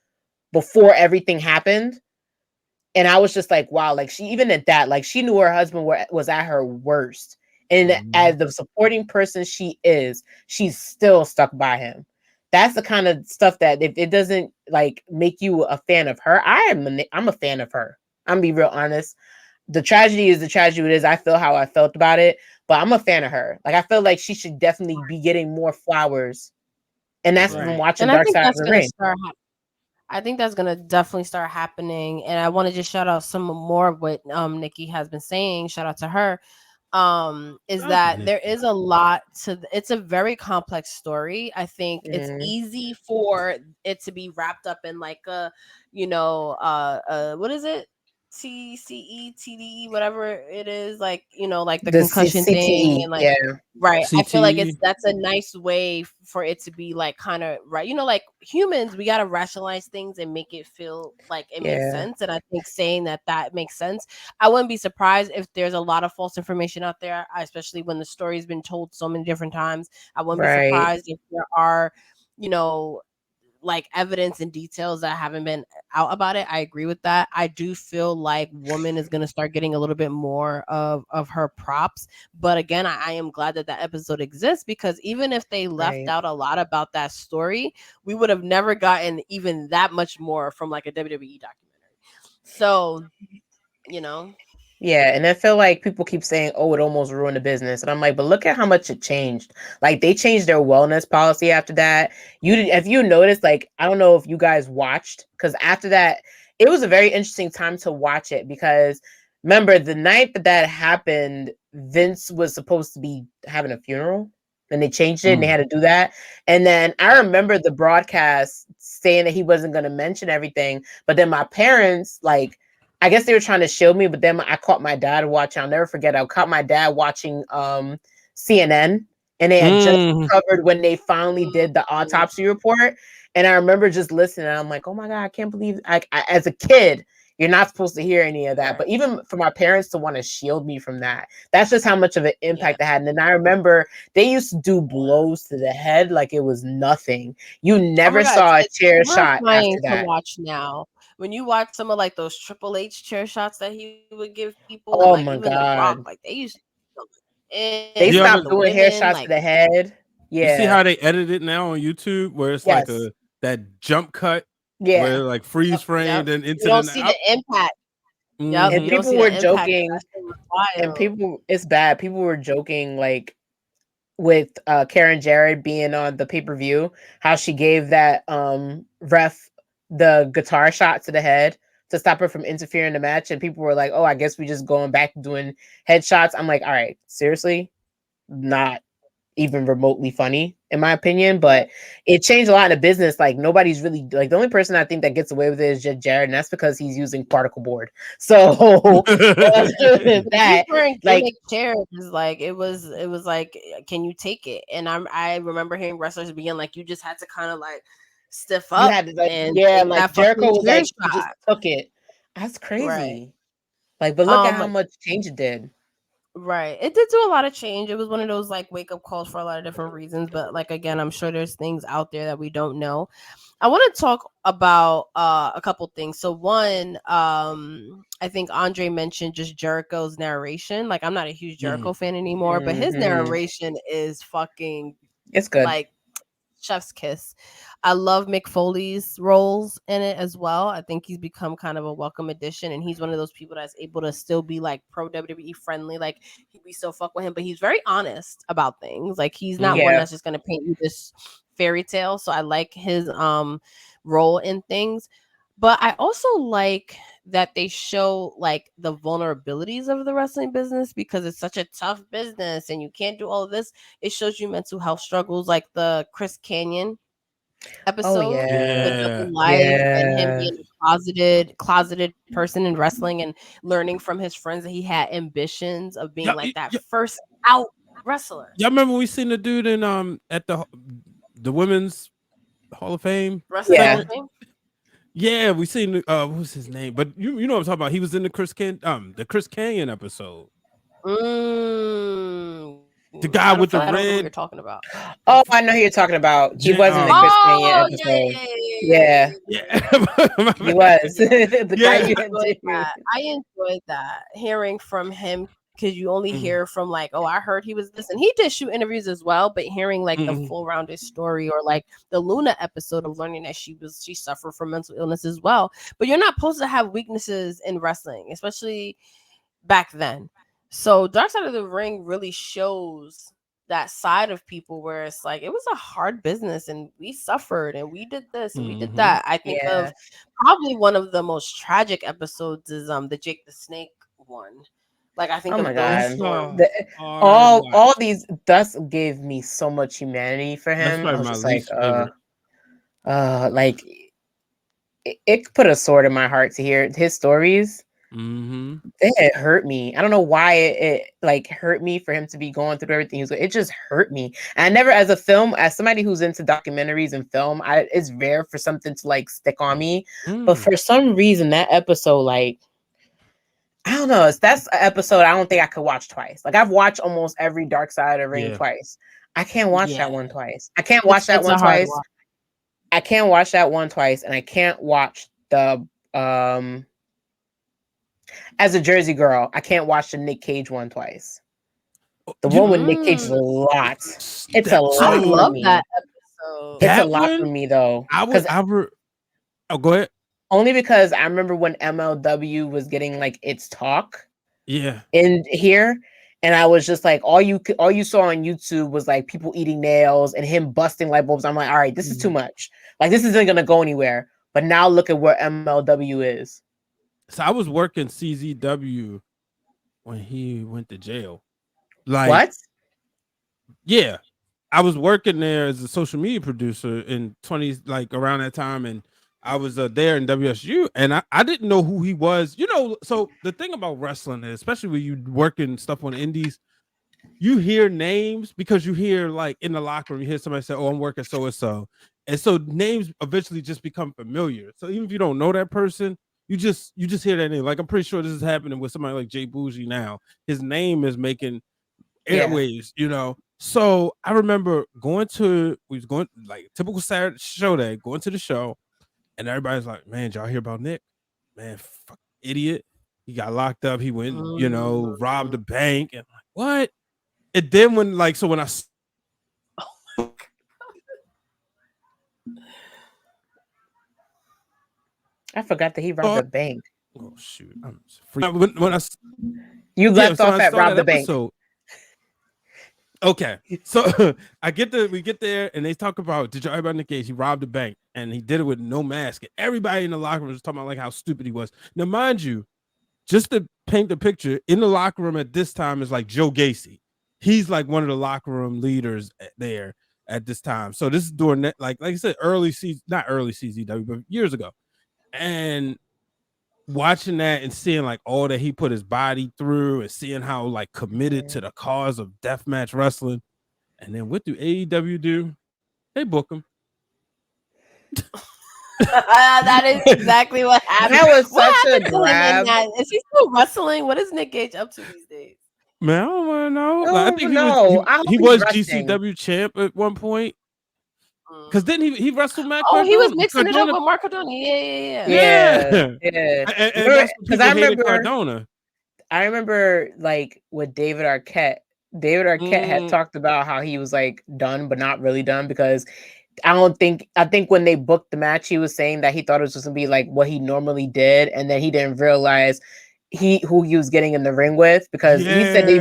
before everything happened. And I was just like, wow, like, she, even at that, like, she knew her husband was at her worst. And as the supporting person she is, she's still stuck by him. That's the kind of stuff that if it doesn't like make you a fan of her, I'm a fan of her. I'm gonna be real honest. The tragedy is the tragedy it is. I feel how I felt about it, but I'm a fan of her. Like, I feel like she should definitely be getting more flowers. And that's from watching Dark Side of the Ring. I think that's gonna definitely start happening. And I want to just shout out some more of what Nikki has been saying. Shout out to her. Is that there is a lot to it's a very complex story. I think it's easy for it to be wrapped up in like a, what is it? TCE, TDE, whatever it is, like, like the concussion CTE, thing, and like, right. CTE. I feel like that's a nice way for it to be like kind of right. Like humans, we got to rationalize things and make it feel like it makes sense. And I think saying that makes sense. I wouldn't be surprised if there's a lot of false information out there, especially when the story's been told so many different times. I wouldn't be surprised if there are, like evidence and details that haven't been out about it. I agree with that. I do feel like Woman is going to start getting a little bit more of her props. But again, I am glad that episode exists, because even if they left out a lot about that story, we would have never gotten even that much more from like a WWE documentary. So, Yeah, and I feel like people keep saying, "Oh, it almost ruined the business," and I'm like, "But look at how much it changed. Like, they changed their wellness policy after that. If you noticed, like, I don't know if you guys watched, because after that, it was a very interesting time to watch it, because remember the night that happened, Vince was supposed to be having a funeral, and they changed it, and they had to do that. And then I remember the broadcast saying that he wasn't going to mention everything, but then my parents, like, I guess they were trying to shield me, but then I caught my dad watching. I'll never forget. I caught my dad watching CNN, and they had just covered when they finally did the autopsy report. And I remember just listening. And I'm like, oh my God, I can't believe I as a kid, you're not supposed to hear any of that. But even for my parents to want to shield me from that, that's just how much of an impact it had. And then I remember they used to do blows to the head like it was nothing. You never saw a chair shot after that. To watch now. When you watch some of like those Triple H chair shots that he would give people, oh and like my even God. The Rock, like they used to, they stopped doing hair shots to the head. Yeah. You see how they edit it now on YouTube, where it's like that jump cut, where like freeze framed and into you don't see the impact. And people were joking, it's bad. People were joking like with Karen Jarrett being on the pay-per-view, how she gave that ref the guitar shot to the head to stop her from interfering in the match, and people were like, oh, I guess we just going back to doing headshots. I'm like, all right, seriously, not even remotely funny in my opinion, but it changed a lot in the business. Like, nobody's really, like, the only person I think that gets away with it is just Jared, and that's because he's using particle board. So that like chairs, like it was like, can you take it? And I remember hearing wrestlers being like, you just had to kind of like stiff up, had to, like, and like Jericho was like, you just took it. That's crazy. Like, but look at how much change it did. Right. It did do a lot of change. It was one of those like wake up calls for a lot of different reasons. But like, again, I'm sure there's things out there that we don't know. I want to talk about a couple things. So one, I think Andre mentioned just Jericho's narration. Like, I'm not a huge Jericho fan anymore, but his narration is fucking, it's good. Like, chef's kiss. I love Mick Foley's roles in it as well. I think he's become kind of a welcome addition, and he's one of those people that's able to still be like pro WWE friendly. Like, we still fuck with him, but he's very honest about things. Like, he's not one that's just gonna paint you this fairy tale, so I like his role in things. But I also like that they show like the vulnerabilities of the wrestling business, because it's such a tough business and you can't do all of this. It shows you mental health struggles, like the Chris Canyon episode with Double Life and him being a closeted person in wrestling and learning from his friends that he had ambitions of being like that first out wrestler. Y'all remember we seen the dude in at the Women's Hall of Fame? Wrestling Hall of Fame? Yeah, we seen what was his name? But you know what I'm talking about. He was in the Chris Canyon episode. The guy with the red. What you're talking about. Oh, I know who you're talking about. He was in the Chris Canyon episode. Yeah. He was. I enjoyed that, hearing from him, because you only hear from like, oh, I heard he was this, and he did shoot interviews as well, but hearing like the full rounded story, or like the Luna episode of learning that she suffered from mental illness as well. But you're not supposed to have weaknesses in wrestling, especially back then. So Dark Side of the Ring really shows that side of people, where it's like, it was a hard business and we suffered and we did this and we did that. I think of probably one of the most tragic episodes is the Jake the Snake one. Like, I think, oh my god, all these thus gave me so much humanity for him. I was just like, it put a sword in my heart to hear his stories. It hurt me. I don't know why it like hurt me for him to be going through everything. It just hurt me. And I never, as somebody who's into documentaries and film, it's rare for something to like stick on me. But for some reason, that episode, like, I don't know, that's an episode I don't think I could watch twice. Like, I've watched almost every Dark Side of the Ring twice. I can't watch that one twice. I can't watch that one twice. I can't watch that one twice, and I can't watch the as a Jersey girl, I can't watch the Nick Cage one twice. The one with Nick Cage is a lot. It's a lot. I love that episode. It's a lot for me though. Go ahead. Only because I remember when MLW was getting like its talk. Yeah. In here. And I was just like, all you saw on YouTube was like people eating nails and him busting light bulbs. I'm like, all right, this is too much. Like, this isn't gonna go anywhere. But now look at where MLW is. So I was working CZW when he went to jail. Like, what? Yeah, I was working there as a social media producer in around that time, and I was there in WSU, and I didn't know who he was. You know, so the thing about wrestling is, especially when you working stuff on indies, you hear names because you hear like in the locker room, you hear somebody say, "Oh, I'm working so and so," and so names eventually just become familiar. So even if you don't know that person, you just hear that name. Like, I'm pretty sure this is happening with somebody like Jay Bougie now. His name is making airwaves, you know. So I remember we was going like typical Saturday show day, going to the show, and everybody's like, "Man, did y'all hear about Nick? Man, fuck, idiot. He got locked up. He went, you know, robbed the bank." And I'm like, what? And then when I I forgot that he robbed the bank. Oh shoot! I'm free. You left off at rob the bank. Okay, so we get there, and they talk about, did y'all hear about Nick Cage? He robbed the bank, and he did it with no mask. And everybody in the locker room was talking about like how stupid he was. Now, mind you, just to paint the picture, in the locker room at this time is like Joe Gacy. He's like one of the locker room leaders there at this time. So this is during that, like I said, not early CZW, but years ago. And watching that and seeing like all that he put his body through, and seeing how like committed to the cause of deathmatch wrestling. And then what do AEW do? They book him. That is exactly what happened. That was such a grab. Is he still wrestling? What is Nick Cage up to these days? Man, I don't want to know. I think he was GCW champ at one point. Because then he wrestled Matt. Oh, he was mixing it up with Mark Cardona. Yeah. Because I remember like with David Arquette. David Arquette had talked about how he was like done, but not really done, because I think when they booked the match, he was saying that he thought it was just gonna be like what he normally did, and then he didn't realize who he was getting in the ring with, because he said he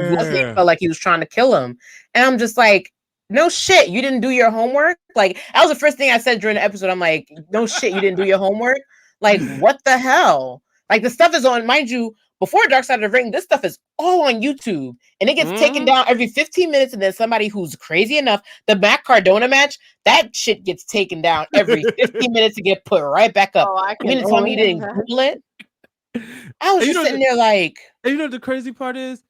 felt like he was trying to kill him. And I'm just like, no shit, you didn't do your homework. Like that was the first thing I said during the episode. I'm like, no shit, you didn't do your homework. Like what the hell? Like the stuff is on, mind you. Before Dark Side of the Ring, this stuff is all on YouTube, and it gets taken down every 15 minutes. And then somebody who's crazy enough, the Matt Cardona match, that shit gets taken down every 15 minutes to get put right back up. You mean to tell me you didn't Google it? I was just sitting there like, and you know the crazy part is,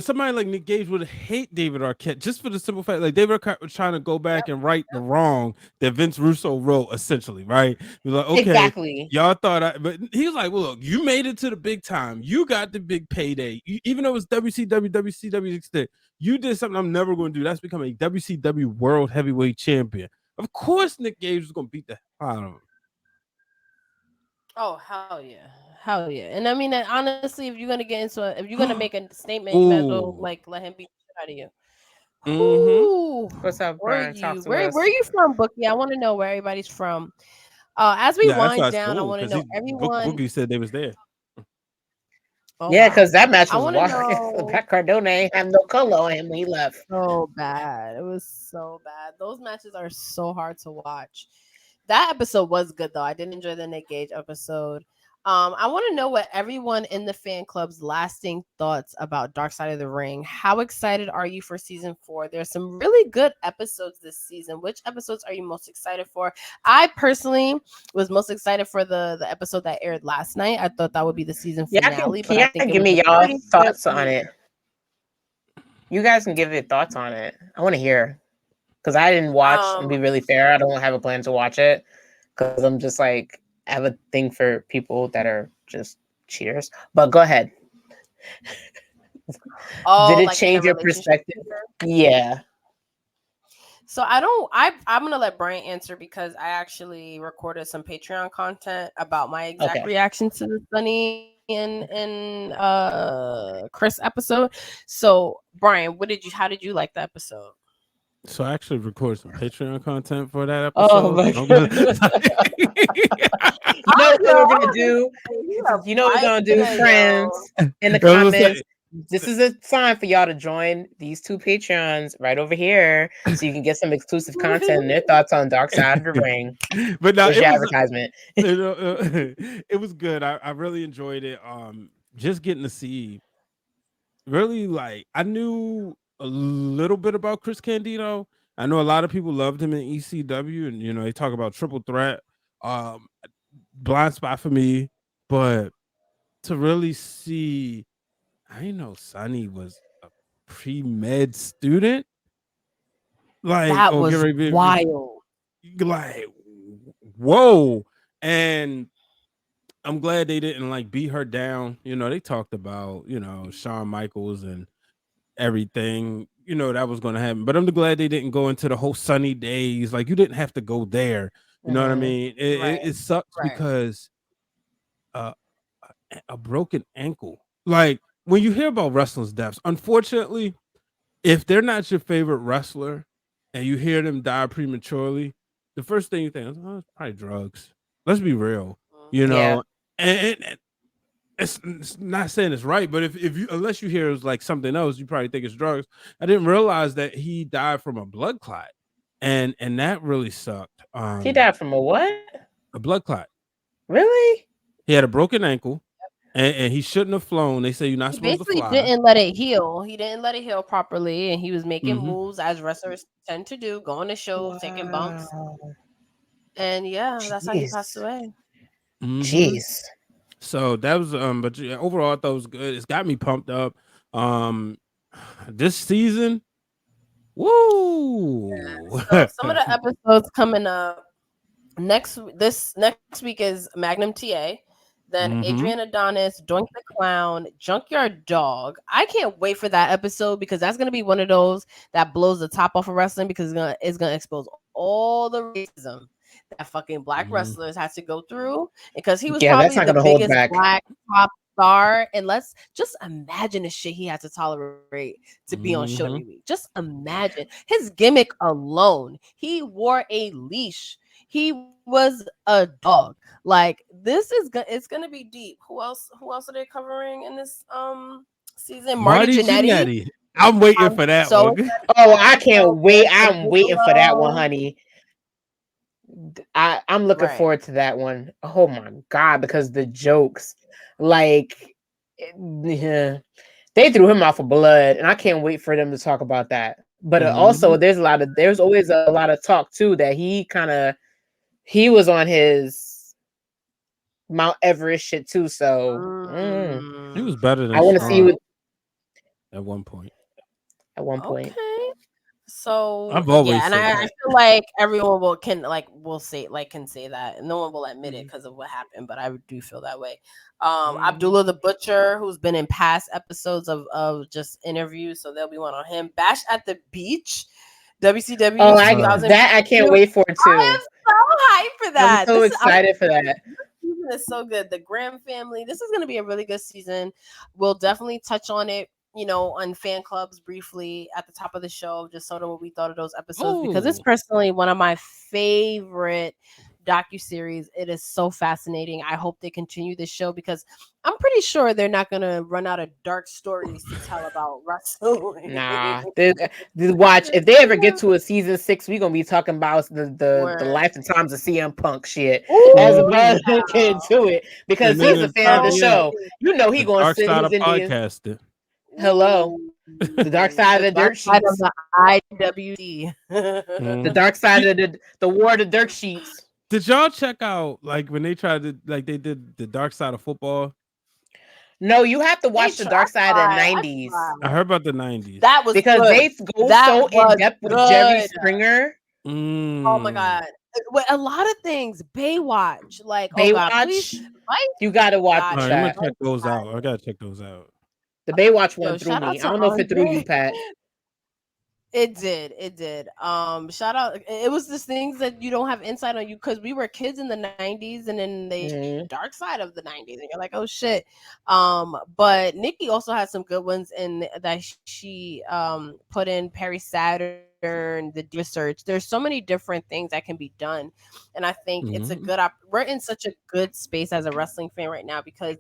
somebody like Nick Gage would hate David Arquette just for the simple fact, like David Arquette was trying to go back and right the wrong that Vince Russo wrote, essentially, right? He was like, okay, exactly. Y'all thought but he was like, well, look, you made it to the big time, you got the big payday, even though it was WCW extent, you did something I'm never going to do. That's become a WCW World Heavyweight Champion. Of course, Nick Gage was going to beat the hell out of him. Oh hell yeah. Hell yeah. And I mean, honestly, if you're gonna get into if you're gonna make a statement, you might as well like let him beat the shit out of you. What's up, Brian? Where are you from, Bookie? I want to know where everybody's from. As we wind down, I want to know everyone. Bookie said they was there. Oh, yeah, because that match was wild. Pat Cardona ain't have no color on him when he left. So bad. It was so bad. Those matches are so hard to watch. That episode was good though. I did enjoy the Nick Gage episode. I want to know what everyone in the fan club's lasting thoughts about Dark Side of the Ring. How excited are you for season 4? There's some really good episodes this season. Which episodes are you most excited for? I personally was most excited for the episode that aired last night. I thought that would be the season finale. Can you give me y'all thoughts on it? You guys can give it thoughts on it. I want to hear. Because I didn't watch, and be really fair, I don't have a plan to watch it. Because I'm just like, I have a thing for people that are just cheaters. But go ahead. Did it change your perspective? Yeah. So I'm gonna let Brian answer because I actually recorded some Patreon content about my exact reaction to the Sunny and Chris episode. So Brian, how did you like the episode? So I actually recorded some Patreon content for that episode. Oh my God. You know what we're gonna do? You know what we're gonna do, friends? In the comments, this is a sign for y'all to join these two Patreons right over here, so you can get some exclusive content and their thoughts on Dark Side of the Ring. But now your advertisement. It was good. I really enjoyed it. Just getting to see, really, like, I knew a little bit about Chris Candido. I know a lot of people loved him in ECW, and you know they talk about Triple Threat. Blind spot for me, but to really see, I didn't know Sonny was a pre-med student. Like that was wild. Like, whoa. And I'm glad they didn't like beat her down. You know, they talked about, you know, Shawn Michaels and everything, you know, that was going to happen. But I'm glad they didn't go into the whole Sunny days. Like, you didn't have to go there. You know what I mean? It sucks because a broken ankle. Like, when you hear about wrestlers' deaths, unfortunately, if they're not your favorite wrestler and you hear them die prematurely, the first thing you think is, oh, it's probably drugs. Let's be real, you know. And it's not saying it's right, but if you, unless you hear it was like something else, you probably think it's drugs. I didn't realize that he died from a blood clot, and that really sucked. He died from a what? A blood clot. Really? He had a broken ankle, and he shouldn't have flown. They say you're not supposed to fly. Basically, didn't let it heal. He didn't let it heal properly, and he was making moves as wrestlers tend to do, going to shows, taking bumps, and that's how he passed away. Jeez. So that was but overall I thought it was good. It's got me pumped up. This season, woo. So some of the episodes coming up next week is Magnum TA, then Adrian Adonis, Doink the Clown, Junkyard Dog. I can't wait for that episode because that's gonna be one of those that blows the top off of wrestling because it's gonna expose all the racism that fucking black wrestlers had to go through, because he was probably the biggest black top star. And let's just imagine the shit he had to tolerate to be on Show Me Week. Just imagine his gimmick alone. He wore a leash. He was a dog. Like, it's gonna be deep. Who else are they covering in this season? Marty Jannetty. I'm waiting for that so one. Oh, I can't wait. I'm waiting for that one, honey. I'm looking Right. forward to that one. Oh my god, because the jokes, like, yeah, they threw him off of blood, and I can't wait for them to talk about that. But also, there's always a lot of talk too that he was on his Mount Everest shit too. So He was better than I want to see what at one point. at one point. Okay. So I've always yeah, and said I that. feel like everyone will say that, and no one will admit it because of what happened. But I do feel that way. Abdullah the Butcher, who's been in past episodes of just interviews, so there'll be one on him. Bash at the Beach, WCW. Oh, I can't wait for it too. I am so hyped for that. I'm so excited for that. This season is so good. The Graham family. This is going to be a really good season. We'll definitely touch on it, on fan clubs briefly at the top of the show, just sort of what we thought of those episodes, because it's personally one of my favorite docuseries. It is so fascinating. I hope they continue this show because I'm pretty sure they're not going to run out of dark stories to tell about wrestling. Nah, watch, if they ever get to a season 6, we're gonna be talking about the life and times of CM Punk shit. As opposed to get into it, because he's a fan of the show. He gonna sit his podcasting. Hello. The dark side of the dirt sheets. Of the IWD. The dark side of the war of the dirt sheets. Did y'all check out like when they tried to they did the dark side of football? No, you have to watch the dark side of the 90s. I heard about the 90s. That was because good. they go so in depth with Jerry Springer. Oh my god. A lot of things. Baywatch. Like Baywatch. Oh god, please, you gotta watch I'm gonna check those out. I gotta check those out. The Baywatch one threw me. I don't know if it threw you, Pat. It did. Shout out. It was just things that you don't have insight on, you because we were kids in the 90s and then the dark side of the 90s, and you're like, oh shit. But Nikki also had some good ones in that she put in Perry Saturn, the research. There's so many different things that can be done, and I think it's a good we're in such a good space as a wrestling fan right now, because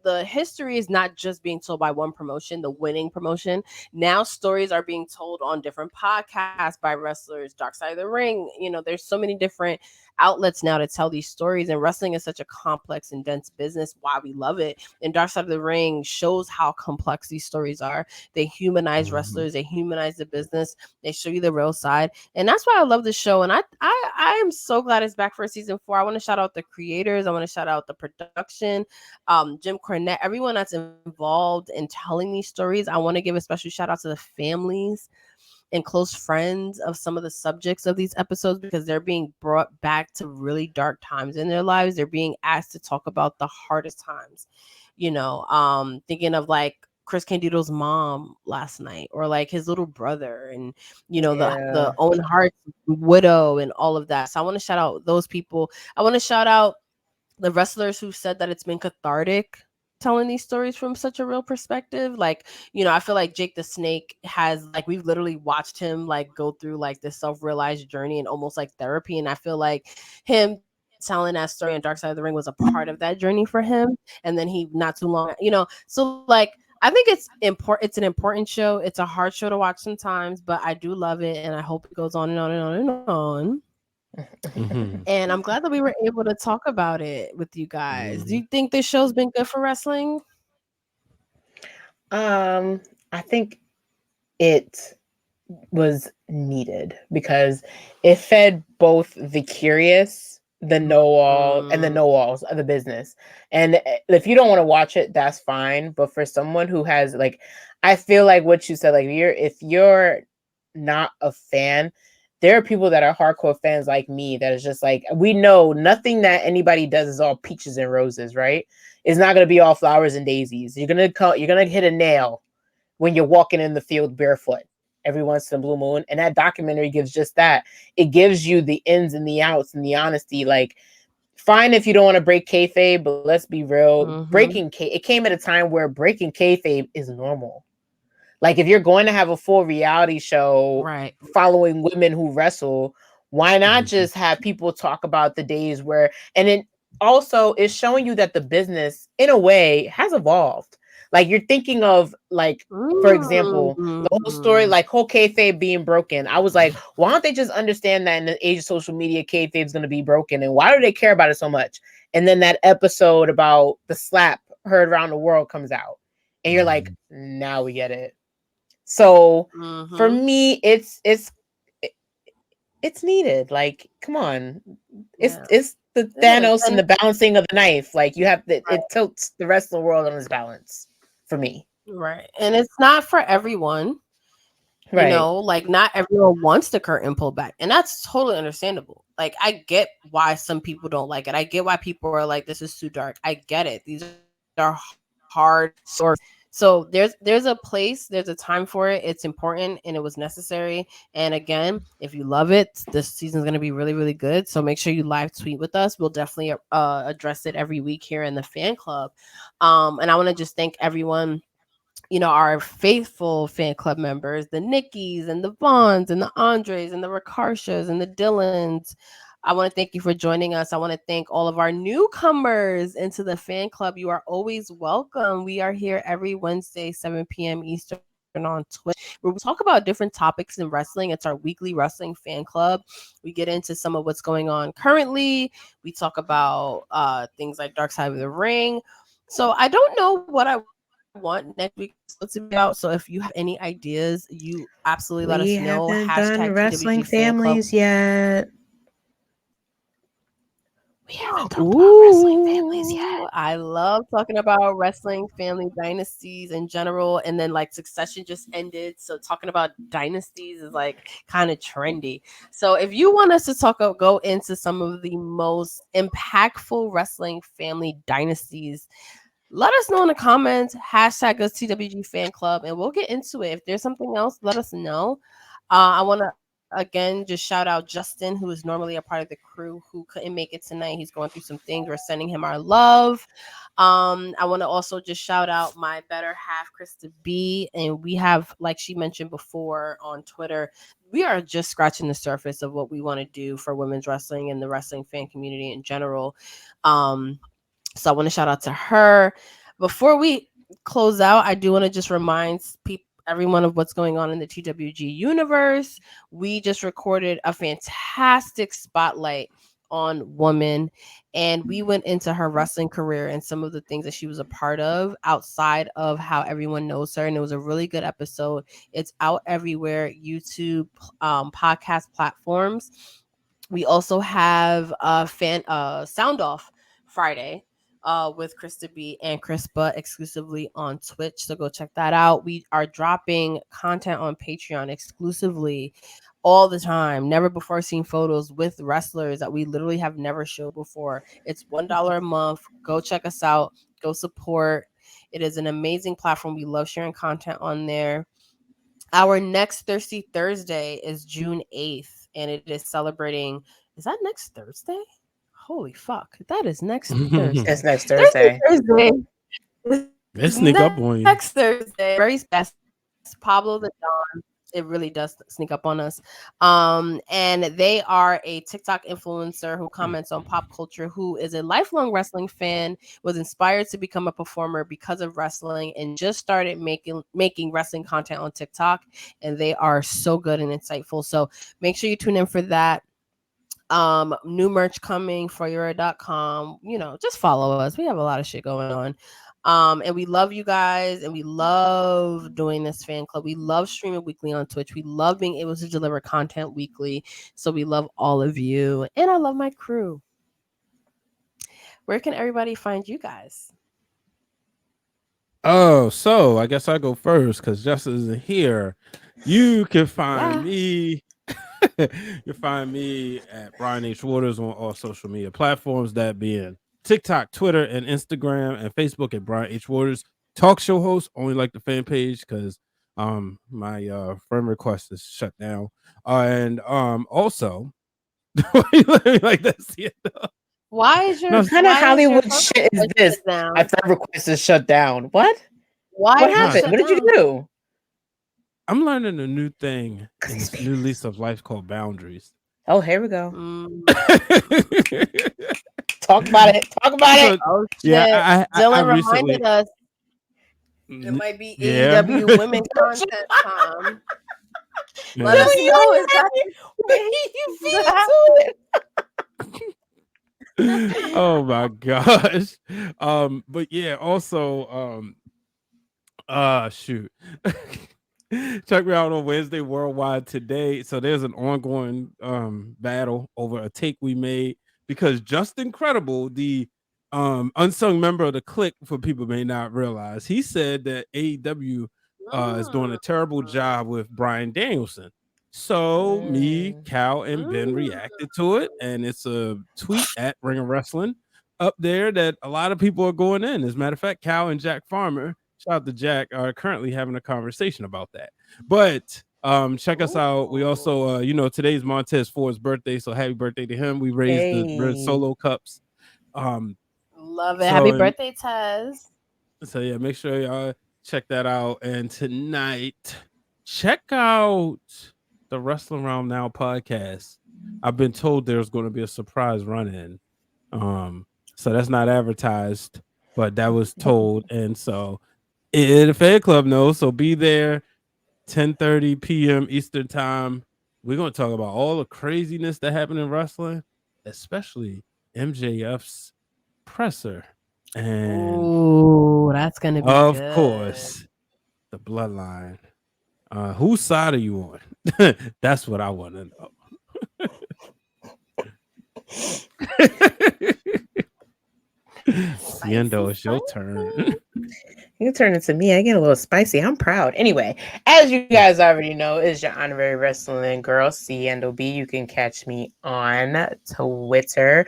the history is not just being told by one promotion, the winning promotion. Now stories are being told on different podcasts by wrestlers, Dark Side of the Ring. There's so many different outlets now to tell these stories, and wrestling is such a complex and dense business, why we love it. And Dark Side of the Ring shows how complex these stories are. They humanize wrestlers, they humanize the business, they show you the real side, and that's why I love the show. And I am so glad it's back for season 4. I want to shout out the creators, I want to shout out the production, Jim Cornette, everyone that's involved in telling these stories. I want to give a special shout out to the families and close friends of some of the subjects of these episodes, because they're being brought back to really dark times in their lives. They're being asked to talk about the hardest times, thinking of like Chris Candido's mom last night, or like his little brother, and the Owen Hart's widow, and all of that. So I want to shout out those people. I want to shout out the wrestlers who said that it's been cathartic telling these stories from such a real perspective. Like, I feel like Jake the Snake has, like, we've literally watched him like go through like this self-realized journey and almost like therapy. And I feel like him telling that story on Dark Side of the Ring was a part of that journey for him. And then he, not too long, so like, I think it's important. It's an important show. It's a hard show to watch sometimes, but I do love it. And I hope it goes on and on and on and on. And I'm glad that we were able to talk about it with you guys. Do you think this show's been good for wrestling? I think it was needed because it fed both the curious, the know-all, and the know-alls of the business. And if you don't want to watch it, that's fine. But for someone who has, like, I feel like what you said, like, if you're not a fan, there are people that are hardcore fans like me that is just like, we know nothing that anybody does is all peaches and roses, right? It's not going to be all flowers and daisies. You're going to hit a nail when you're walking in the field barefoot every once in a blue moon. And that documentary gives just that. It gives you the ins and the outs and the honesty. Like, fine if you don't want to break kayfabe, but let's be real. It came at a time where breaking kayfabe is normal. Like, if you're going to have a full reality show following women who wrestle, why not just have people talk about the days where, and it also is showing you that the business in a way has evolved. Like you're thinking of like, for example, the whole story, like whole kayfabe being broken. I was like, why don't they just understand that in the age of social media, kayfabe is going to be broken, and why do they care about it so much? And then that episode about the slap heard around the world comes out, and you're like, now we get it. So for me, it's needed. Like, come on, it's the Thanos and the balancing of the knife. Like you have it tilts the rest of the world on its balance for me. Right. And it's not for everyone. You Right. know, like not everyone wants the curtain pulled back. And that's totally understandable. Like I get why some people don't like it. I get why people are like, this is too dark. I get it. These are hard stories. So there's a place, there's a time for it. It's important and it was necessary. And again, if you love it, this season's going to be really, really good. So make sure you live tweet with us. We'll definitely address it every week here in the fan club. And I want to just thank everyone, you know, our faithful fan club members, the Nikkis and the Vaughns and the Andres and the Rakarshas and the Dylans. I want to thank you for joining us. I want to thank all of our newcomers into the fan club. You are always welcome. We are here every Wednesday, 7 p.m. Eastern on Twitch, where we talk about different topics in wrestling. It's our weekly wrestling fan club. We get into some of what's going on currently. We talk about things like Dark Side of the Ring. So I don't know what I want next week to be out. So if you have any ideas, you absolutely let us know. We haven't done wrestling TWG Fan Club. families yet. We haven't talked about wrestling families yet. I love talking about wrestling family dynasties in general. And then like Succession just ended. So talking about dynasties is like kind of trendy. So if you want us to go into some of the most impactful wrestling family dynasties, let us know in the comments, hashtag us TWG Fan Club, and we'll get into it. If there's something else, let us know. I want to again just shout out Justin, who is normally a part of the crew, who couldn't make it tonight. He's going through some things. We're sending him our love. I want to also just shout out my better half, KRISTA B, and we have, like she mentioned before on Twitter, we are just scratching the surface of what we want to do for women's wrestling and the wrestling fan community in general. So I want to shout out to her. Before we close out, I do want to just remind everyone of what's going on in the TWG universe. We just recorded a fantastic spotlight on Woman, and we went into her wrestling career and some of the things that she was a part of outside of how everyone knows her. And it was a really good episode. It's out everywhere, YouTube, podcast platforms. We also have Sound Off Friday with KRISTA B and CRISPA exclusively on Twitch. So go check that out. We are dropping content on Patreon exclusively all the time. Never before seen photos with wrestlers that we literally have never showed before. It's $1 a month. Go check us out. Go support. It is an amazing platform. We love sharing content on there. Our next Thirsty Thursday is June 8th, and it is celebrating. Is that next Thursday? Holy fuck. That is next Thursday. It's next Thursday. Let's sneak up on you. Next Thursday. Very best. Pablo the Don. It really does sneak up on us. And they are a TikTok influencer who comments on pop culture, who is a lifelong wrestling fan, was inspired to become a performer because of wrestling, and just started making wrestling content on TikTok. And they are so good and insightful. So make sure you tune in for that. New merch coming, foryura.com. You know, just follow us. We have a lot of shit going on. And we love you guys, and we love doing this fan club. We love streaming weekly on Twitch. We love being able to deliver content weekly. So we love all of you, and I love my crew. Where can everybody find you guys? Oh, so I guess I go first because Jess isn't here. You can find me. You can find me at Brian H. Waters on all social media platforms, that being TikTok, Twitter, and Instagram, and Facebook at Brian H. Waters. Talk show host, only like the fan page because my friend request is shut down. And also like that's why is your what kind of Hollywood shit is this? My friend request is shut down. What? What happened? What did you do? I'm learning a new thing in this new lease of life called boundaries. Oh, here we go. Talk about it. Talk about it. Oh, shit. Yeah, Dylan I recently reminded us. It might be Yeah. AEW women content time. Yeah. Let us know exactly where you feed to it. Oh my gosh. But yeah, also shoot. Check me out on Wednesday Worldwide today. So there's an ongoing battle over a take we made because Just Incredible, the unsung member of the clique, for people may not realize, he said that AEW is doing a terrible job with Bryan Danielson. So me, Cal, and Ben reacted to it, and it's a tweet at Ring of Wrestling up there that a lot of people are going in. As a matter of fact, Cal and Jack Farmer, shout out to Jack, are currently having a conversation about that. But check us out. We also, today's Montez Ford's birthday, so happy birthday to him. We raised the Red Solo Cups. Love it. Happy birthday, Tez. So yeah, make sure y'all check that out. And tonight, check out the Wrestling Around Now podcast. I've been told there's going to be a surprise run-in. So that's not advertised, but that was told. And so the fan club knows. So be there 10:30 p.m. Eastern time. We're going to talk about all the craziness that happened in wrestling, especially MJF's presser. And that's going to be of good. course, the bloodline. Whose side are you on? That's what I want to know. Seindole, it's your turn. You turn it to me. I get a little spicy. I'm proud. Anyway, as you guys already know, is your honorary wrestling girl, Seindole B. You can catch me on Twitter,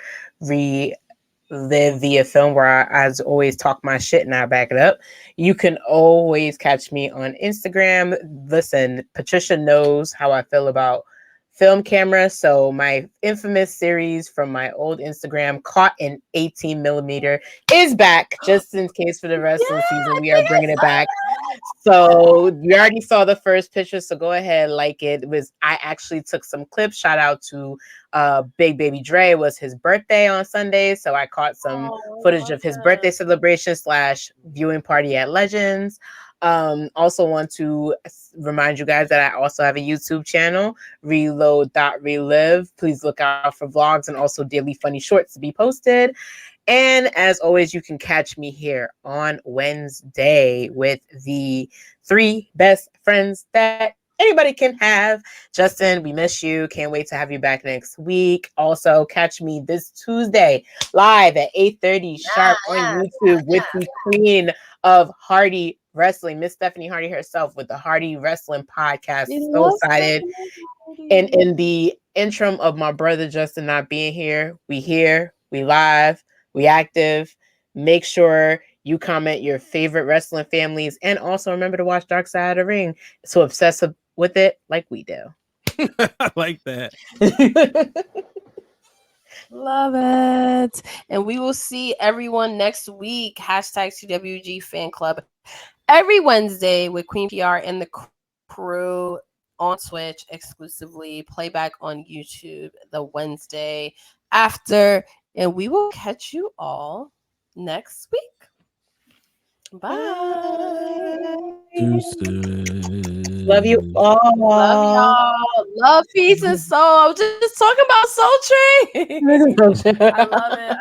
Live via Film, where I, as always, talk my shit and I back it up. You can always catch me on Instagram. Listen, Patricia knows how I feel about film camera. So my infamous series from my old Instagram, Caught in 18 millimeter, is back just in case for the rest of the season. We are bringing it back. So you already saw the first picture. So go ahead, like it. I actually took some clips. Shout out to Big Baby Dre. It was his birthday on Sunday. So I caught some footage of his birthday celebration / viewing party at Legends. Also want to remind you guys that I also have a YouTube channel, reload.relive. Please look out for vlogs and also daily funny shorts to be posted. And as always, you can catch me here on Wednesday with the 3 best friends that anybody can have. Justin, we miss you. Can't wait to have you back next week. Also, catch me this Tuesday live at 8:30 sharp on YouTube with the queen of Hardy Wrestling, Miss Stephanie Hardy herself, with the Hardy Wrestling podcast. So excited. And in the interim of my brother Justin not being here, we live, we active. Make sure you comment your favorite wrestling families, and also remember to watch Dark Side of the Ring. So obsessive with it like we do. I like that. Love it. And we will see everyone next week. Hashtag TWG Fan Club every Wednesday with Queen PR and the crew on Twitch exclusively. Playback on YouTube the Wednesday after. And we will catch you all next week. Bye. Deuces. Love you all. Love y'all. Love, peace, and soul. I was just talking about Soul Train. I love it.